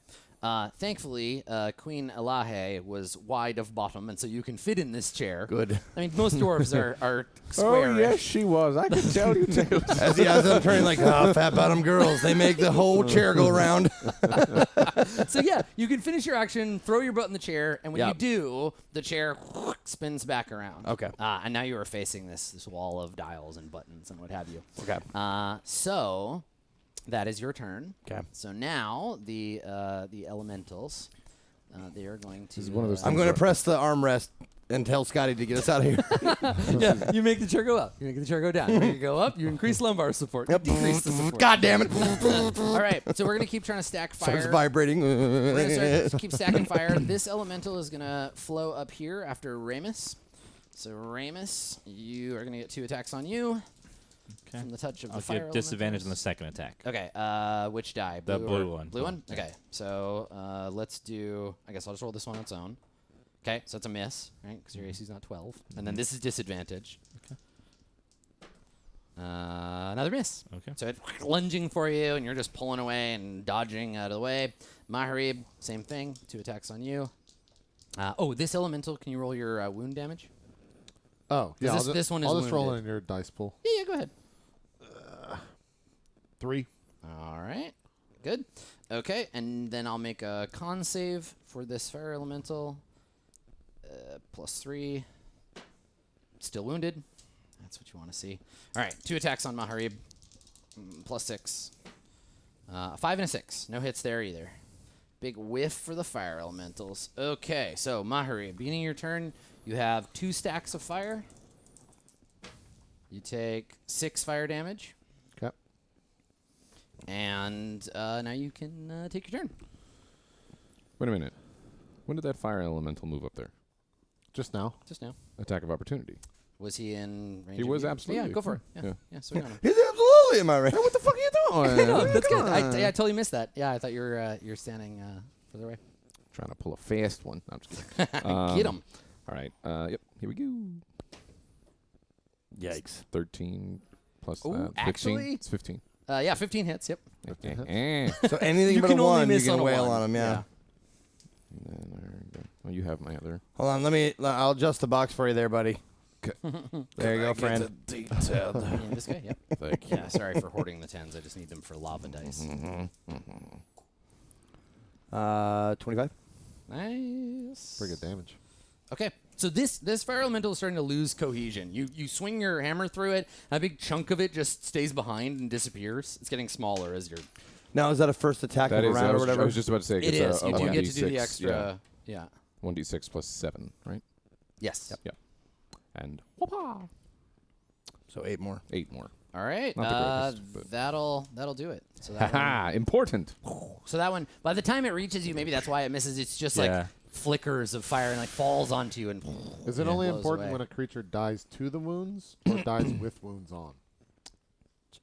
Speaker 1: Thankfully, Queen Elahe was wide of bottom, and so you can fit in this chair.
Speaker 5: Good.
Speaker 1: I mean, most dwarves are square.
Speaker 3: Oh, yes, she was. I can tell you too.
Speaker 5: As I'm turning like, fat bottom girls, they make the whole chair go around.
Speaker 1: So yeah, you can finish your action, throw your butt in the chair, and when
Speaker 5: Yep.
Speaker 1: you do, the chair spins back around.
Speaker 5: Okay.
Speaker 1: And now you are facing this wall of dials and buttons and what have you.
Speaker 5: Okay.
Speaker 1: So that is your turn.
Speaker 5: Okay.
Speaker 1: So now the elementals, they are going to.
Speaker 3: This is one of those
Speaker 5: I'm
Speaker 3: things
Speaker 5: going to
Speaker 3: where-
Speaker 5: press the armrest and tell Scotty to get us out of here.
Speaker 1: Yeah, you make the chair go up. You make the chair go down. You make it go up. You increase lumbar support. You decrease the support.
Speaker 5: God damn it!
Speaker 1: All right, so we're gonna keep trying to stack fire.
Speaker 5: Starts vibrating.
Speaker 1: We're gonna keep stacking fire. This elemental is gonna flow up here after Ramus. So Ramus, you are gonna get 2 attacks on you
Speaker 4: Okay.
Speaker 1: from the touch of
Speaker 4: I'll
Speaker 1: the fire.
Speaker 4: give disadvantage on the
Speaker 1: elementals.
Speaker 4: second attack.
Speaker 1: Okay. Which die?
Speaker 4: The
Speaker 1: or-
Speaker 4: blue one.
Speaker 1: Blue one.
Speaker 4: Yeah.
Speaker 1: Okay. So let's do. I guess I'll just roll this one on its own. Okay. So it's a miss, right? Because your AC is not 12, and then this is disadvantage.
Speaker 4: Okay.
Speaker 1: Another miss.
Speaker 4: Okay.
Speaker 1: So it's lunging for you, and you're just pulling away and dodging out of the way. Maharib, same thing. 2 attacks on you. This elemental, can you roll your wound damage?
Speaker 2: Oh, yeah.
Speaker 1: this one is
Speaker 2: I'll just roll
Speaker 1: wounded.
Speaker 2: in your dice pool.
Speaker 1: Yeah, go ahead.
Speaker 2: 3.
Speaker 1: All right. Good. Okay, and then I'll make a con save for this fire elemental. +3. Still wounded. That's what you want to see. All right, 2 attacks on Maharib. +6. A 5 and a 6. No hits there either. Big whiff for the fire elementals. Okay, so Maharib, beginning of your turn, you have 2 stacks of fire. You take 6 fire damage.
Speaker 2: Okay.
Speaker 1: And now you can take your turn.
Speaker 3: Wait a minute. When did that fire elemental move up there?
Speaker 2: Just now.
Speaker 1: Just now.
Speaker 3: Attack of opportunity.
Speaker 1: Was he in range?
Speaker 3: He
Speaker 1: of
Speaker 3: was
Speaker 1: you?
Speaker 3: absolutely.
Speaker 1: Yeah, go for it.
Speaker 3: Yeah.
Speaker 1: Yeah, swing on him.
Speaker 5: He's absolutely in my range.
Speaker 3: What the fuck are you doing?
Speaker 1: No, that's good. I totally missed that. Yeah, I thought you were you're standing further away.
Speaker 3: Trying to pull a fast one. No, I'm just kidding.
Speaker 1: Get him.
Speaker 3: All right. Yep. Here we go.
Speaker 5: Yikes.
Speaker 3: 13 plus
Speaker 1: Ooh,
Speaker 3: that. 15.
Speaker 1: actually-
Speaker 3: It's 15.
Speaker 1: Yeah, 15 hits. Yep.
Speaker 3: Okay.
Speaker 5: So anything
Speaker 1: You
Speaker 5: but
Speaker 1: can
Speaker 5: a
Speaker 1: only
Speaker 5: 1, you
Speaker 1: miss
Speaker 5: can
Speaker 1: on a
Speaker 5: wail
Speaker 1: 1.
Speaker 5: on him, yeah.
Speaker 3: And then there we go. Oh, you have my other.
Speaker 5: Hold on, I'll adjust the box for you there, buddy. There you go, friend.
Speaker 1: Yeah, this guy. Yep.
Speaker 3: Thank you.
Speaker 1: Yeah. Sorry for hoarding the 10s. I just need them for lava dice.
Speaker 5: 25.
Speaker 1: Nice.
Speaker 2: Pretty good damage.
Speaker 1: Okay, so this fire elemental is starting to lose cohesion. You swing your hammer through it, and a big chunk of it just stays behind and disappears. It's getting smaller as you're.
Speaker 5: Now, is that a first attack
Speaker 3: That
Speaker 5: of a
Speaker 3: is.
Speaker 5: round or
Speaker 3: I
Speaker 5: whatever?
Speaker 3: was just about to say
Speaker 1: It
Speaker 3: it's
Speaker 1: is.
Speaker 3: a
Speaker 1: You do
Speaker 3: 1d6,
Speaker 1: get to do the extra.
Speaker 3: Yeah.
Speaker 1: Yeah.
Speaker 3: 1d6 plus 7, right?
Speaker 1: Yes.
Speaker 3: Yeah. And
Speaker 5: So 8 more.
Speaker 3: 8 more.
Speaker 1: All right.
Speaker 3: Not the greatest, but-
Speaker 1: That'll do it. So that one,
Speaker 3: Haha, important.
Speaker 1: so that one, by the time it reaches you, maybe that's why it misses. It's just like flickers of fire and like falls onto you and.
Speaker 2: Is it only
Speaker 1: blows
Speaker 2: important
Speaker 1: away.
Speaker 2: when a creature dies to the wounds or dies with wounds on?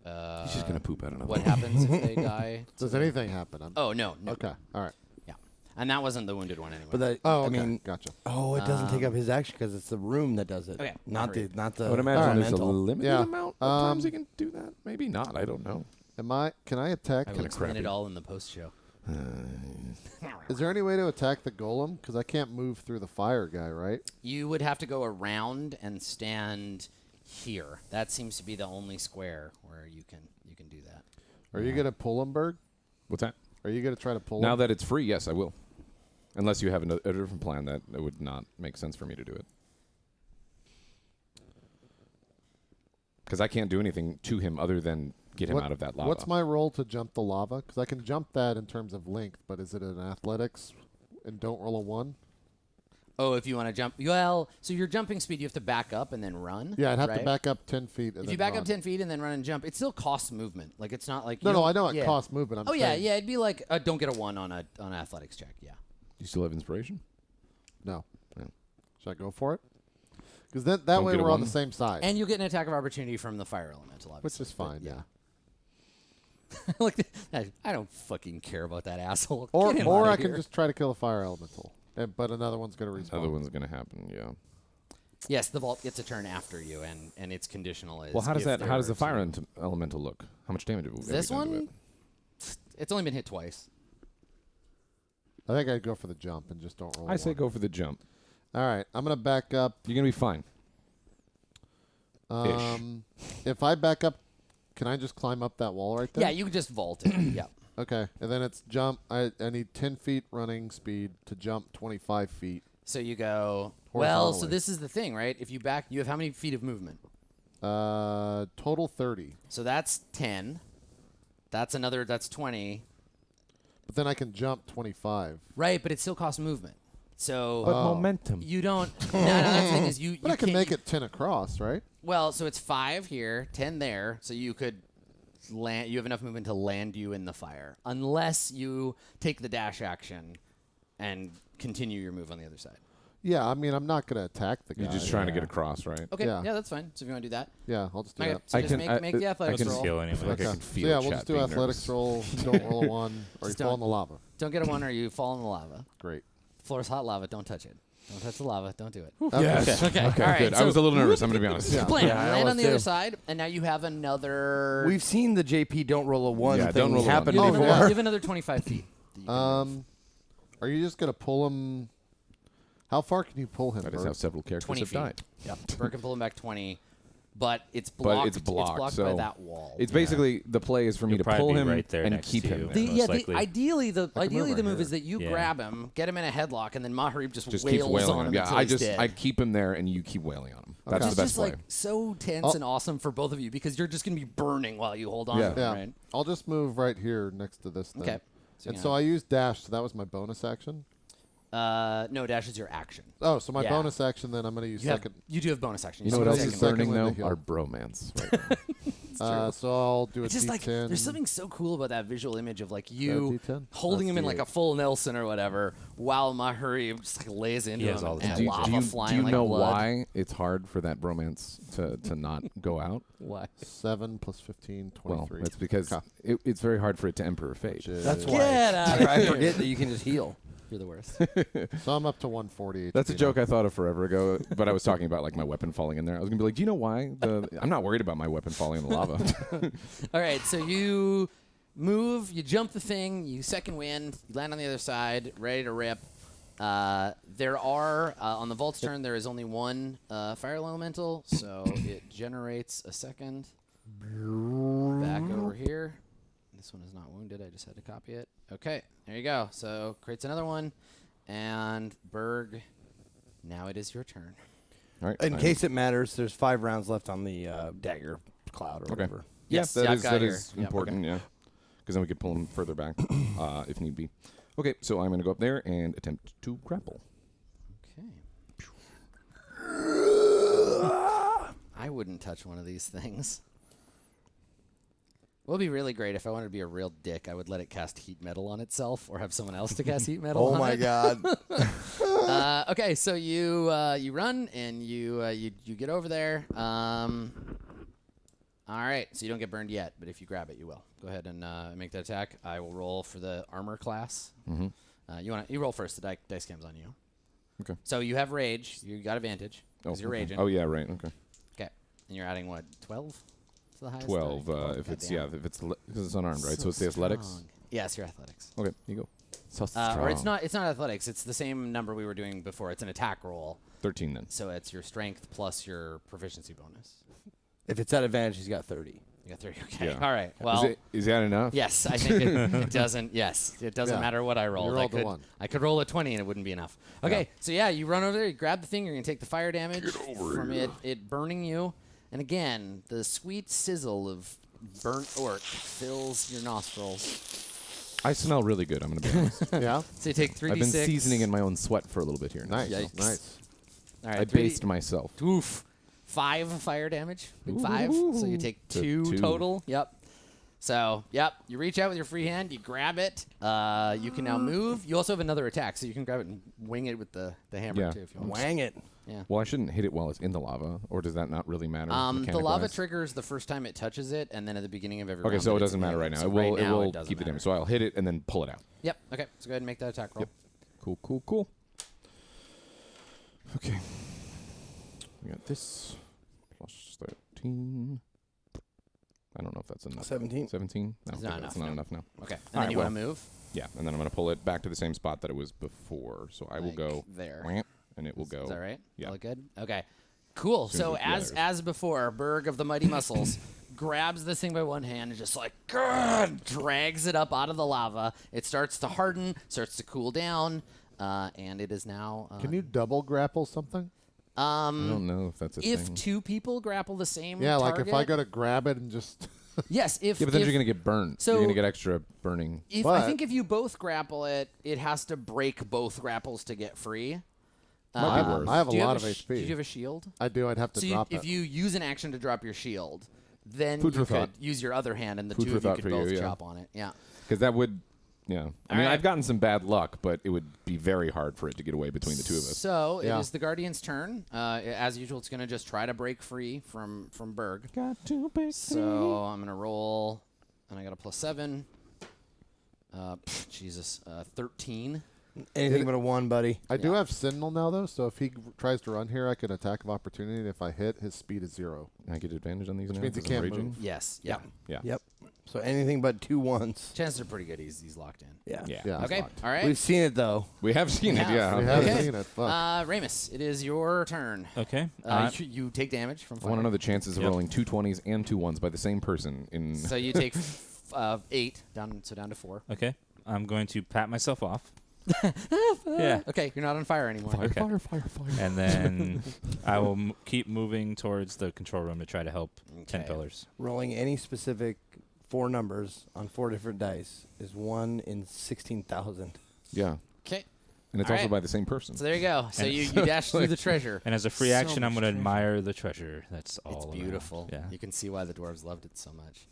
Speaker 3: He's just going to poop out another
Speaker 1: What
Speaker 3: one.
Speaker 1: happens if they die?
Speaker 2: Does anything happen?
Speaker 1: Oh no.
Speaker 2: Okay. All right.
Speaker 1: Yeah. And that wasn't the wounded one anyway.
Speaker 5: But that,
Speaker 2: Oh,
Speaker 5: I
Speaker 2: okay.
Speaker 5: mean,
Speaker 2: Gotcha.
Speaker 5: oh, it doesn't take up his action because it's the room that does it.
Speaker 1: Okay,
Speaker 5: Not
Speaker 1: agreed.
Speaker 5: the.
Speaker 3: I would imagine
Speaker 2: Alright.
Speaker 3: there's a
Speaker 5: elemental.
Speaker 3: limited
Speaker 2: Yeah.
Speaker 3: amount of times he can do that. Maybe not. I don't know.
Speaker 2: Can I attack?
Speaker 1: I will
Speaker 3: kinda
Speaker 1: explain
Speaker 3: crappy.
Speaker 1: it all in the post show.
Speaker 2: Is there any way to attack the golem? Because I can't move through the fire guy, right?
Speaker 1: You would have to go around and stand here. That seems to be the only square where you can do that.
Speaker 2: Are you gonna pull him, Berg?
Speaker 3: What's that?
Speaker 2: Are you gonna try to pull
Speaker 3: Now
Speaker 2: him?
Speaker 3: that it's free, yes, I will. Unless you have a different plan that it would not make sense for me to do it. Because I can't do anything to him other than get him out of that lava.
Speaker 2: What's my role to jump the lava? Because I can jump that in terms of length, but is it an athletics and don't roll a 1?
Speaker 1: Oh, if you want to jump, well, so your jumping speed, you have to back up and then run.
Speaker 2: Yeah, I'd have
Speaker 1: right?
Speaker 2: to back up 10 feet. And
Speaker 1: If you back up 10 feet and then run and jump, it still costs movement. Like it's not like
Speaker 2: No,
Speaker 1: you
Speaker 2: I know
Speaker 1: yeah.
Speaker 2: it costs movement. I'm
Speaker 1: Oh yeah,
Speaker 2: saying-
Speaker 1: yeah. It'd be like don't get a 1 on an athletics check. Yeah.
Speaker 3: You still have inspiration?
Speaker 2: No.
Speaker 3: Yeah.
Speaker 2: Should I go for it? Because that
Speaker 3: Don't
Speaker 2: way
Speaker 3: get a
Speaker 2: we're on
Speaker 3: 1.
Speaker 2: the same side,
Speaker 1: And you'll get an attack of opportunity from the fire elemental,
Speaker 2: which
Speaker 1: obviously.
Speaker 2: is fine.
Speaker 1: But,
Speaker 2: Yeah.
Speaker 1: like I don't fucking care about that asshole.
Speaker 2: Or
Speaker 1: Get him
Speaker 2: or
Speaker 1: outta
Speaker 2: I can
Speaker 1: here.
Speaker 2: just try to kill a fire elemental, but another one's gonna respawn.
Speaker 3: Other one's going to happen, yeah.
Speaker 1: Yes, the vault gets a turn after you, and its conditional is.
Speaker 3: Well, how does
Speaker 1: if
Speaker 3: that? How does the
Speaker 1: there
Speaker 3: fire
Speaker 1: are two.
Speaker 3: elemental look? How much damage have we
Speaker 1: This
Speaker 3: done to
Speaker 1: one,
Speaker 3: it?
Speaker 1: it's only been hit twice.
Speaker 2: I think I'd go for the jump and just don't roll.
Speaker 3: I say
Speaker 2: one.
Speaker 3: go for the jump.
Speaker 2: All right, I'm gonna back up.
Speaker 3: You're going to be fine.
Speaker 2: If I back up, can I just climb up that wall right there?
Speaker 1: Yeah, you can just vault it. Yeah.
Speaker 2: Okay, and then it's jump. I need 10 feet running speed to jump 25 feet.
Speaker 1: So you go. Well, so
Speaker 2: Horizontally.
Speaker 1: this is the thing, right? If you back, you have how many feet of movement?
Speaker 2: Total 30.
Speaker 1: So that's 10. That's another. That's 20.
Speaker 2: But then I can jump 25.
Speaker 1: Right, but it still costs movement. So
Speaker 3: But
Speaker 2: Oh.
Speaker 3: momentum.
Speaker 1: you don't. no, that's the thing is you.
Speaker 2: But
Speaker 1: you
Speaker 2: I can
Speaker 1: can't-
Speaker 2: make it 10 across, right?
Speaker 1: Well, so it's 5 here, 10 there. So you could land. You have enough movement to land you in the fire, unless you take the dash action and continue your move on the other side.
Speaker 2: Yeah, I mean, I'm not going to attack the guy.
Speaker 3: You're just trying to get across, right?
Speaker 1: Okay,
Speaker 2: Yeah.
Speaker 1: yeah, that's fine. So if you want to do that,
Speaker 2: Yeah, I'll just do
Speaker 1: okay,
Speaker 2: that.
Speaker 1: so
Speaker 3: I
Speaker 1: just
Speaker 3: can-
Speaker 1: make the athletics
Speaker 3: I can
Speaker 1: roll.
Speaker 4: Skill
Speaker 3: I
Speaker 4: anyway.
Speaker 3: feel like I
Speaker 2: Okay.
Speaker 3: can
Speaker 2: So
Speaker 3: feel
Speaker 2: yeah, we'll
Speaker 3: chat
Speaker 2: just do
Speaker 3: being
Speaker 2: athletics
Speaker 3: nervous.
Speaker 2: roll. Don't roll a 1, or you
Speaker 1: Just
Speaker 2: fall
Speaker 1: don't-
Speaker 2: in the lava.
Speaker 1: Don't get a 1 or you fall in the lava.
Speaker 2: Great.
Speaker 1: Floor is hot lava. Don't touch it. Don't touch the lava. Don't do it.
Speaker 3: Yes.
Speaker 1: Okay.
Speaker 3: Okay,
Speaker 1: All right,
Speaker 3: good. I
Speaker 1: so-
Speaker 3: was a little nervous. I'm going to be honest.
Speaker 2: Yeah.
Speaker 1: Plan.
Speaker 5: Yeah, I
Speaker 1: Land
Speaker 5: was
Speaker 1: on the other
Speaker 5: too.
Speaker 1: side, and now you have another.
Speaker 5: We've seen the JP don't roll a 1
Speaker 3: Yeah,
Speaker 5: thing
Speaker 3: don't roll a 1.
Speaker 5: happen
Speaker 1: you have,
Speaker 2: Oh,
Speaker 5: before.
Speaker 1: another,
Speaker 2: yeah.
Speaker 1: you have another 25 feet. that you can move.
Speaker 2: Are you just going to pull him? How far can you pull him?
Speaker 3: That is
Speaker 2: Bert?
Speaker 3: how several characters
Speaker 1: 20
Speaker 3: have
Speaker 1: feet.
Speaker 3: died.
Speaker 1: Yep. Burke can pull him back 20, but it's
Speaker 3: But
Speaker 1: blocked.
Speaker 3: it's blocked,
Speaker 1: by
Speaker 3: so
Speaker 1: that wall.
Speaker 3: It's basically the play is for me
Speaker 4: You'll
Speaker 3: to
Speaker 4: probably
Speaker 3: pull
Speaker 4: be
Speaker 3: him
Speaker 4: right there
Speaker 3: and
Speaker 4: next
Speaker 3: keep
Speaker 4: to
Speaker 3: him
Speaker 4: you.
Speaker 3: there.
Speaker 1: The,
Speaker 4: most
Speaker 1: yeah,
Speaker 4: likely.
Speaker 1: ideally the
Speaker 2: move right
Speaker 1: move
Speaker 2: here.
Speaker 1: is that you
Speaker 4: Yeah.
Speaker 1: grab him, get him in a headlock, and then Maharib just
Speaker 3: Just
Speaker 1: wails
Speaker 3: keep wailing
Speaker 1: on
Speaker 3: on
Speaker 1: him
Speaker 3: him. Yeah,
Speaker 1: until he's dead.
Speaker 3: I keep him there and you keep wailing on him. That's
Speaker 1: It's
Speaker 3: the
Speaker 1: just
Speaker 3: best play.
Speaker 1: like so tense
Speaker 2: Oh.
Speaker 1: and awesome for both of you because you're just gonna be burning while you hold on
Speaker 3: Yeah.
Speaker 1: to him,
Speaker 2: Yeah.
Speaker 1: right?
Speaker 2: I'll just move right here next to this thing.
Speaker 1: Okay.
Speaker 2: And so I used dash, so that was my bonus action.
Speaker 1: no, dash is your action.
Speaker 2: Oh, so my
Speaker 1: Yeah.
Speaker 2: bonus action, then I'm going to use second.
Speaker 1: You do have bonus action.
Speaker 3: You know what
Speaker 2: I'm
Speaker 3: else
Speaker 2: gonna
Speaker 3: is
Speaker 2: use
Speaker 3: burning
Speaker 2: second
Speaker 3: though?
Speaker 2: wind to heal.
Speaker 3: Our bromance. Right now.
Speaker 2: So I'll do a
Speaker 1: It's just like
Speaker 2: D10.
Speaker 1: there's something so cool about that visual image of like you
Speaker 2: D10?
Speaker 1: holding
Speaker 2: That's
Speaker 1: him in like
Speaker 2: D8.
Speaker 1: a full Nelson or whatever, while Maharib just like lays into
Speaker 4: He has
Speaker 1: him
Speaker 4: all the
Speaker 1: and
Speaker 4: tattoos.
Speaker 1: lava flying
Speaker 3: do you
Speaker 1: like
Speaker 3: know
Speaker 1: blood.
Speaker 3: why it's hard for that bromance to not go out?
Speaker 1: Why?
Speaker 2: 7 plus 15,
Speaker 3: Well,
Speaker 2: 23.
Speaker 3: that's because
Speaker 2: Okay.
Speaker 3: it's very hard for it to Emperor Fate.
Speaker 2: Which is-
Speaker 5: That's why.
Speaker 1: Get out of
Speaker 5: I
Speaker 1: here.
Speaker 5: forget that you can just heal.
Speaker 1: You're the worst.
Speaker 2: So I'm up to 140
Speaker 3: That's a
Speaker 2: HP
Speaker 3: joke
Speaker 2: now.
Speaker 3: I thought of forever ago, but I was talking about like my weapon falling in there. I was gonna be like, do you know why? I'm not worried about my weapon falling in the lava.
Speaker 1: All right, so you move, you jump the thing, you second wind, you land on the other side, ready to rip. There are, on the Vault's turn, there is only one fire elemental, so it generates a second. Back over here. The This one is not wounded. I just had to copy it. Okay, there you go. So creates another one. And Berg, now it is your turn.
Speaker 3: All right.
Speaker 5: In case it matters, there's 5 rounds left on the dagger cloud or whatever.
Speaker 1: Yes,
Speaker 3: that
Speaker 1: I've
Speaker 3: is
Speaker 1: got
Speaker 3: that
Speaker 1: your-
Speaker 3: is
Speaker 1: yep,
Speaker 3: important. Yeah, because then we could pull him further back if need be. Okay, so I'm going to go up there and attempt to grapple.
Speaker 1: Okay. I wouldn't touch one of these things. It would be really great if I wanted to be a real dick. I would let it cast heat metal on itself, or have someone else to cast heat metal.
Speaker 5: Oh
Speaker 1: on
Speaker 5: my
Speaker 1: it.
Speaker 5: god.
Speaker 1: Okay, so you run and you get over there. All right, so you don't get burned yet, but if you grab it, you will. Go ahead and make that attack. I will roll for the armor class.
Speaker 3: Mm-hmm.
Speaker 1: You roll first. The dice cam's on you.
Speaker 3: Okay.
Speaker 1: So you have rage. You got advantage because you're
Speaker 3: okay.
Speaker 1: raging.
Speaker 3: Oh yeah, right. Okay.
Speaker 1: Okay, and you're adding what, 12 to the highest?
Speaker 3: 12.
Speaker 1: die?
Speaker 3: If it's
Speaker 1: Goddamn.
Speaker 3: if it's because it's unarmed, right? So it's the athletics.
Speaker 1: Strong. Yes, your athletics.
Speaker 3: Okay, you go. So
Speaker 1: Or it's not. It's not athletics. It's the same number we were doing before. It's an attack roll.
Speaker 3: 13 then.
Speaker 1: So it's your strength plus your proficiency bonus.
Speaker 5: If it's at advantage, he's got 30.
Speaker 1: You got 30. Okay.
Speaker 3: Yeah.
Speaker 1: All right. Well.
Speaker 3: Is that enough?
Speaker 1: Yes, I think it doesn't. Yes, it doesn't
Speaker 2: Yeah.
Speaker 1: matter what I rolled.
Speaker 2: rolled the one.
Speaker 1: I could roll a 20 and it wouldn't be enough. Okay, so yeah, you run over there, you grab the thing, you're gonna take the fire damage from it burning you, and again, the sweet sizzle of burnt orc fills your nostrils.
Speaker 3: I smell really good. I'm gonna be honest.
Speaker 2: Yeah.
Speaker 1: So you take 3d6.
Speaker 3: I've been seasoning in my own sweat for a little bit here.
Speaker 2: Nice.
Speaker 1: Yikes.
Speaker 2: Nice.
Speaker 1: All right,
Speaker 3: I
Speaker 1: 3D
Speaker 3: based myself.
Speaker 1: Oof. 5 fire damage. Big 5. So you take
Speaker 3: So
Speaker 1: 2
Speaker 3: 2.
Speaker 1: total. Yep. So, yep. You reach out with your free hand. You grab it. You can now move. You also have another attack, so you can grab it and wing it with the hammer,
Speaker 3: Yeah.
Speaker 1: too, if you want.
Speaker 5: Wang it.
Speaker 1: Yeah.
Speaker 3: Well, I shouldn't hit it while it's in the lava, or does that not really matter?
Speaker 1: The lava
Speaker 3: mechanic-wise?
Speaker 1: triggers the first time it touches it, and then at the beginning of every
Speaker 3: Okay,
Speaker 1: round
Speaker 3: so
Speaker 1: that
Speaker 3: it
Speaker 1: it's
Speaker 3: doesn't matter right now.
Speaker 1: So
Speaker 3: It will.
Speaker 1: right now,
Speaker 3: it will
Speaker 1: doesn't
Speaker 3: keep the
Speaker 1: matter.
Speaker 3: damage. So I'll hit it and then pull it out.
Speaker 1: Yep. Okay, so go ahead and make that attack roll.
Speaker 3: Yep. Cool. Cool. Cool. Okay. We got this plus 13. I don't know if that's enough.
Speaker 5: 17.
Speaker 3: 17? No,
Speaker 1: It's not
Speaker 3: that's
Speaker 1: enough,
Speaker 3: not
Speaker 1: no.
Speaker 3: enough now.
Speaker 1: Okay. And
Speaker 3: All
Speaker 1: then
Speaker 3: right,
Speaker 1: you want to move?
Speaker 3: Yeah, and then I'm going to pull it back to the same spot that it was before. So I will
Speaker 1: Like
Speaker 3: go
Speaker 1: there.
Speaker 3: whamp, and it will go.
Speaker 1: Is that right?
Speaker 3: Yeah.
Speaker 1: All good? Okay. Cool.
Speaker 3: Soon
Speaker 1: So
Speaker 3: as- yeah,
Speaker 1: as before, Berg of the Mighty Muscles grabs this thing by one hand and just like drags it up out of the lava. It starts to harden, starts to cool down, and it is now.
Speaker 2: Can you double grapple something?
Speaker 3: I don't know if that's a
Speaker 1: If
Speaker 3: thing.
Speaker 1: 2 people grapple the same
Speaker 2: Yeah, like
Speaker 1: target,
Speaker 2: if I go to grab it and just.
Speaker 1: yes, if
Speaker 3: Yeah, but then
Speaker 1: if,
Speaker 3: you're going to get burned.
Speaker 1: so-
Speaker 3: you're going to get extra burning.
Speaker 1: if I
Speaker 2: But-
Speaker 1: think if you both grapple it, it has to break both grapples to get free.
Speaker 3: Might be worse.
Speaker 2: I have a
Speaker 1: Do you
Speaker 2: lot
Speaker 1: have
Speaker 2: of
Speaker 1: a
Speaker 2: HP.
Speaker 1: Do you have a shield?
Speaker 2: I do. I'd have to
Speaker 1: So
Speaker 2: drop
Speaker 1: if
Speaker 2: it.
Speaker 1: you use an action to drop your shield, then
Speaker 3: Food
Speaker 1: you
Speaker 3: for
Speaker 1: could
Speaker 3: thought.
Speaker 1: use your other hand, and the
Speaker 3: Food
Speaker 1: two
Speaker 3: for
Speaker 1: of you
Speaker 3: thought
Speaker 1: could
Speaker 3: for you,
Speaker 1: both
Speaker 3: yeah.
Speaker 1: chop on it. Yeah.
Speaker 3: Because that would, yeah. I mean,
Speaker 1: right.
Speaker 3: I've gotten some bad luck, but it would be very hard for it to get away between the two of us.
Speaker 1: So
Speaker 2: Yeah.
Speaker 1: it is the Guardian's turn. As usual, it's going to just try to break free from Berg.
Speaker 3: Got to be
Speaker 1: So I'm going to roll, and I got a +7. Jesus, 13.
Speaker 5: Anything but a 1, buddy.
Speaker 2: I do have Sentinel now, though, so if he tries to run here, I can attack of opportunity. And if I hit, his speed is 0.
Speaker 3: I get advantage on these now.
Speaker 2: means he
Speaker 3: 'cause I'm
Speaker 2: can't
Speaker 3: raging?
Speaker 2: move.
Speaker 1: Yes. Yeah.
Speaker 3: Yeah.
Speaker 5: Yep. So anything but 2 1s.
Speaker 1: Chances are pretty good. He's locked in.
Speaker 5: Yeah.
Speaker 3: Yeah.
Speaker 2: Yeah.
Speaker 1: Okay.
Speaker 2: locked.
Speaker 1: All right.
Speaker 5: We've seen it, though.
Speaker 3: We have seen it,
Speaker 1: We
Speaker 3: yeah.
Speaker 1: have.
Speaker 2: We have
Speaker 1: Okay.
Speaker 2: seen it. Fuck.
Speaker 1: Ramus, it is your turn.
Speaker 4: Okay.
Speaker 1: You take damage from
Speaker 3: I
Speaker 1: fire.
Speaker 3: want to know the chances of
Speaker 4: Yep.
Speaker 3: rolling 2 20s and 2 1s by the same person in.
Speaker 1: So you take 8 down to 4.
Speaker 4: Okay. I'm going to pat myself off. Yeah.
Speaker 1: Okay, you're not on fire anymore.
Speaker 4: Okay.
Speaker 3: fire.
Speaker 4: And then I will keep moving towards the control room to try to help 10
Speaker 1: Okay.
Speaker 4: pillars.
Speaker 5: Rolling any specific 4 numbers on 4 different dice is 1 in 16,000.
Speaker 3: Yeah.
Speaker 1: Okay.
Speaker 3: And it's
Speaker 1: All
Speaker 3: also
Speaker 1: right.
Speaker 3: by the same person.
Speaker 1: So there you go. So
Speaker 4: And
Speaker 1: you dash through the treasure.
Speaker 4: And as a free
Speaker 1: So
Speaker 4: action, I'm
Speaker 1: much
Speaker 4: going to
Speaker 1: treasure.
Speaker 4: admire the treasure. That's all.
Speaker 1: It's
Speaker 4: around.
Speaker 1: beautiful.
Speaker 4: Yeah.
Speaker 1: You can see why the dwarves loved it so much.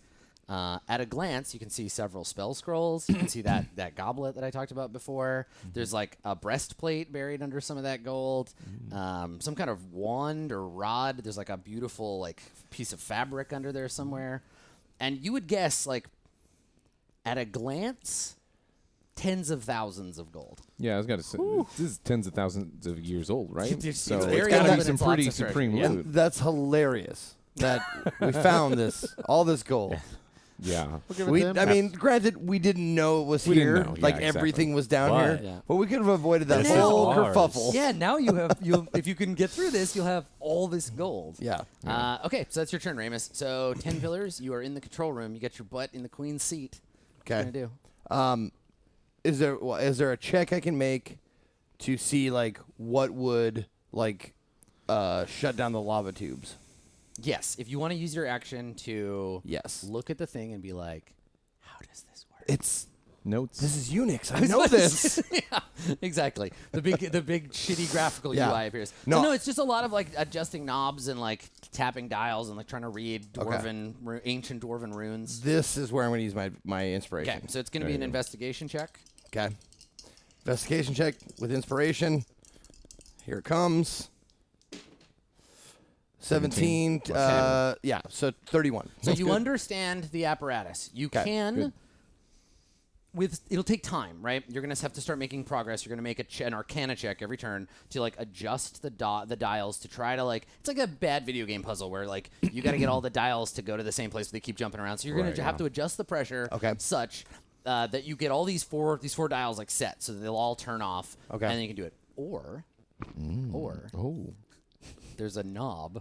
Speaker 1: At a glance, you can see several spell scrolls. You can see that goblet that I talked about before. There's like a breastplate buried under some of that gold. Some kind of wand or rod. There's like a beautiful like piece of fabric under there somewhere. And you would guess like at a glance, tens of thousands of gold.
Speaker 3: Yeah, I was going to say, this is tens of thousands of years old, right?
Speaker 1: It's
Speaker 3: So
Speaker 1: very
Speaker 3: it's got to
Speaker 1: old
Speaker 3: be
Speaker 1: and
Speaker 3: some
Speaker 1: it's
Speaker 3: pretty
Speaker 1: lots of treasure.
Speaker 3: supreme
Speaker 1: Yeah.
Speaker 3: loot.
Speaker 5: And that's hilarious that we found all this gold.
Speaker 3: Yeah.
Speaker 2: We'll give it to him.
Speaker 5: I mean, granted, we didn't know it was
Speaker 3: We didn't
Speaker 5: here.
Speaker 3: know, yeah,
Speaker 5: Like
Speaker 3: exactly.
Speaker 5: everything was down
Speaker 4: But-
Speaker 5: here.
Speaker 1: Yeah.
Speaker 5: But we could have avoided that
Speaker 4: This is
Speaker 5: whole
Speaker 4: ours.
Speaker 5: kerfuffle.
Speaker 1: Yeah, now you'll if you can get through this, you'll have all this gold.
Speaker 5: Yeah.
Speaker 1: Okay, so that's your turn, Ramus. So 10 pillars. You are in the control room. You get your butt in the queen's seat. What are you gonna do?
Speaker 5: Is there a check I can make to see like what would like shut down the lava tubes?
Speaker 1: Yes, if you want to use your action to
Speaker 5: Yes.
Speaker 1: look at the thing and be like, how does this work?
Speaker 5: It's
Speaker 3: Notes.
Speaker 5: this is Unix. I know this.
Speaker 1: Yeah, exactly. The big shitty graphical
Speaker 5: Yeah.
Speaker 1: UI appears.
Speaker 5: No.
Speaker 1: No, it's just a lot of like adjusting knobs and like tapping dials and like trying to read ancient dwarven runes.
Speaker 5: This is where I'm going to use my inspiration.
Speaker 1: Okay, so it's going to be an investigation check.
Speaker 5: Okay. Investigation check with inspiration. Here it comes. 17. Yeah, so 31.
Speaker 1: So you understand the apparatus. You can. It'll take time, right? You're gonna have to start making progress. You're gonna make an Arcana check every turn to like adjust the dials to try to like. It's like a bad video game puzzle where like you got to get all the dials to go to the same place, but they keep jumping around. So you're gonna have to adjust the pressure such that you get all these four dials like set, so that they'll all turn off.
Speaker 5: Okay.
Speaker 1: And then you can do it. Or there's a knob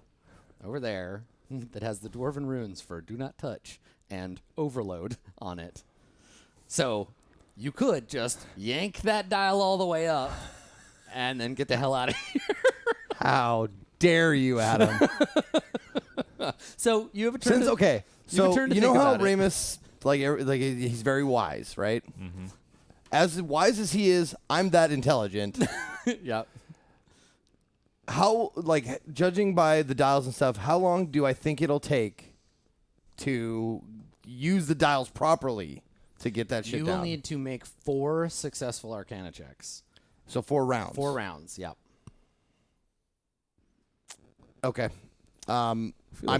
Speaker 1: over there that has the dwarven runes for do not touch and overload on it. So you could just yank that dial all the way up and then get the hell out of here.
Speaker 5: How dare you, Adam?
Speaker 1: So you have a turn.
Speaker 5: So
Speaker 1: turn to
Speaker 5: you know
Speaker 1: think
Speaker 5: how
Speaker 1: about it.
Speaker 5: Ramus like he's very wise, right? Mm-hmm. As wise as he is, I'm that intelligent.
Speaker 1: Yep.
Speaker 5: How, like, judging by the dials and stuff, how long do I think it'll take to use the dials properly to get that shit
Speaker 1: You
Speaker 5: down?
Speaker 1: will need to make 4 successful Arcana checks.
Speaker 5: So 4 rounds.
Speaker 1: 4 rounds. Yep.
Speaker 5: Okay. I'm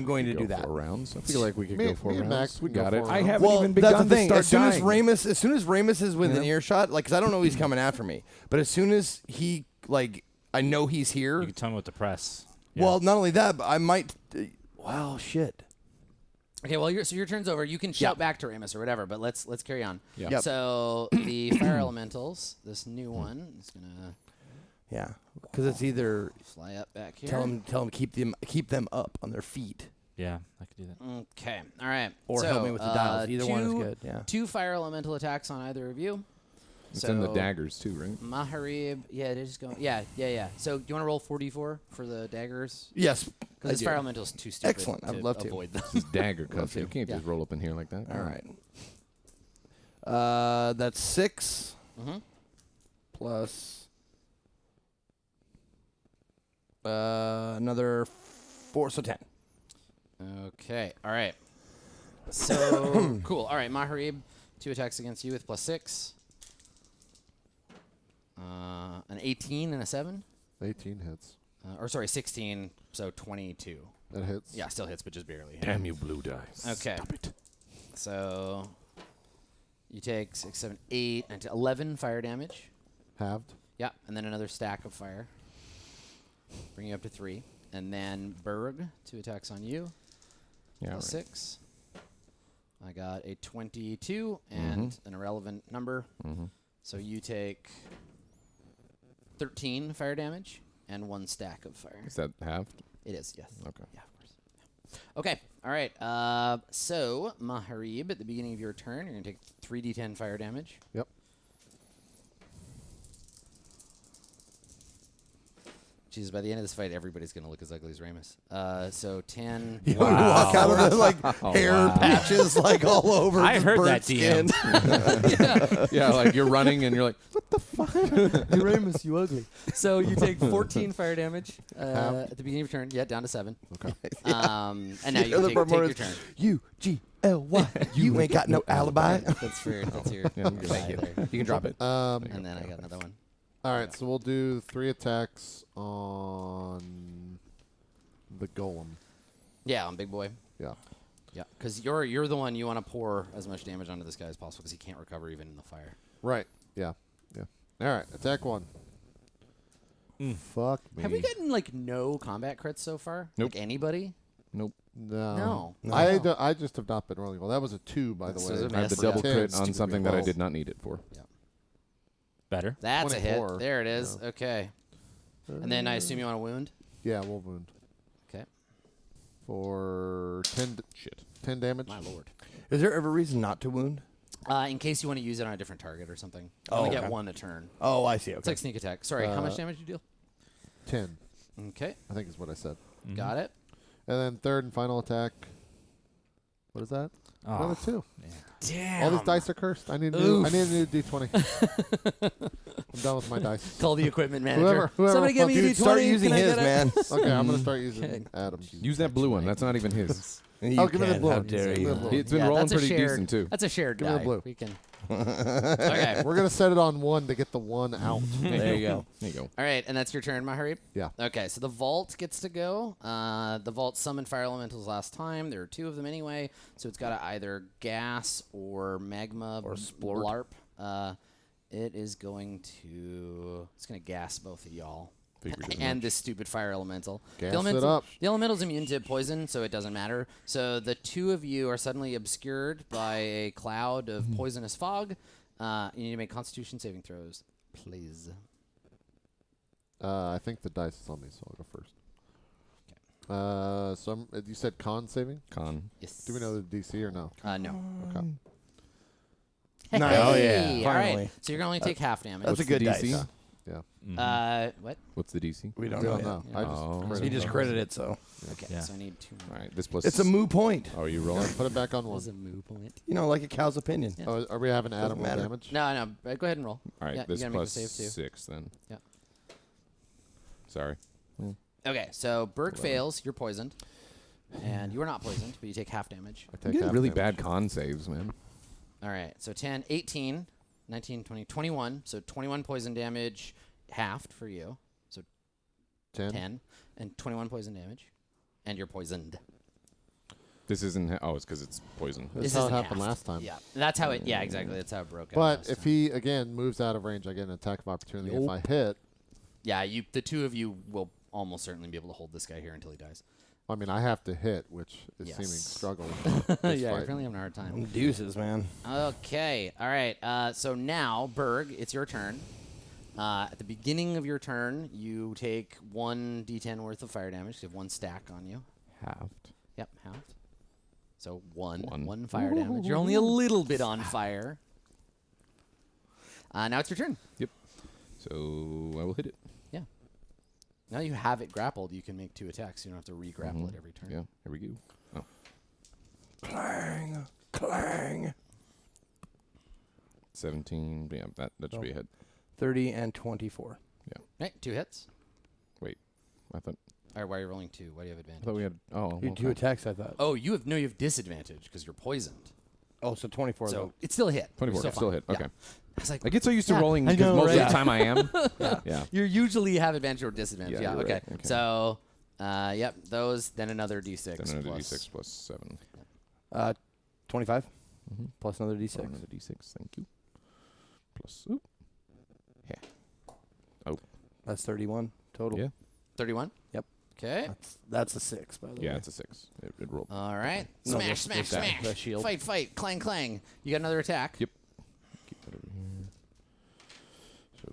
Speaker 5: going to do that.
Speaker 3: 4 rounds. I feel like we could
Speaker 2: Me
Speaker 3: go 4
Speaker 2: and
Speaker 3: rounds.
Speaker 2: Max, we can go
Speaker 3: got it.
Speaker 2: 4
Speaker 3: I
Speaker 2: rounds.
Speaker 3: haven't
Speaker 5: Well,
Speaker 3: even
Speaker 5: that's
Speaker 3: begun
Speaker 5: the thing.
Speaker 3: to start
Speaker 5: As soon as Ramus is within
Speaker 3: Yeah.
Speaker 5: earshot, like, because I don't know he's coming after me, but as soon as he, like, I know he's here.
Speaker 4: You can tell me what to press. Yeah.
Speaker 5: Well, not only that, but I might. Wow, shit.
Speaker 1: Okay. Well, your turn's over. You can shout back to Ramus or whatever, but let's carry on.
Speaker 3: Yeah.
Speaker 5: Yep.
Speaker 1: So the fire elementals, this new one is gonna
Speaker 5: Yeah, because it's either
Speaker 1: fly up back here.
Speaker 5: tell them keep them up on their feet,
Speaker 4: Yeah, I could do that.
Speaker 1: Okay. All right.
Speaker 5: or
Speaker 1: so,
Speaker 5: help me with the dials. Either one is
Speaker 1: two-
Speaker 5: good. Yeah.
Speaker 1: 2 fire elemental attacks on either of you.
Speaker 3: It's
Speaker 1: so
Speaker 3: in the daggers too, right?
Speaker 1: Maharib, yeah, it is going. Yeah. So do you want to roll 4d4 for the daggers?
Speaker 5: Yes.
Speaker 1: Because
Speaker 5: I
Speaker 1: this
Speaker 5: do.
Speaker 1: fire elemental is too stupid.
Speaker 5: Excellent, I'd love to.
Speaker 1: avoid them.
Speaker 3: This is dagger cuts.
Speaker 5: to.
Speaker 3: You can't
Speaker 1: Yeah.
Speaker 3: just roll up in here like that.
Speaker 5: All right. That's 6 plus another 4, so 10.
Speaker 1: Okay. All right. So cool. All right, Maharib, 2 attacks against you with +6. An 18 and a 7.
Speaker 2: 18 hits.
Speaker 1: Or sorry, 16. So 22.
Speaker 2: That hits.
Speaker 1: Yeah, still hits, but just barely.
Speaker 3: Damn you, blue dice.
Speaker 1: Okay.
Speaker 3: Stop it.
Speaker 1: So you take 6, 7, 8, and 11 fire damage.
Speaker 2: Halved.
Speaker 1: Yeah, and then another stack of fire. Bring you up to 3. And then Berg, 2 attacks on you.
Speaker 3: Yeah.
Speaker 1: Plus
Speaker 3: Right.
Speaker 1: 6. I got a 22 and an irrelevant number.
Speaker 3: Mm-hmm.
Speaker 1: So you take 13 fire damage and 1 stack of fire.
Speaker 3: Is that halved?
Speaker 1: It is, yes.
Speaker 3: Okay.
Speaker 1: Yeah, of course. Yeah. Okay, all right. So, Maharib, at the beginning of your turn, you're going to take 3d10 fire damage.
Speaker 2: Yep.
Speaker 1: Jesus, by the end of this fight, everybody's going to look as ugly as Ramus. So 10.
Speaker 5: You walk out of the like hair patches like all over.
Speaker 4: I
Speaker 5: just
Speaker 4: heard
Speaker 5: burnt
Speaker 4: that, DM.
Speaker 5: skin.
Speaker 3: Yeah, like you're running and you're like, what the fuck?
Speaker 1: Hey, Ramus, you ugly. So you take 14 fire damage at the beginning of your turn. Yeah, down to 7.
Speaker 2: Okay.
Speaker 1: And now you
Speaker 5: The
Speaker 1: can take your
Speaker 5: is
Speaker 1: turn.
Speaker 5: U-G-L-Y. You ain't got no alibi.
Speaker 1: That's your
Speaker 5: Thank you.
Speaker 1: there.
Speaker 5: You can drop it.
Speaker 1: And then I got another one.
Speaker 2: All right, so we'll do 3 attacks on the golem.
Speaker 1: Yeah, on Big Boy.
Speaker 2: Yeah.
Speaker 1: Yeah, because you're the one you want to pour as much damage onto this guy as possible because he can't recover even in the fire.
Speaker 2: Right. Yeah. Yeah. All right, attack 1. Fuck me.
Speaker 1: Have we gotten like no combat crits so far?
Speaker 3: Nope.
Speaker 1: Like anybody?
Speaker 3: Nope.
Speaker 2: No.
Speaker 1: No.
Speaker 2: I just have not been rolling well. That was a 2, by the
Speaker 1: This
Speaker 2: way.
Speaker 1: was a
Speaker 3: I have the
Speaker 1: miss.
Speaker 3: double
Speaker 1: Yeah.
Speaker 3: crit on
Speaker 2: Stupid
Speaker 3: something that I
Speaker 2: rolls.
Speaker 3: did not need it for.
Speaker 4: Better.
Speaker 1: That's a
Speaker 2: 24.
Speaker 1: hit. There it is. Okay. And then I assume you want to wound?
Speaker 2: Yeah, we'll wound.
Speaker 1: Okay.
Speaker 2: For 10 damage.
Speaker 1: My lord.
Speaker 5: Is there ever reason not to wound?
Speaker 1: In case you want to use it on a different target or something. You only get one a turn.
Speaker 5: Oh, I see. Okay.
Speaker 1: It's like sneak attack. Sorry, how much damage do you deal?
Speaker 2: 10,
Speaker 1: Okay,
Speaker 2: I think is what I said.
Speaker 1: got it.
Speaker 2: And then third and final attack. What is that? Another 2.
Speaker 1: Damn.
Speaker 2: All these dice are cursed. I need a new D20. I'm done with my dice.
Speaker 1: Call the equipment manager.
Speaker 2: Whoever
Speaker 1: Somebody give me a
Speaker 5: Dude,
Speaker 1: D20.
Speaker 5: start using
Speaker 1: Can I
Speaker 5: his,
Speaker 1: get it?
Speaker 5: man.
Speaker 2: Okay, I'm going to start using Adam's.
Speaker 3: Use that blue one. That's not even his.
Speaker 5: You
Speaker 2: give me the
Speaker 5: can.
Speaker 2: blue
Speaker 5: How
Speaker 2: one.
Speaker 5: dare
Speaker 2: Give me
Speaker 5: you?
Speaker 2: the blue.
Speaker 3: It's been rolling
Speaker 1: that's a
Speaker 3: pretty
Speaker 1: shared,
Speaker 3: decent too.
Speaker 1: That's a shared
Speaker 2: Give me the
Speaker 1: die.
Speaker 2: blue.
Speaker 1: We can. Okay.
Speaker 2: We're going to set it on 1 to get the 1 out.
Speaker 5: There you go.
Speaker 3: There you go.
Speaker 1: All right, and that's your turn, Maharib?
Speaker 2: Yeah.
Speaker 1: Okay, so the Vault gets to go. The Vault summoned fire elementals last time. There are 2 of them anyway, so it's got to either gas or magma
Speaker 5: Or splort.
Speaker 1: blarp. It is going to... It's going to gas both of y'all.
Speaker 3: Figured as
Speaker 1: And
Speaker 3: much.
Speaker 1: this stupid fire elemental.
Speaker 2: Gas
Speaker 1: the
Speaker 2: it
Speaker 1: elemental,
Speaker 2: up.
Speaker 1: The elemental's immune to poison, so it doesn't matter. So the 2 of you are suddenly obscured by a cloud of poisonous fog. You need to make Constitution saving throws, please.
Speaker 2: I think the dice is on me, so I'll go first. You said con saving?
Speaker 3: Con.
Speaker 1: Yes.
Speaker 2: Do we know the DC or no?
Speaker 1: No.
Speaker 2: Okay.
Speaker 5: Nice.
Speaker 1: Hey,
Speaker 5: Oh, yeah.
Speaker 1: all right.
Speaker 5: Finally.
Speaker 1: So you're going to only take half damage.
Speaker 5: That's a good
Speaker 3: the
Speaker 5: dice.
Speaker 3: DC?
Speaker 2: Yeah.
Speaker 1: What?
Speaker 3: What's the DC?
Speaker 5: We don't
Speaker 2: We
Speaker 5: know.
Speaker 2: don't know.
Speaker 1: Yeah.
Speaker 2: I just
Speaker 3: Oh.
Speaker 2: credited
Speaker 5: He just
Speaker 2: it.
Speaker 5: credited it, so.
Speaker 1: Okay,
Speaker 4: Yeah.
Speaker 1: so I need 2 more.
Speaker 3: All right. This plus.
Speaker 5: It's a moo point.
Speaker 3: Oh, you rolling?
Speaker 2: Put it back on
Speaker 1: What
Speaker 2: 1.
Speaker 1: is a moo point?
Speaker 5: You know, like a cow's opinion.
Speaker 1: Yeah.
Speaker 2: Oh, are we having Adam with
Speaker 5: matter.
Speaker 2: damage?
Speaker 1: No. Go ahead and roll.
Speaker 3: All right.
Speaker 1: Yeah, you
Speaker 3: this
Speaker 1: gotta make the
Speaker 3: plus
Speaker 1: save, too.
Speaker 3: 6 then.
Speaker 1: Yeah.
Speaker 3: Sorry.
Speaker 1: Okay, so Berg fails. You're poisoned. And you are not poisoned, but you take half damage.
Speaker 2: I
Speaker 3: You
Speaker 2: take
Speaker 3: get
Speaker 2: half
Speaker 3: really
Speaker 2: damage.
Speaker 3: bad con saves, man.
Speaker 1: All right, so 10, 18, 19, 20, 21. So 21 poison damage halved for you. So 10. And 21 poison damage. And you're poisoned.
Speaker 3: This isn't. Oh, it's because it's poison.
Speaker 2: That's
Speaker 1: This
Speaker 2: how it
Speaker 1: isn't
Speaker 2: happened
Speaker 1: halved.
Speaker 2: last time.
Speaker 1: Yeah, that's how it. Yeah, exactly. That's how it broke out.
Speaker 2: But
Speaker 1: last
Speaker 2: if
Speaker 1: time.
Speaker 2: he, again, moves out of range, I get an attack of opportunity. If I hit,
Speaker 1: Yeah, the 2 of you will almost certainly be able to hold this guy here until he dies.
Speaker 2: I mean, I have to hit, which is
Speaker 1: Yes.
Speaker 2: seeming struggle.
Speaker 1: Yeah, you're really having a hard time.
Speaker 5: Deuces, man.
Speaker 1: Okay, all right. So now, Berg, it's your turn. At the beginning of your turn, you take 1 d10 worth of fire damage. You have 1 stack on you.
Speaker 3: Halved.
Speaker 1: Yep, halved. So 1
Speaker 3: One.
Speaker 1: fire damage. You're only a little bit on fire. Now it's your turn.
Speaker 3: So I will hit it.
Speaker 1: Yeah. Now you have it grappled. You can make 2 attacks. You don't have to re-grapple it every turn.
Speaker 3: Yeah. Here we go. Oh.
Speaker 5: Clang. Clang.
Speaker 3: 17. Yeah, that should be a hit.
Speaker 5: 30 and 24.
Speaker 1: Right, 2 hits.
Speaker 3: I thought
Speaker 1: All right, why are you rolling 2? Why do you have advantage?
Speaker 3: we had. Oh.
Speaker 5: You
Speaker 3: okay.
Speaker 5: 2 attacks, I thought.
Speaker 1: Oh, you have disadvantage because you're poisoned.
Speaker 5: Oh, so 24.
Speaker 1: So
Speaker 5: though.
Speaker 1: it's still a hit.
Speaker 3: 24.
Speaker 1: You're
Speaker 3: Still
Speaker 1: fine.
Speaker 3: hit.
Speaker 1: Yeah.
Speaker 3: Okay.
Speaker 1: I was like,
Speaker 3: I get so used to
Speaker 1: Yeah,
Speaker 3: rolling
Speaker 1: I
Speaker 3: because
Speaker 1: know,
Speaker 3: most
Speaker 1: right?
Speaker 3: of the time I am. Yeah.
Speaker 1: you usually have advantage or disadvantage.
Speaker 3: Yeah,
Speaker 1: Yeah,
Speaker 3: you're
Speaker 1: okay.
Speaker 3: right. Okay.
Speaker 1: So, yep, those, then another d6.
Speaker 3: Then another
Speaker 1: plus.
Speaker 3: d6 plus 7.
Speaker 5: 25
Speaker 3: Mm-hmm.
Speaker 5: plus another d6.
Speaker 3: Another d6. Thank you. Plus. Oop.
Speaker 5: That's 31 total.
Speaker 3: Yeah.
Speaker 1: 31?
Speaker 5: Yep.
Speaker 1: Okay.
Speaker 5: That's a 6, by the way.
Speaker 3: Yeah, it's a 6. It rolled.
Speaker 1: All right.
Speaker 5: No,
Speaker 1: Smash,
Speaker 5: the-
Speaker 1: smash,
Speaker 5: the-
Speaker 1: smash.
Speaker 5: the shield.
Speaker 1: Fight, fight. Clang, clang. You got another attack.
Speaker 3: Yep. Keep that over here.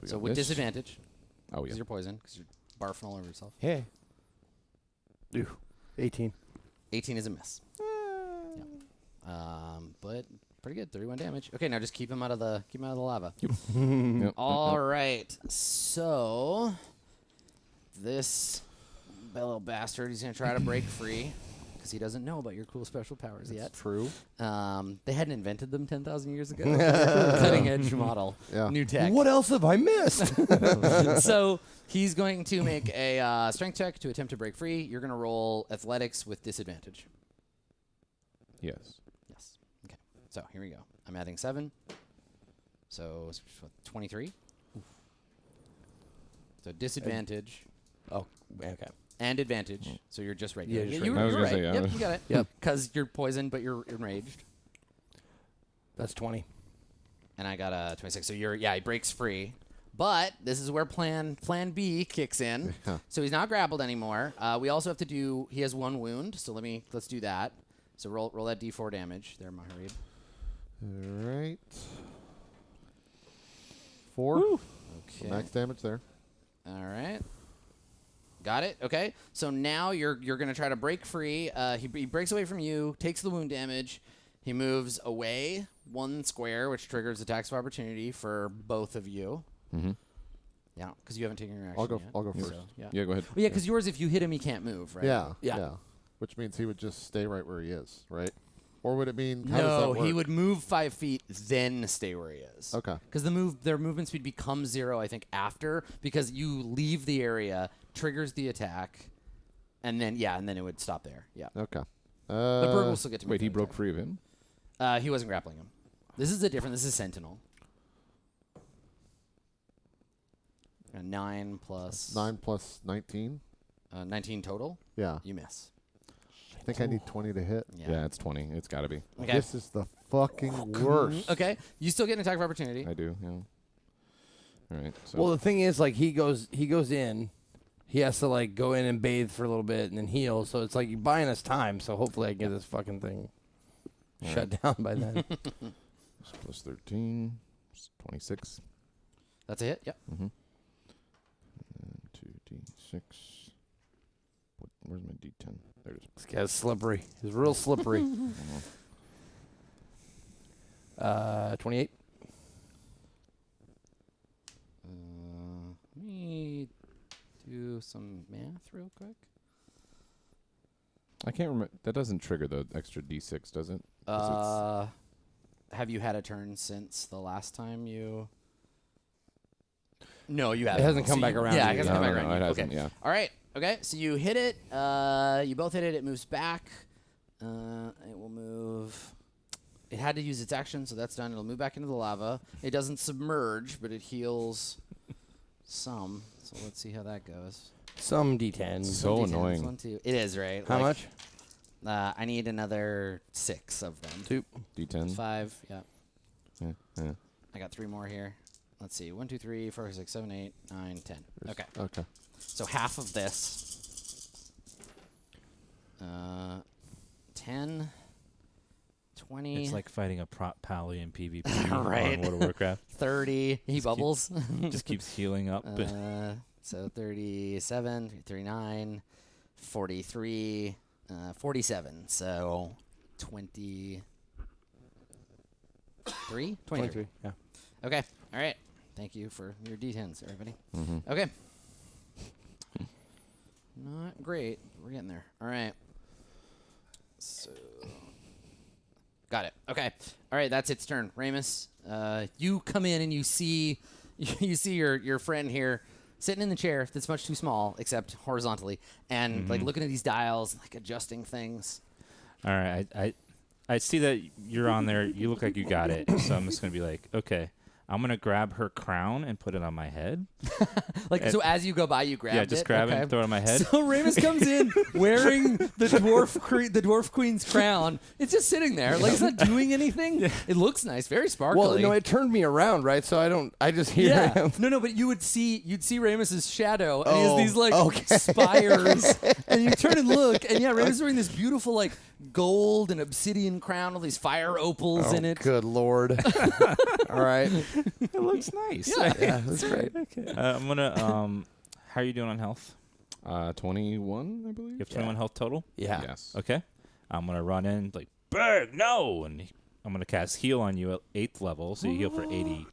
Speaker 3: We
Speaker 1: So
Speaker 3: got
Speaker 1: with
Speaker 3: this.
Speaker 1: disadvantage,
Speaker 3: Oh
Speaker 1: because
Speaker 3: yeah.
Speaker 1: you're poisoned, because you're barfing all over yourself.
Speaker 5: Hey. 18.
Speaker 1: 18 is a miss. Yeah. But pretty good. 31 damage. Okay, now just keep him out of the lava.
Speaker 3: Yep.
Speaker 1: All right. So this little bastard, he's gonna try to break free because he doesn't know about your cool special powers yet.
Speaker 2: True.
Speaker 1: They hadn't invented them 10,000 years ago. Cutting edge model.
Speaker 2: Yeah.
Speaker 1: New tech.
Speaker 5: What else have I missed?
Speaker 1: So he's going to make a strength check to attempt to break free. You're gonna roll athletics with disadvantage.
Speaker 3: Yes.
Speaker 1: Yes. Okay. So here we go. I'm adding 7. So 23. So disadvantage
Speaker 5: oh, okay.
Speaker 1: and advantage. So you're just regular.
Speaker 5: Yeah, just
Speaker 1: you
Speaker 3: regular. I was
Speaker 1: were
Speaker 3: gonna
Speaker 1: right.
Speaker 3: say, yeah.
Speaker 1: Yep, you got it.
Speaker 5: Yep.
Speaker 1: Because you're poisoned, but you're enraged.
Speaker 5: That's 20.
Speaker 1: And I got a 26. So he breaks free. But this is where plan B kicks in.
Speaker 2: Yeah.
Speaker 1: So he's not grappled anymore. We also have to do. He has 1 wound. So let's do that. So roll that D4 damage there, Maharib.
Speaker 2: All right. 4.
Speaker 1: Okay.
Speaker 2: Max damage there.
Speaker 1: All right. Got it. Okay. So now you're gonna try to break free. He breaks away from you, takes the wound damage. He moves away 1 square, which triggers attacks of opportunity for both of you.
Speaker 3: Mm-hmm.
Speaker 1: Yeah, because you haven't taken your action yet.
Speaker 2: I'll go first.
Speaker 1: So, yeah.
Speaker 3: Yeah, go ahead.
Speaker 1: Well, yeah, because yours, if you hit him, he can't move, right?
Speaker 2: Yeah. Which means he would just stay right where he is, right? Or would it mean how does that
Speaker 1: No,
Speaker 2: work?
Speaker 1: he would move 5 feet, then stay where he is.
Speaker 2: Okay.
Speaker 1: Because their movement speed becomes 0, I think, after, because you leave the area, triggers the attack, and then it would stop there. Yeah.
Speaker 2: Okay.
Speaker 1: But Berg will still get to move.
Speaker 3: Wait, he
Speaker 1: the
Speaker 3: broke
Speaker 1: attack.
Speaker 3: free of him?
Speaker 1: He wasn't grappling him. This is Sentinel. 9 plus
Speaker 2: 9 plus 19.
Speaker 1: 19 total.
Speaker 2: Yeah.
Speaker 1: You miss.
Speaker 2: I think I need 20 to hit.
Speaker 3: Yeah, it's 20. It's got to be.
Speaker 1: Okay.
Speaker 2: This is the fucking worst.
Speaker 1: Okay. You still get an attack of opportunity.
Speaker 3: I do, yeah. All right. So
Speaker 5: Well, the thing is, like, he goes in. He has to, like, go in and bathe for a little bit and then heal. So it's like you're buying us time. So hopefully I get this fucking thing shut down by then.
Speaker 3: plus 13, 26.
Speaker 1: That's a hit. Yep.
Speaker 3: Mm-hmm. And 2d6. Where's my d10? There it is.
Speaker 5: This guy's slippery. He's real slippery. 28.
Speaker 1: Let me do some math real quick.
Speaker 3: I can't remember. That doesn't trigger the extra d6, does it? 'Cause
Speaker 1: Have you had a turn since the last time you? No, you
Speaker 5: It
Speaker 1: haven't.
Speaker 5: hasn't come
Speaker 1: So
Speaker 5: back
Speaker 1: you-
Speaker 5: around
Speaker 1: Yeah,
Speaker 5: to
Speaker 1: it
Speaker 5: you.
Speaker 1: hasn't come
Speaker 3: No,
Speaker 1: back
Speaker 3: no,
Speaker 1: around.
Speaker 3: no,
Speaker 1: to
Speaker 3: it
Speaker 1: you.
Speaker 3: hasn't,
Speaker 1: Okay.
Speaker 3: yeah.
Speaker 1: All right. Okay. So you hit it. You both hit it. It moves back. It will move. It had to use its action, so that's done. It'll move back into the lava. It doesn't submerge, but it heals some. So let's see how that goes.
Speaker 5: Some D10.
Speaker 3: So
Speaker 1: Some D10s.
Speaker 3: annoying.
Speaker 1: 1, 2. It is, right?
Speaker 5: How much?
Speaker 1: I need another 6 of them.
Speaker 5: 2.
Speaker 3: d10.
Speaker 1: 5. Yeah.
Speaker 3: Yeah.
Speaker 1: I got 3 more here. Let's see. 1, 2, 3, 4, 5, 6, 7, 8, 9, 10. Okay.
Speaker 2: Okay.
Speaker 1: So half of this. 10, 20,
Speaker 4: It's like fighting a prop pally in PvP
Speaker 1: Right.
Speaker 4: on World of Warcraft.
Speaker 1: 30. He bubbles.
Speaker 4: Just keeps healing up.
Speaker 1: So 37, 39, 43, 47. So 23? 23.
Speaker 5: Yeah.
Speaker 1: Okay. All right. Thank you for your D10s, everybody.
Speaker 3: Mm-hmm.
Speaker 1: Okay. Not great. We're getting there. All right. So, got it. Okay. All right. That's its turn. Ramus, you come in and you see your friend here sitting in the chair that's much too small, except horizontally, and like looking at these dials, like adjusting things.
Speaker 4: All right, I see that you're on there. You look like you got it. So I'm just gonna be like, okay, I'm gonna grab her crown and put it on my head.
Speaker 1: So as you go by, you grab it.
Speaker 4: Yeah, just grab it and throw it on my head.
Speaker 1: So Ramus comes in wearing the dwarf queen's crown. It's just sitting there, like it's not doing anything. It looks nice, very sparkly.
Speaker 5: Well, no, it turned me around, right? So I just hear
Speaker 1: yeah.
Speaker 5: him.
Speaker 1: No, but you'd see Ramus's shadow, and he has these like
Speaker 5: okay.
Speaker 1: spires, and you turn and look, and yeah, Ramus is wearing this beautiful like gold and obsidian crown, all these fire opals in it.
Speaker 5: Good Lord. All right.
Speaker 4: It looks nice.
Speaker 5: Yeah, that's great.
Speaker 4: Okay. I'm gonna. How are you doing on health?
Speaker 3: 21, I believe.
Speaker 4: You have 21 health total.
Speaker 5: Yeah.
Speaker 3: Yes.
Speaker 4: Okay. I'm gonna run in like Berg, no, and I'm gonna cast heal on you at 8th level, so you heal for 80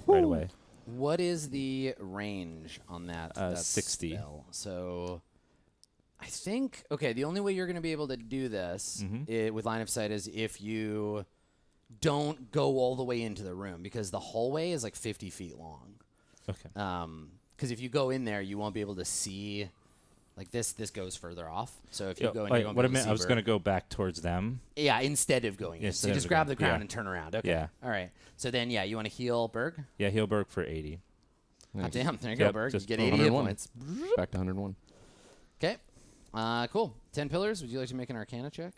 Speaker 4: right away.
Speaker 1: What is the range on that?
Speaker 4: 60.
Speaker 1: Spell? So I think the only way you're going to be able to do this with line of sight is if you don't go all the way into the room, because the hallway is like 50 feet long.
Speaker 4: Okay.
Speaker 1: Because if you go in there, you won't be able to see. Like this goes further off. So if you go in,
Speaker 4: Wait,
Speaker 1: you won't
Speaker 4: what
Speaker 1: be
Speaker 4: I
Speaker 1: able to
Speaker 4: meant,
Speaker 1: see
Speaker 4: I was
Speaker 1: Berg.
Speaker 4: gonna go back towards them.
Speaker 1: Yeah, instead of going in. So
Speaker 4: Instead
Speaker 1: you
Speaker 4: of
Speaker 1: just grab
Speaker 4: going-
Speaker 1: the crown
Speaker 4: yeah.
Speaker 1: and turn around. Okay.
Speaker 4: Yeah.
Speaker 1: All right. So then, you want to heal Berg?
Speaker 4: Yeah, heal Berg for 80.
Speaker 1: Oh, damn. There you go,
Speaker 4: Yep,
Speaker 1: Berg. You
Speaker 4: just
Speaker 1: get 80 hit
Speaker 3: 101.
Speaker 1: points.
Speaker 3: Back to 101.
Speaker 1: Okay. Cool. 10 pillars. Would you like to make an Arcana check?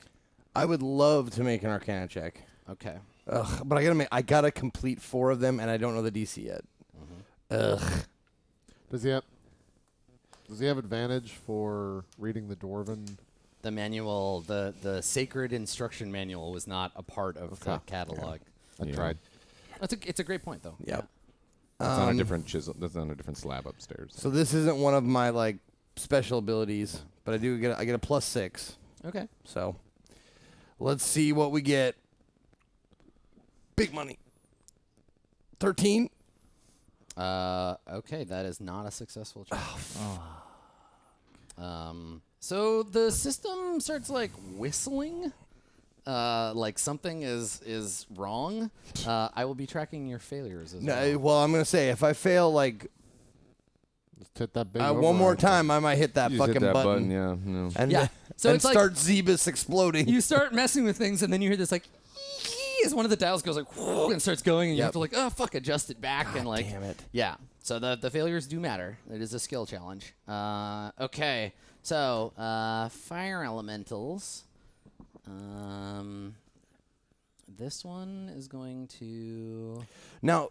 Speaker 5: I would love to make an Arcana check.
Speaker 1: Okay.
Speaker 5: Ugh, but I gotta complete 4 of them, and I don't know the DC yet. Ugh.
Speaker 2: Does he have advantage for reading the Dwarven?
Speaker 1: The manual, the sacred instruction manual was not a part of the
Speaker 2: Okay.
Speaker 1: catalog.
Speaker 2: I
Speaker 3: Yeah.
Speaker 2: tried.
Speaker 1: It's a great point, though.
Speaker 5: Yep.
Speaker 3: That's on a different chisel. That's on a different slab upstairs.
Speaker 5: So this isn't one of my like special abilities, but I get a +6.
Speaker 1: Okay.
Speaker 5: So let's see what we get. Big money. 13.
Speaker 1: Okay, that is not a successful check. So the system starts like whistling, like something is wrong. I will be tracking your failures as well.
Speaker 5: No, well, I'm gonna say if I fail like
Speaker 2: Just hit that big
Speaker 5: one more
Speaker 2: override
Speaker 5: time, I might hit that
Speaker 3: You just
Speaker 5: fucking
Speaker 3: hit that
Speaker 5: button.
Speaker 3: Yeah, no.
Speaker 5: And
Speaker 1: Yeah. So
Speaker 5: and
Speaker 1: it's like-
Speaker 5: start Zebus exploding.
Speaker 1: You start messing with things, and then you hear this like, as one of the dials goes like, and starts going, and you
Speaker 5: Yep.
Speaker 1: have to like, oh fuck, adjust it back, and like,
Speaker 5: damn it.
Speaker 1: yeah. So the failures do matter. It is a skill challenge. Okay. So fire elementals. This one is going to
Speaker 5: Now,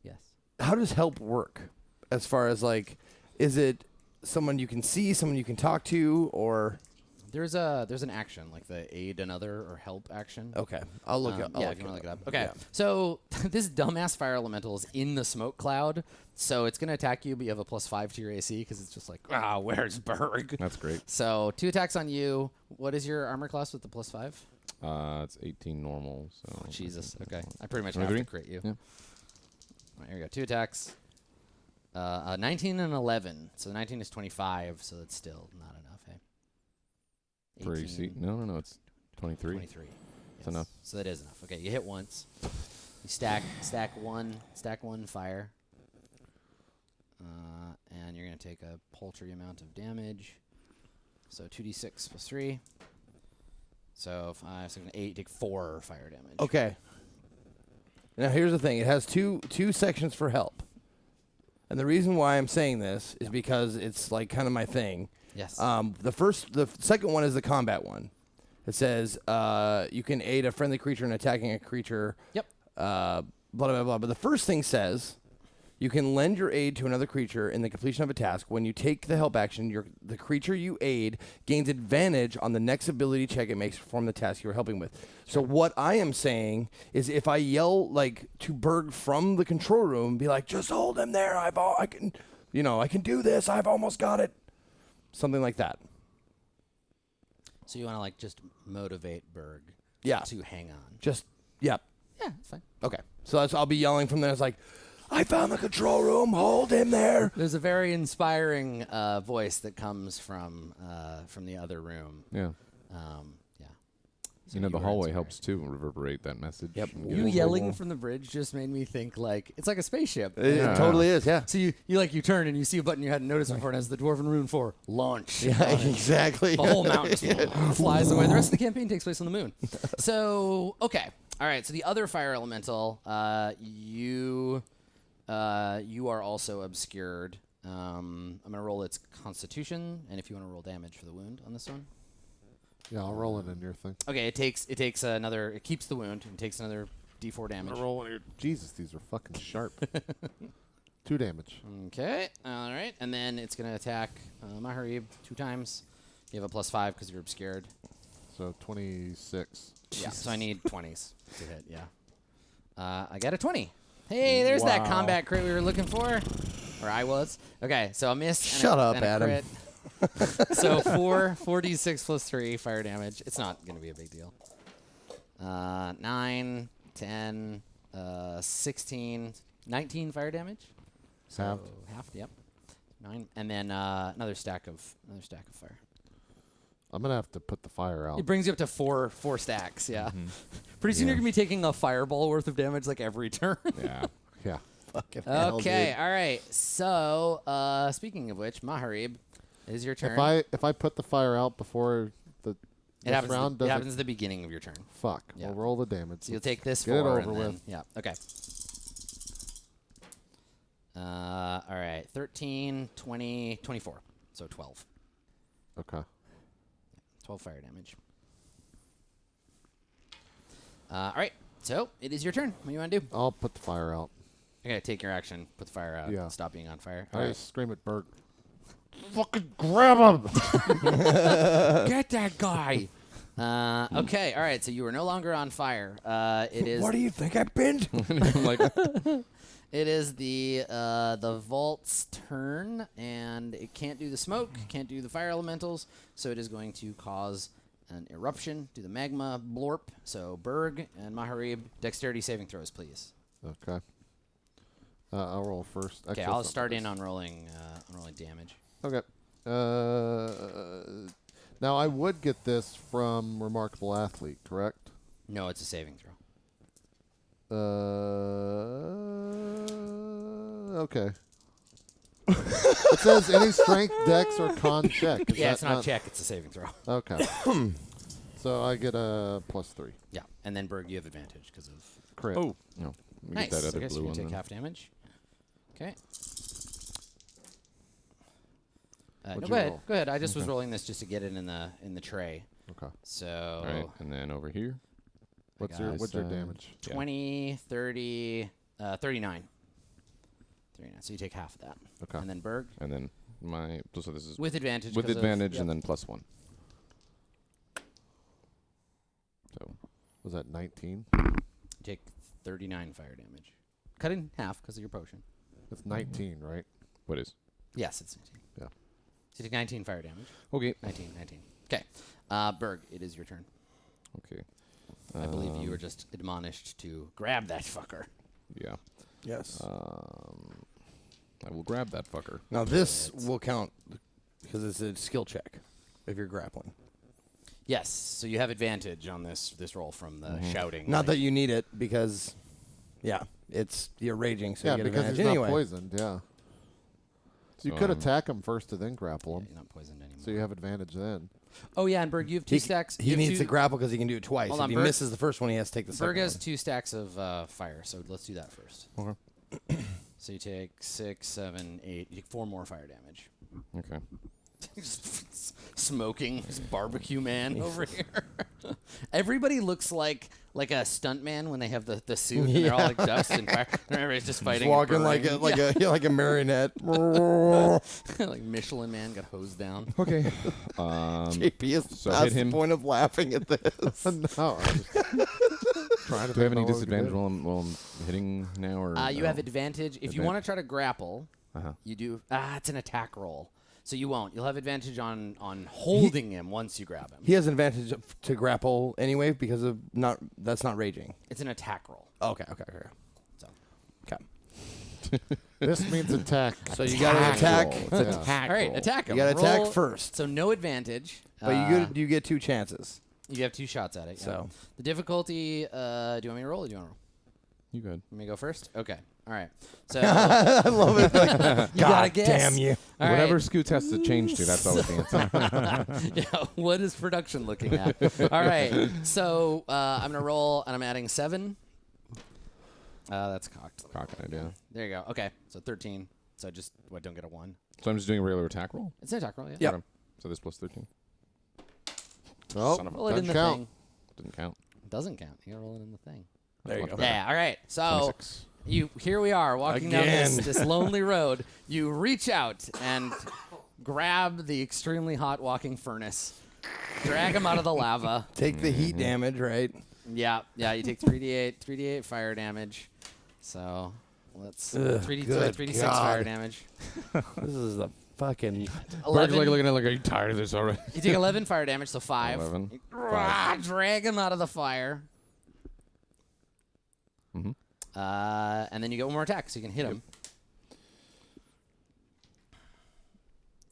Speaker 1: yes.
Speaker 5: how does help work? As far as like, is it someone you can see, someone you can talk to, or
Speaker 1: There's an action like the aid another or help action.
Speaker 5: okay? I'll look up. I'll
Speaker 1: Yeah,
Speaker 5: look
Speaker 1: if you want to look it up.
Speaker 5: up.
Speaker 1: Okay,
Speaker 5: Yeah.
Speaker 1: so this dumbass fire elemental is in the smoke cloud, so it's gonna attack you, but you have a +5 to your AC because it's just like, where's Berg?
Speaker 3: That's great.
Speaker 1: So 2 attacks on you. What is your armor class with the +5?
Speaker 3: It's 18 normal. So
Speaker 1: Jesus. Okay, I pretty much have
Speaker 3: 23?
Speaker 1: to crit you.
Speaker 3: Yeah.
Speaker 1: All right, here we go. 2 attacks. 19 and 11. So 19 is 25. So that's still not enough. Hey.
Speaker 3: For AC. No. It's 23.
Speaker 1: 23.
Speaker 3: That's enough.
Speaker 1: So that is enough. Okay, you hit once. You stack one fire. And you're going to take a paltry amount of damage. So 2d6 plus 3. So 5, 6, 8, you take 4 fire damage.
Speaker 5: Okay. Now here's the thing. It has two sections for help, and the reason why I'm saying this is because it's like kind of my thing.
Speaker 1: Yes.
Speaker 5: The second one is the combat one. It says you can aid a friendly creature in attacking a creature.
Speaker 1: Yep.
Speaker 5: Blah blah blah. But the first thing says you can lend your aid to another creature in the completion of a task. When you take the help action, the creature you aid gains advantage on the next ability check it makes to perform the task you're helping with. So what I am saying is, if I yell like to Berg from the control room, be like, "Just hold him there. I can do this. I've almost got it." Something like that.
Speaker 1: So you want to like just motivate Berg
Speaker 5: Yeah.
Speaker 1: to hang on.
Speaker 5: Just yep.
Speaker 1: Yeah, that's fine.
Speaker 5: Okay. So I'll be yelling from there. It's like, "I found the control room. Hold him there."
Speaker 1: There's a very inspiring voice that comes from the other room.
Speaker 3: Yeah.
Speaker 1: Yeah. So
Speaker 3: You know, the
Speaker 1: were
Speaker 3: hallway
Speaker 1: inspired.
Speaker 3: helps too reverberate that message.
Speaker 5: Yep.
Speaker 3: and
Speaker 1: You
Speaker 3: get it.
Speaker 1: yelling from the bridge just made me think like it's like a spaceship.
Speaker 5: It
Speaker 3: Yeah.
Speaker 5: totally is. Yeah.
Speaker 1: So you turn and you see a button you hadn't noticed before, and it has the Dwarven rune for launch.
Speaker 5: Yeah. Exactly.
Speaker 1: The whole mountain just flies away. The rest of the campaign takes place on the moon. So okay, all right. So the other fire elemental, you are also obscured. I'm gonna roll its Constitution, and if you want to roll damage for the wound on this one.
Speaker 2: Yeah, I'll roll it in your thing.
Speaker 1: Okay, it keeps the wound and takes another D4 damage.
Speaker 2: Roll in your. Jesus, these are fucking sharp. 2 damage.
Speaker 1: Okay, all right, and then it's gonna attack Maharib 2 times. You have a +5 because you're obscured.
Speaker 2: So 26.
Speaker 1: Yeah, so I need 20s to hit. Yeah, I got a 20. Hey, there's that combat crit we were looking for, or I was. Okay, so a miss. And
Speaker 5: Shut
Speaker 1: a,
Speaker 5: up,
Speaker 1: and a
Speaker 5: Adam.
Speaker 1: crit. So 4d6 plus 3 fire damage. It's not gonna be a big deal. 9, 10, 16, 19 fire damage. So half. Yep. 9, and then another stack of fire.
Speaker 2: I'm going to have to put the fire out.
Speaker 1: It brings you up to four stacks. Yeah.
Speaker 3: Mhm.
Speaker 1: Pretty soon
Speaker 3: Yeah.
Speaker 1: you're gonna be taking a fireball worth of damage like every turn.
Speaker 3: Yeah.
Speaker 2: Yeah.
Speaker 5: Fucking hell,
Speaker 1: Okay.
Speaker 5: dude.
Speaker 1: All right. So speaking of which, Maharib, it is your turn.
Speaker 2: If I put the fire out before this round,
Speaker 1: It
Speaker 2: does
Speaker 1: happens at the beginning of your turn.
Speaker 2: Fuck.
Speaker 1: Yeah.
Speaker 2: We'll roll the damage.
Speaker 1: So you'll take this
Speaker 2: get it
Speaker 1: 4
Speaker 2: over
Speaker 1: and then,
Speaker 2: with.
Speaker 1: yeah. Okay. All right. 13, 20, 24. So 12.
Speaker 2: Okay.
Speaker 1: 12 fire damage. All right. So it is your turn. What do you want to do?
Speaker 2: I'll put the fire out.
Speaker 1: Okay. Take your action. Put the fire out.
Speaker 2: Yeah.
Speaker 1: Stop being on fire.
Speaker 2: I
Speaker 1: All right.
Speaker 2: just scream at Bert. Fucking grab him!
Speaker 1: Get that guy. Okay. All right. So you are no longer on fire. It is.
Speaker 5: What do you think I've been?
Speaker 3: Like,
Speaker 1: It is the vault's turn, and it can't do the smoke, can't do the fire elementals, so it is going to cause an eruption. Do the magma blorp. So Berg and Maharib, dexterity saving throws, please.
Speaker 2: Okay. I'll roll first.
Speaker 1: Okay,
Speaker 2: Actually,
Speaker 1: I'll start in on rolling damage.
Speaker 2: Okay. Now, I would get this from Remarkable Athlete, correct?
Speaker 1: No, it's a saving throw.
Speaker 2: Okay. It says any strength, dex, or con check. Is
Speaker 1: Yeah,
Speaker 2: that
Speaker 1: it's not check. It's a saving throw.
Speaker 2: Okay. So I get a +3.
Speaker 1: Yeah, and then Berg, you have advantage because of
Speaker 2: Crit.
Speaker 3: Oh, no. Let me
Speaker 1: nice.
Speaker 3: get that other
Speaker 1: Okay, so
Speaker 3: blue
Speaker 1: you
Speaker 3: one.
Speaker 1: take
Speaker 3: then.
Speaker 1: half damage. Okay.
Speaker 2: What'd
Speaker 1: No,
Speaker 2: you
Speaker 1: go ahead.
Speaker 2: roll?
Speaker 1: Go ahead. I just was
Speaker 3: Okay.
Speaker 1: rolling this just to get it in the tray.
Speaker 2: Okay.
Speaker 1: So
Speaker 3: All right, and then over here.
Speaker 2: What's
Speaker 1: got
Speaker 2: your damage?
Speaker 1: 20, 30, 39. 39. So you take half of that.
Speaker 2: Okay.
Speaker 1: And then Berg
Speaker 3: And then so this is
Speaker 1: with advantage.
Speaker 3: with
Speaker 1: 'cause of-
Speaker 3: advantage
Speaker 1: yep.
Speaker 3: and then +1. So
Speaker 2: Was that 19?
Speaker 1: You take 39 fire damage. Cut in half because of your potion.
Speaker 2: That's 19, right?
Speaker 3: what is?
Speaker 1: Yes, it's 19.
Speaker 2: Yeah.
Speaker 1: So you take 19 fire damage.
Speaker 3: Okay.
Speaker 1: 19. Okay. Berg, it is your turn.
Speaker 3: Okay.
Speaker 1: I believe you were just admonished to grab that fucker.
Speaker 3: Yeah.
Speaker 5: Yes.
Speaker 3: I will grab that fucker.
Speaker 5: Now this will count because it's a skill check if you're grappling.
Speaker 1: Yes, so you have advantage on this roll from the shouting.
Speaker 5: Not that you need it because, you're raging, so
Speaker 2: Yeah,
Speaker 5: you get
Speaker 2: because
Speaker 5: advantage
Speaker 2: he's
Speaker 5: anyway.
Speaker 2: not poisoned, yeah. You
Speaker 3: So,
Speaker 2: could attack him first to then grapple
Speaker 1: Yeah,
Speaker 2: him,
Speaker 1: you're not poisoned anymore.
Speaker 2: so you have advantage then.
Speaker 1: Oh yeah, and Berg, you have two stacks.
Speaker 5: He
Speaker 1: you have
Speaker 5: needs
Speaker 1: two,
Speaker 5: to grapple because he can do it twice.
Speaker 1: Hold
Speaker 5: If
Speaker 1: on,
Speaker 5: he
Speaker 1: Berg-
Speaker 5: misses the first one, he has to take the second
Speaker 1: Berg has
Speaker 5: one.
Speaker 1: 2 stacks of fire, so let's do that first.
Speaker 3: Okay.
Speaker 1: So you take 6, 7, 8. You take 4 more fire damage.
Speaker 3: Okay.
Speaker 1: Smoking this barbecue man over here. Everybody looks like a stunt man when they have the suit and they're all like dust and fire. And everybody's just fighting.
Speaker 5: He's walking
Speaker 1: and
Speaker 5: like
Speaker 1: burning.
Speaker 5: like a marionette.
Speaker 1: like Michelin Man got hosed down.
Speaker 3: Okay.
Speaker 5: JP is
Speaker 3: So
Speaker 5: past
Speaker 3: hit
Speaker 5: the
Speaker 3: him.
Speaker 5: point of laughing at this.
Speaker 2: No, I'm just trying to
Speaker 3: Do I have any
Speaker 2: think about what we
Speaker 3: disadvantage
Speaker 2: did.
Speaker 3: while I'm hitting now, or
Speaker 1: You
Speaker 3: no?
Speaker 1: have advantage if you
Speaker 3: Advan-
Speaker 1: want to try to grapple.
Speaker 3: Uh-huh.
Speaker 1: You do. It's an attack roll, so you won't. You'll have advantage on holding him once you grab him.
Speaker 5: He has an advantage to grapple anyway because of that's not raging.
Speaker 1: It's an attack roll.
Speaker 5: Okay.
Speaker 1: So
Speaker 5: Okay.
Speaker 2: This means attack.
Speaker 5: So you got to attack,
Speaker 3: Roll. It's
Speaker 2: Yeah.
Speaker 3: an attack
Speaker 1: all right,
Speaker 3: roll.
Speaker 1: attack him.
Speaker 5: you got to attack
Speaker 1: Roll-
Speaker 5: first,
Speaker 1: So no advantage.
Speaker 5: but you get 2 chances.
Speaker 1: You have 2 shots at it. Yeah.
Speaker 5: So
Speaker 1: The difficulty. Do you want me to roll or do you want to roll?
Speaker 3: You good?
Speaker 1: Let me go first. Okay. All right. So
Speaker 5: I love it.
Speaker 1: you gotta guess.
Speaker 5: Damn you!
Speaker 1: All right.
Speaker 3: Whatever Scoots has to change to, that's always the answer.
Speaker 1: Yeah, what is production looking at? All right, so I'm gonna roll, and I'm adding 7. That's cocked.
Speaker 3: Cockeyed, yeah.
Speaker 1: There you go. Okay, so 13. So just don't get a 1.
Speaker 3: So I'm just doing a regular attack roll?
Speaker 1: It's an attack roll. Yeah.
Speaker 5: Yep.
Speaker 3: Okay. So this plus 13.
Speaker 2: Oh,
Speaker 3: Son of a
Speaker 1: Roll it in
Speaker 2: doesn't
Speaker 1: the
Speaker 2: count.
Speaker 1: thing.
Speaker 3: Didn't count.
Speaker 1: It doesn't count. You gotta roll it in the thing.
Speaker 5: There you
Speaker 3: Much
Speaker 5: go.
Speaker 3: better.
Speaker 1: Yeah. All right. So
Speaker 3: 26.
Speaker 1: here we are walking down
Speaker 5: Again.
Speaker 1: this lonely road. You reach out and grab the extremely hot walking furnace, drag him out of the lava.
Speaker 5: Take the heat damage, right?
Speaker 1: Yeah. You take 3d8 fire damage. So let's
Speaker 5: Ugh,
Speaker 1: 3d2,
Speaker 5: good
Speaker 1: 3d6
Speaker 5: God.
Speaker 1: fire damage.
Speaker 5: This is a fucking.
Speaker 3: Berg's
Speaker 1: 11.
Speaker 3: like looking at like, are you tired of this already?
Speaker 1: You take 11 fire damage, so 5.
Speaker 3: 11.
Speaker 1: You drag him out of the fire.
Speaker 3: Mm-hmm.
Speaker 1: And then you get 1 more attack, so you can hit him.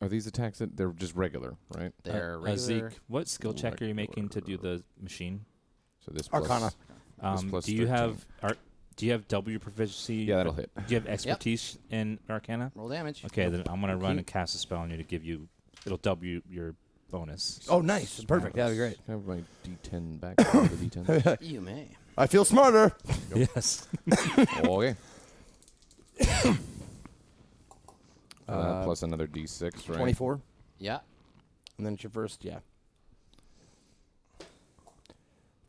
Speaker 3: Are these attacks that they're just regular, right?
Speaker 1: They're
Speaker 4: Zeke,
Speaker 1: regular.
Speaker 4: what skill check are you making to do the machine?
Speaker 3: So this plus,
Speaker 5: Arcana.
Speaker 3: this plus
Speaker 4: Do you
Speaker 3: 13.
Speaker 4: do you have W proficiency?
Speaker 3: Yeah, that'll hit.
Speaker 4: Do you have expertise in Arcana?
Speaker 1: Roll damage.
Speaker 4: Okay, then I'm gonna run and cast a spell on you to give you. It'll W your bonus.
Speaker 5: Oh, nice. Perfect. That'd be great.
Speaker 3: Can I have my D10 back? The D10.
Speaker 1: You may.
Speaker 5: I feel smarter.
Speaker 4: Yes.
Speaker 3: Okay. Plus another D6, right?
Speaker 5: 24.
Speaker 1: Yeah.
Speaker 5: And then it's your first,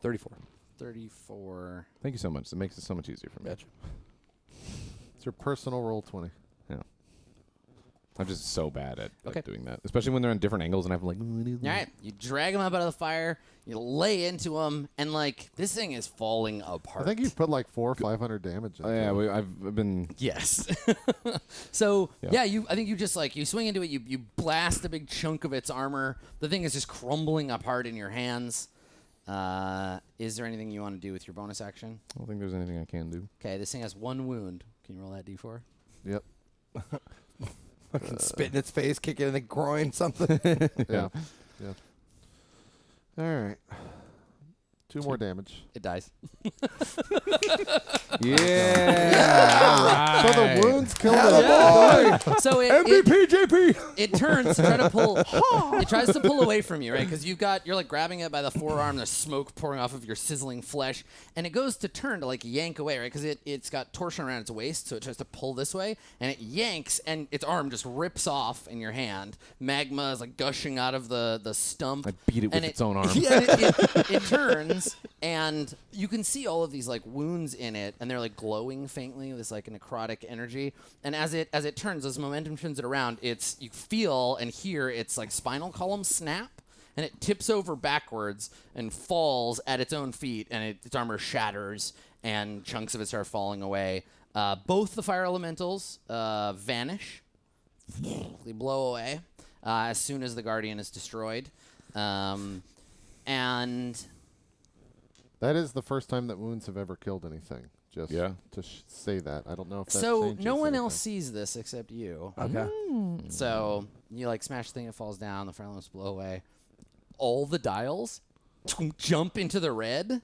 Speaker 5: 34.
Speaker 1: 34.
Speaker 3: Thank you so much. It makes it so much easier for me.
Speaker 5: Gotcha.
Speaker 2: It's your personal roll 20.
Speaker 3: I'm just so bad at
Speaker 1: Okay.
Speaker 3: doing that, especially when they're on different angles, and I'm like,
Speaker 1: All right. You drag him up out of the fire. You lay into him, and like this thing is falling apart.
Speaker 2: I think you put like 400 or 500 damage into it.
Speaker 3: I've been.
Speaker 1: Yes. So
Speaker 3: Yeah.
Speaker 1: I think you just like you swing into it, you blast a big chunk of its armor. The thing is just crumbling apart in your hands. Is there anything you want to do with your bonus action?
Speaker 3: I don't think there's anything I can do.
Speaker 1: Okay, this thing has 1 wound. Can you roll that d4?
Speaker 2: Yep.
Speaker 5: Fucking spit in its face, kick it in the groin, something.
Speaker 2: Yeah. Yeah. All right. 2 more damage.
Speaker 1: It dies.
Speaker 3: Yeah.
Speaker 2: So the wounds killed it.
Speaker 1: So
Speaker 5: JP.
Speaker 1: it turns to try to pull. It tries to pull away from you, right? Because you're like grabbing it by the forearm. There's smoke pouring off of your sizzling flesh, and it goes to turn to like yank away, right? Because it's got torsion around its waist, so it tries to pull this way, and it yanks, and its arm just rips off in your hand. Magma is like gushing out of the stump.
Speaker 3: I beat it with
Speaker 1: and
Speaker 3: its own arm.
Speaker 1: Yeah, it turns, and you can see all of these like wounds in it, and they're like glowing faintly with this like necrotic energy. And as it turns, as momentum turns it around, you feel and hear its like spinal column snap, and it tips over backwards and falls at its own feet, and its armor shatters, and chunks of it start falling away. Both the fire elementals vanish. They blow away as soon as the guardian is destroyed. And
Speaker 2: That is the first time that wounds have ever killed anything. Just
Speaker 3: Yeah.
Speaker 2: to say that. I don't know if that
Speaker 1: so
Speaker 2: changes
Speaker 1: no one
Speaker 2: anything.
Speaker 1: else sees this except you.
Speaker 5: Okay.
Speaker 1: So you like smash the thing, it falls down, the fire elements blow away. All the dials jump into the red,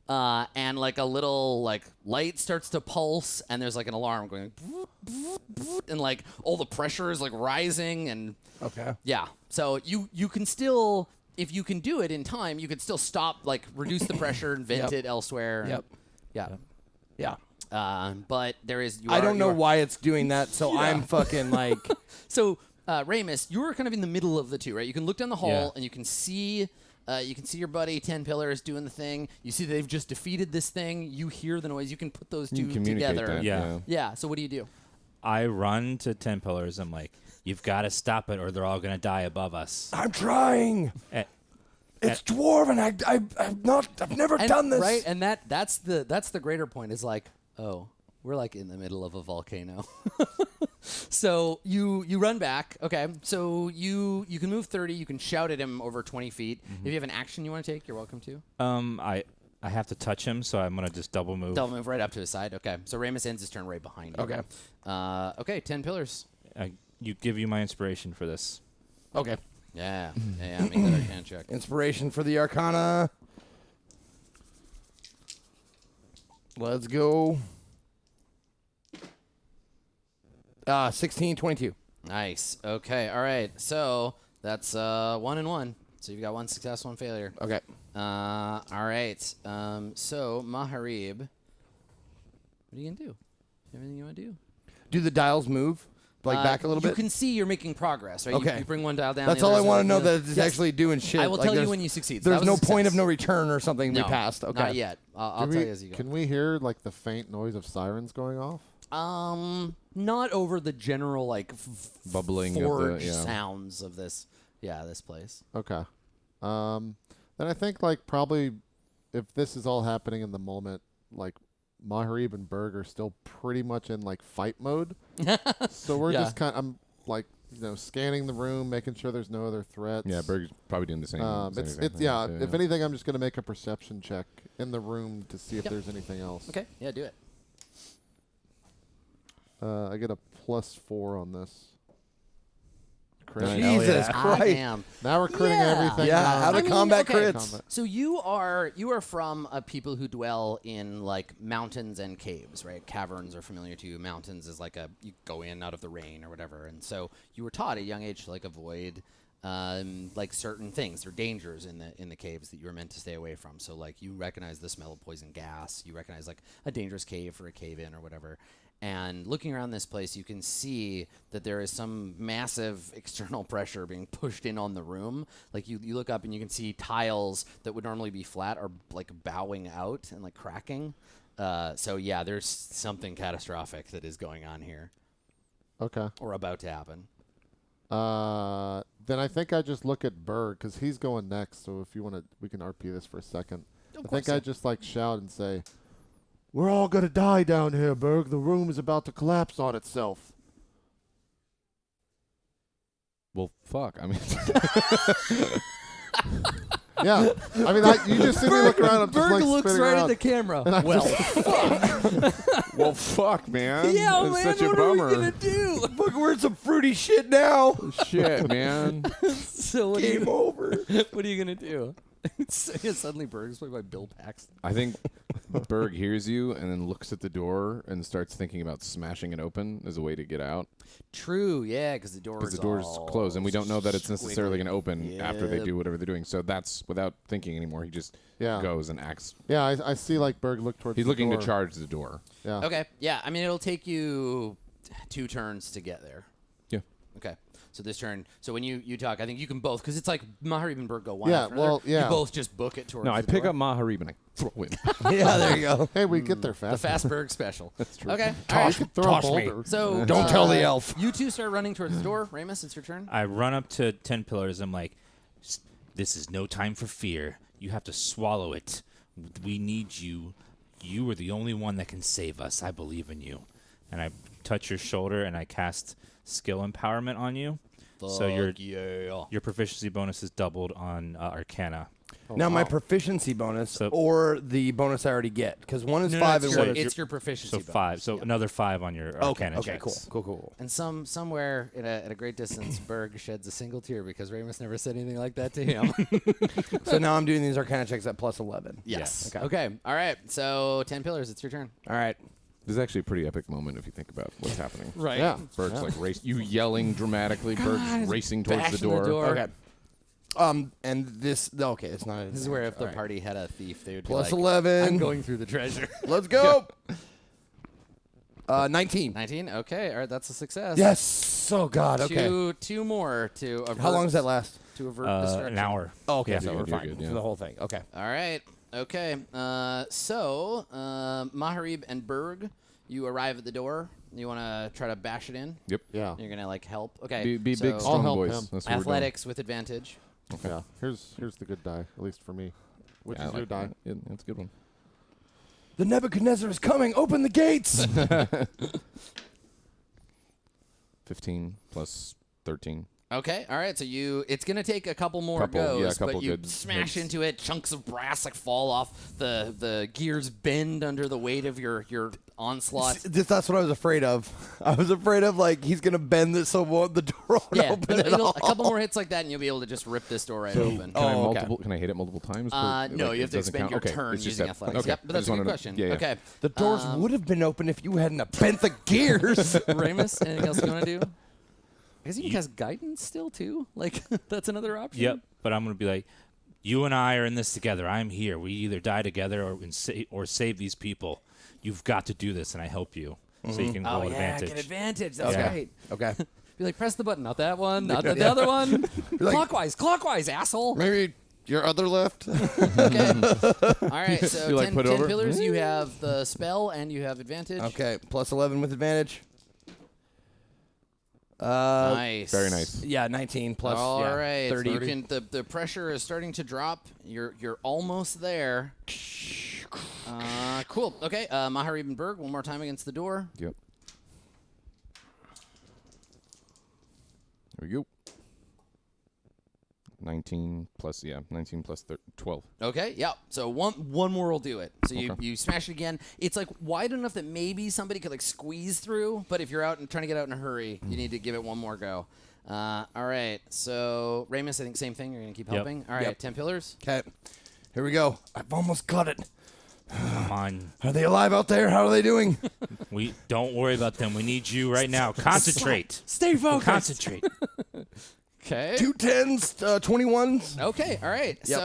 Speaker 1: and like a little like light starts to pulse, and there's like an alarm going, and like all the pressure is like rising, and
Speaker 5: Okay.
Speaker 1: yeah. So you can still, if you can do it in time, you could still stop, like reduce the pressure and vent
Speaker 5: Yep.
Speaker 1: it elsewhere. and-
Speaker 5: Yep.
Speaker 1: Yeah.
Speaker 5: Yeah.
Speaker 1: But there is.
Speaker 5: I don't know why it's doing that, so I'm fucking like.
Speaker 1: So, Ramus, you were kind of in the middle of the two, right? You can look down the hall
Speaker 3: Yeah.
Speaker 1: and you can see your buddy 10 Pillars doing the thing. You see they've just defeated this thing. You hear the noise. You can put those
Speaker 3: You
Speaker 1: two
Speaker 3: can communicate
Speaker 1: together.
Speaker 3: that,
Speaker 4: Yeah.
Speaker 1: Yeah. So what do you do?
Speaker 4: I run to 10 Pillars. I'm like, you've got to stop it or they're all going to die above us.
Speaker 5: I'm trying.
Speaker 4: Eh,
Speaker 5: It's dwarven. I've never done this.
Speaker 1: Right? And that's the greater point is like, oh, we're like in the middle of a volcano. So you run back. Okay. So you can move 30. You can shout at him over 20 feet. If you have an action you want to take, you're welcome to.
Speaker 4: I have to touch him, so I'm going to just double move.
Speaker 1: Double move right up to his side. Okay. So Ramus ends his turn right behind you.
Speaker 5: Okay.
Speaker 1: Okay. 10 Pillars.
Speaker 4: Give you my inspiration for this.
Speaker 5: Okay.
Speaker 1: Yeah. Yeah. Make that Arcana check.
Speaker 5: Inspiration for the Arcana. Let's go. 16-22.
Speaker 1: Nice. Okay. All right. So that's 1 and 1. So you've got 1 success, 1 failure.
Speaker 5: Okay.
Speaker 1: All right. So Maharib, what are you gonna do? Anything you want to do?
Speaker 5: Do the dials move? Like back a little bit?
Speaker 1: You can see you're making progress, right?
Speaker 5: Okay.
Speaker 1: You bring one dial down.
Speaker 5: That's
Speaker 1: the
Speaker 5: all I
Speaker 1: other's
Speaker 5: want to
Speaker 1: up,
Speaker 5: know,
Speaker 1: the other-
Speaker 5: that it's
Speaker 1: Yes.
Speaker 5: actually doing shit.
Speaker 1: I will
Speaker 5: Like,
Speaker 1: tell you
Speaker 5: there's-
Speaker 1: when you succeed.
Speaker 5: There's
Speaker 1: That
Speaker 5: no
Speaker 1: was a
Speaker 5: point of
Speaker 1: success.
Speaker 5: no return or something we
Speaker 1: No,
Speaker 5: passed. Okay.
Speaker 1: Not yet. I'll tell you as you go.
Speaker 2: Can we hear like the faint noise of sirens going off?
Speaker 1: Not over the general like
Speaker 3: Bubbling of the-
Speaker 1: forge
Speaker 3: yeah.
Speaker 1: sounds of this. Yeah, this place.
Speaker 2: Okay. Then I think like probably if this is all happening in the moment, like Maharib and Berg are still pretty much in like fight mode. So we're
Speaker 1: Yeah.
Speaker 2: just I'm like, scanning the room, making sure there's no other threats.
Speaker 3: Yeah, Berg's probably doing the same.
Speaker 2: It's
Speaker 3: same thing,
Speaker 2: yeah.
Speaker 3: too,
Speaker 2: If anything, I'm just gonna make a perception check in the room to see if
Speaker 1: Yep.
Speaker 2: there's anything else.
Speaker 1: Okay. Yeah, do it.
Speaker 2: I get a +4 on this. Crit.
Speaker 3: Nice.
Speaker 5: Jesus
Speaker 1: Ah,
Speaker 5: Christ.
Speaker 1: damn.
Speaker 2: Now we're critting
Speaker 1: Yeah.
Speaker 2: everything.
Speaker 5: Yeah,
Speaker 2: down.
Speaker 5: out of combat
Speaker 1: okay.
Speaker 5: crits.
Speaker 2: Combat.
Speaker 1: So you are from a people who dwell in like mountains and caves, right? Caverns are familiar to you. Mountains is like you go in out of the rain or whatever, and so you were taught at a young age to like avoid like certain things or dangers in the caves that you were meant to stay away from. So like you recognize the smell of poison gas, you recognize like a dangerous cave or a cave in or whatever. And looking around this place, you can see that there is some massive external pressure being pushed in on the room. Like you look up and you can see tiles that would normally be flat are like bowing out and like cracking. So yeah, there's something catastrophic that is going on here
Speaker 2: Okay.
Speaker 1: or about to happen.
Speaker 2: Then I think I just look at Berg because he's going next. So if you want to, we can RP this for a second. I think I just like shout and say, "We're all gonna die down here, Berg. The room is about to collapse on itself."
Speaker 3: Well, fuck. I mean,
Speaker 2: Yeah. I mean, you just see me look around. I'm just
Speaker 1: Berg
Speaker 2: like
Speaker 1: looks
Speaker 2: spinning
Speaker 1: right
Speaker 2: around.
Speaker 1: at the camera.
Speaker 2: And I
Speaker 1: Well,
Speaker 3: well, fuck, man.
Speaker 1: yeah,
Speaker 3: It's
Speaker 1: man.
Speaker 3: such a
Speaker 1: What
Speaker 3: bummer.
Speaker 1: are we gonna do?
Speaker 5: Look, we're in some fruity shit now.
Speaker 3: Shit, man.
Speaker 1: So what
Speaker 5: Game over.
Speaker 1: What are you gonna do? Suddenly, Berg's played by Bill Paxton.
Speaker 3: I think Berg hears you and then looks at the door and starts thinking about smashing it open as a way to get out.
Speaker 1: True, yeah, because the door is
Speaker 3: Closed, and we don't know that it's necessarily
Speaker 1: squiggly.
Speaker 3: going to open after they
Speaker 1: Yep.
Speaker 3: do whatever they're doing. So that's without thinking anymore. He just goes and acts.
Speaker 2: Yeah, I see like Berg look towards
Speaker 3: He's
Speaker 2: the
Speaker 3: looking
Speaker 2: door.
Speaker 3: to charge the door.
Speaker 2: Yeah.
Speaker 1: Okay, yeah. I mean, it'll take you 2 turns to get there.
Speaker 3: Yeah.
Speaker 1: Okay. So this turn, so when you talk, I think you can both, because it's like Maharib and Berg go one
Speaker 2: Yeah,
Speaker 1: after
Speaker 2: well,
Speaker 1: another.
Speaker 2: yeah.
Speaker 1: You both just book it towards
Speaker 3: No, I
Speaker 1: the
Speaker 3: pick
Speaker 1: door.
Speaker 3: up Maharib and I throw him.
Speaker 5: Yeah, there you go.
Speaker 2: Hey, we get there
Speaker 1: The
Speaker 2: fast.
Speaker 1: fast Berg special. That's
Speaker 3: true.
Speaker 1: Okay.
Speaker 2: You
Speaker 1: All right.
Speaker 2: could throw
Speaker 5: Toss
Speaker 2: a
Speaker 5: me.
Speaker 2: boulder.
Speaker 1: So
Speaker 5: Don't tell the elf.
Speaker 1: You two start running towards the door. Ramus, it's your turn.
Speaker 4: I run up to 10 pillars. I'm like, this is no time for fear. You have to swallow it. We need you. You are the only one that can save us. I believe in you. And I touch your shoulder and I cast skill empowerment on you. So your proficiency bonus is doubled on Arcana.
Speaker 2: Oh,
Speaker 5: Now my
Speaker 2: wow.
Speaker 5: proficiency bonus
Speaker 4: So-
Speaker 5: or the bonus I already get, because one is
Speaker 1: No,
Speaker 5: 5
Speaker 1: it's
Speaker 5: and
Speaker 1: your,
Speaker 5: one is
Speaker 1: it's your proficiency
Speaker 4: So
Speaker 1: bonus.
Speaker 4: 5. So
Speaker 1: Yeah.
Speaker 4: another 5 on your Arcana
Speaker 5: okay,
Speaker 4: checks.
Speaker 5: cool.
Speaker 1: And somewhere at a great distance, Berg sheds a single tear because Ramus never said anything like that to him.
Speaker 5: So now I'm doing these Arcana checks at plus 11.
Speaker 1: Yes.
Speaker 5: Okay.
Speaker 1: Okay. All right. So 10 pillars. It's your turn.
Speaker 5: All right.
Speaker 3: This is actually a pretty epic moment if you think about what's happening.
Speaker 1: Right.
Speaker 2: Yeah.
Speaker 3: Berg's like you yelling dramatically. Berg's racing towards the
Speaker 1: bashing
Speaker 3: door.
Speaker 1: the door.
Speaker 5: Okay. And this okay, it's not.
Speaker 1: This is where if the
Speaker 5: all right.
Speaker 1: party had a thief, they would
Speaker 5: Plus
Speaker 1: be like,
Speaker 5: 11.
Speaker 1: I'm going through the treasure.
Speaker 5: Let's go. 19.
Speaker 1: 19. Okay. All right. That's a success.
Speaker 5: Yes. Oh God. Okay.
Speaker 1: Two more to avert.
Speaker 5: How long does that last?
Speaker 1: To avert destruction.
Speaker 4: An hour.
Speaker 5: Oh, okay,
Speaker 4: Yeah,
Speaker 5: so
Speaker 3: you're
Speaker 5: we're
Speaker 3: good,
Speaker 5: fine
Speaker 3: you're good,
Speaker 5: for
Speaker 3: yeah.
Speaker 5: the whole thing. Okay.
Speaker 1: All right. Okay. So Maharib and Berg, you arrive at the door. You want to try to bash it in?
Speaker 3: Yep.
Speaker 2: Yeah.
Speaker 1: You're gonna like help. Okay.
Speaker 3: Be
Speaker 1: so
Speaker 3: big,
Speaker 2: I'll
Speaker 3: strong
Speaker 2: help
Speaker 3: boys.
Speaker 2: him.
Speaker 3: That's what we're
Speaker 1: athletics with advantage.
Speaker 2: Yeah. Here's the good die, at least for me. Which
Speaker 3: doing.
Speaker 2: is
Speaker 3: Yeah, I
Speaker 2: your
Speaker 3: like
Speaker 2: die?
Speaker 3: that. Yeah, that's a good one.
Speaker 5: The Nebuchadnezzar is coming. Open the gates.
Speaker 3: 15 plus 13.
Speaker 1: Okay, all right. So it's gonna take a couple more goes,
Speaker 3: couple
Speaker 1: but you
Speaker 3: good
Speaker 1: smash
Speaker 3: hits.
Speaker 1: into it. Chunks of brass like fall off. The gears bend under the weight of your onslaught.
Speaker 5: That's what I was afraid of. I was afraid of like he's gonna bend this so the door won't
Speaker 1: Yeah,
Speaker 5: open
Speaker 1: but
Speaker 5: at
Speaker 1: it'll,
Speaker 5: all.
Speaker 1: a couple more hits like that, and you'll be able to just rip this door right open.
Speaker 3: Can I hit it multiple times?
Speaker 1: No,
Speaker 3: Like,
Speaker 1: you have
Speaker 3: it
Speaker 1: to
Speaker 3: doesn't
Speaker 1: expend
Speaker 3: count?
Speaker 1: your
Speaker 3: Okay,
Speaker 1: turn
Speaker 3: it's just
Speaker 1: using
Speaker 3: that-
Speaker 1: athletics.
Speaker 3: Okay.
Speaker 1: Yep, but
Speaker 3: I
Speaker 1: that's
Speaker 3: just
Speaker 1: a good
Speaker 3: wanted to-
Speaker 1: question.
Speaker 3: yeah, yeah.
Speaker 1: Okay,
Speaker 5: The doors would have been open if you hadn't have bent the gears.
Speaker 1: Ramus, anything else you want to do? I guess you can cast guidance still too. Like that's another option.
Speaker 4: Yep. But I'm going to be like, you and I are in this together. I'm here. We either die together or save these people. You've got to do this, and I help you. So you can
Speaker 1: Oh
Speaker 4: roll
Speaker 1: yeah,
Speaker 4: advantage.
Speaker 1: get advantage. That's
Speaker 4: Yeah.
Speaker 1: right.
Speaker 5: Okay.
Speaker 1: Be like, press the button, not that one, not the other one. Clockwise, asshole.
Speaker 2: Maybe your other left.
Speaker 1: Okay. All right. So
Speaker 3: You, like,
Speaker 1: 10,
Speaker 3: put
Speaker 1: 10
Speaker 3: over?
Speaker 1: pillars. You have the spell, and you have advantage.
Speaker 5: Okay. Plus 11 with advantage.
Speaker 1: Nice.
Speaker 3: Very nice.
Speaker 5: Yeah, 19 plus.
Speaker 1: All
Speaker 5: yeah,
Speaker 1: right.
Speaker 5: 30.
Speaker 1: You can. The pressure is starting to drop. You're almost there. Cool. Okay. Maharib and Berg, one more time against the door.
Speaker 3: Yep. There we go. 19 plus 12.
Speaker 1: Okay, yeah. So one more will do it. So
Speaker 3: Okay.
Speaker 1: you smash it again. It's like wide enough that maybe somebody could like squeeze through, but if you're out and trying to get out in a hurry, you need to give it one more go. All right. So Ramus, I think same thing. You're gonna keep
Speaker 4: Yep.
Speaker 1: helping. All right.
Speaker 5: Yep.
Speaker 1: 10 pillars.
Speaker 5: Okay. Here we go. I've almost got it.
Speaker 4: Come on.
Speaker 5: Are they alive out there? How are they doing?
Speaker 4: We don't worry about them. We need you right now. Concentrate.
Speaker 1: Stay focused.
Speaker 4: Concentrate.
Speaker 1: Okay.
Speaker 5: 2 10s, 21s.
Speaker 1: Okay, all right.
Speaker 5: Yep.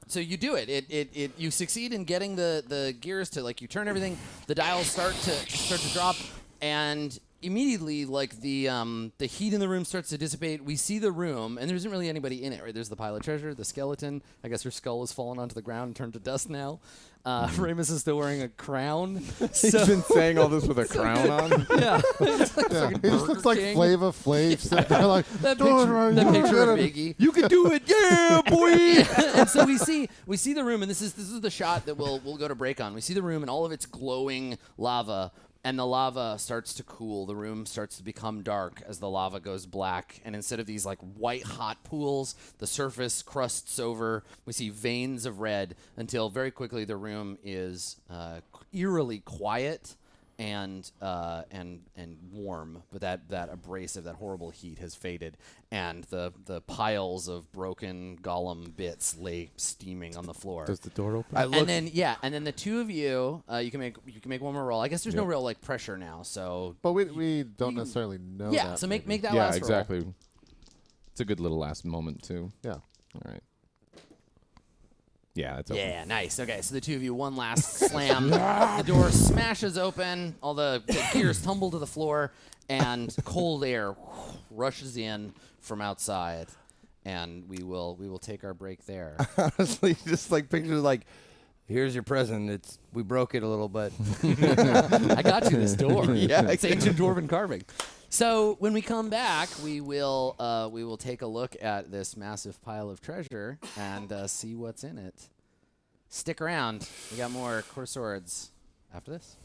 Speaker 1: So you do it. It you succeed in getting the gears to like you turn everything. The dials start to drop, and immediately, like the heat in the room starts to dissipate. We see the room, and there isn't really anybody in it. Right? There's the pile of treasure, the skeleton. I guess her skull has fallen onto the ground and turned to dust now. Ramus is still wearing a crown.
Speaker 3: He's been saying all this with a crown on.
Speaker 1: Yeah, it's like
Speaker 2: Yeah,
Speaker 1: fucking
Speaker 2: he just
Speaker 1: Burger
Speaker 2: looks like
Speaker 1: King.
Speaker 2: Flava Flav sitting there like,
Speaker 1: That
Speaker 2: "Do it
Speaker 1: picture,
Speaker 2: right,
Speaker 1: that
Speaker 2: you
Speaker 1: picture
Speaker 2: get
Speaker 1: of
Speaker 2: it."
Speaker 1: Biggie.
Speaker 3: You can do it, yeah, boy.
Speaker 1: And so we see the room, and this is the shot that we'll go to break on. We see the room and all of its glowing lava, and the lava starts to cool. The room starts to become dark as the lava goes black, and instead of these like white hot pools, the surface crusts over. We see veins of red until very quickly the room is eerily quiet and warm, but that abrasive, that horrible heat has faded, and the piles of broken golem bits lay steaming on the floor.
Speaker 3: Does the door open?
Speaker 1: And then the two of you, you can make one more roll. I guess there's no real like pressure now, so
Speaker 2: But we don't necessarily know
Speaker 1: yeah.
Speaker 2: that.
Speaker 1: So make
Speaker 2: maybe.
Speaker 1: that
Speaker 3: Yeah,
Speaker 1: last roll.
Speaker 3: exactly. It's a good little last moment too.
Speaker 2: Yeah.
Speaker 3: All right. Yeah, that's open.
Speaker 1: Yeah, nice. Okay, so the two of you, one last slam. The door smashes open. All the gears tumble to the floor, and cold air rushes in from outside. And we will take our break there.
Speaker 5: Honestly, just like picture like, here's your present. We broke it a little bit.
Speaker 1: I got you this door.
Speaker 5: Yeah,
Speaker 1: It's ancient dwarven carving. So when we come back, we will take a look at this massive pile of treasure and see what's in it. Stick around. We got more Core Swords after this.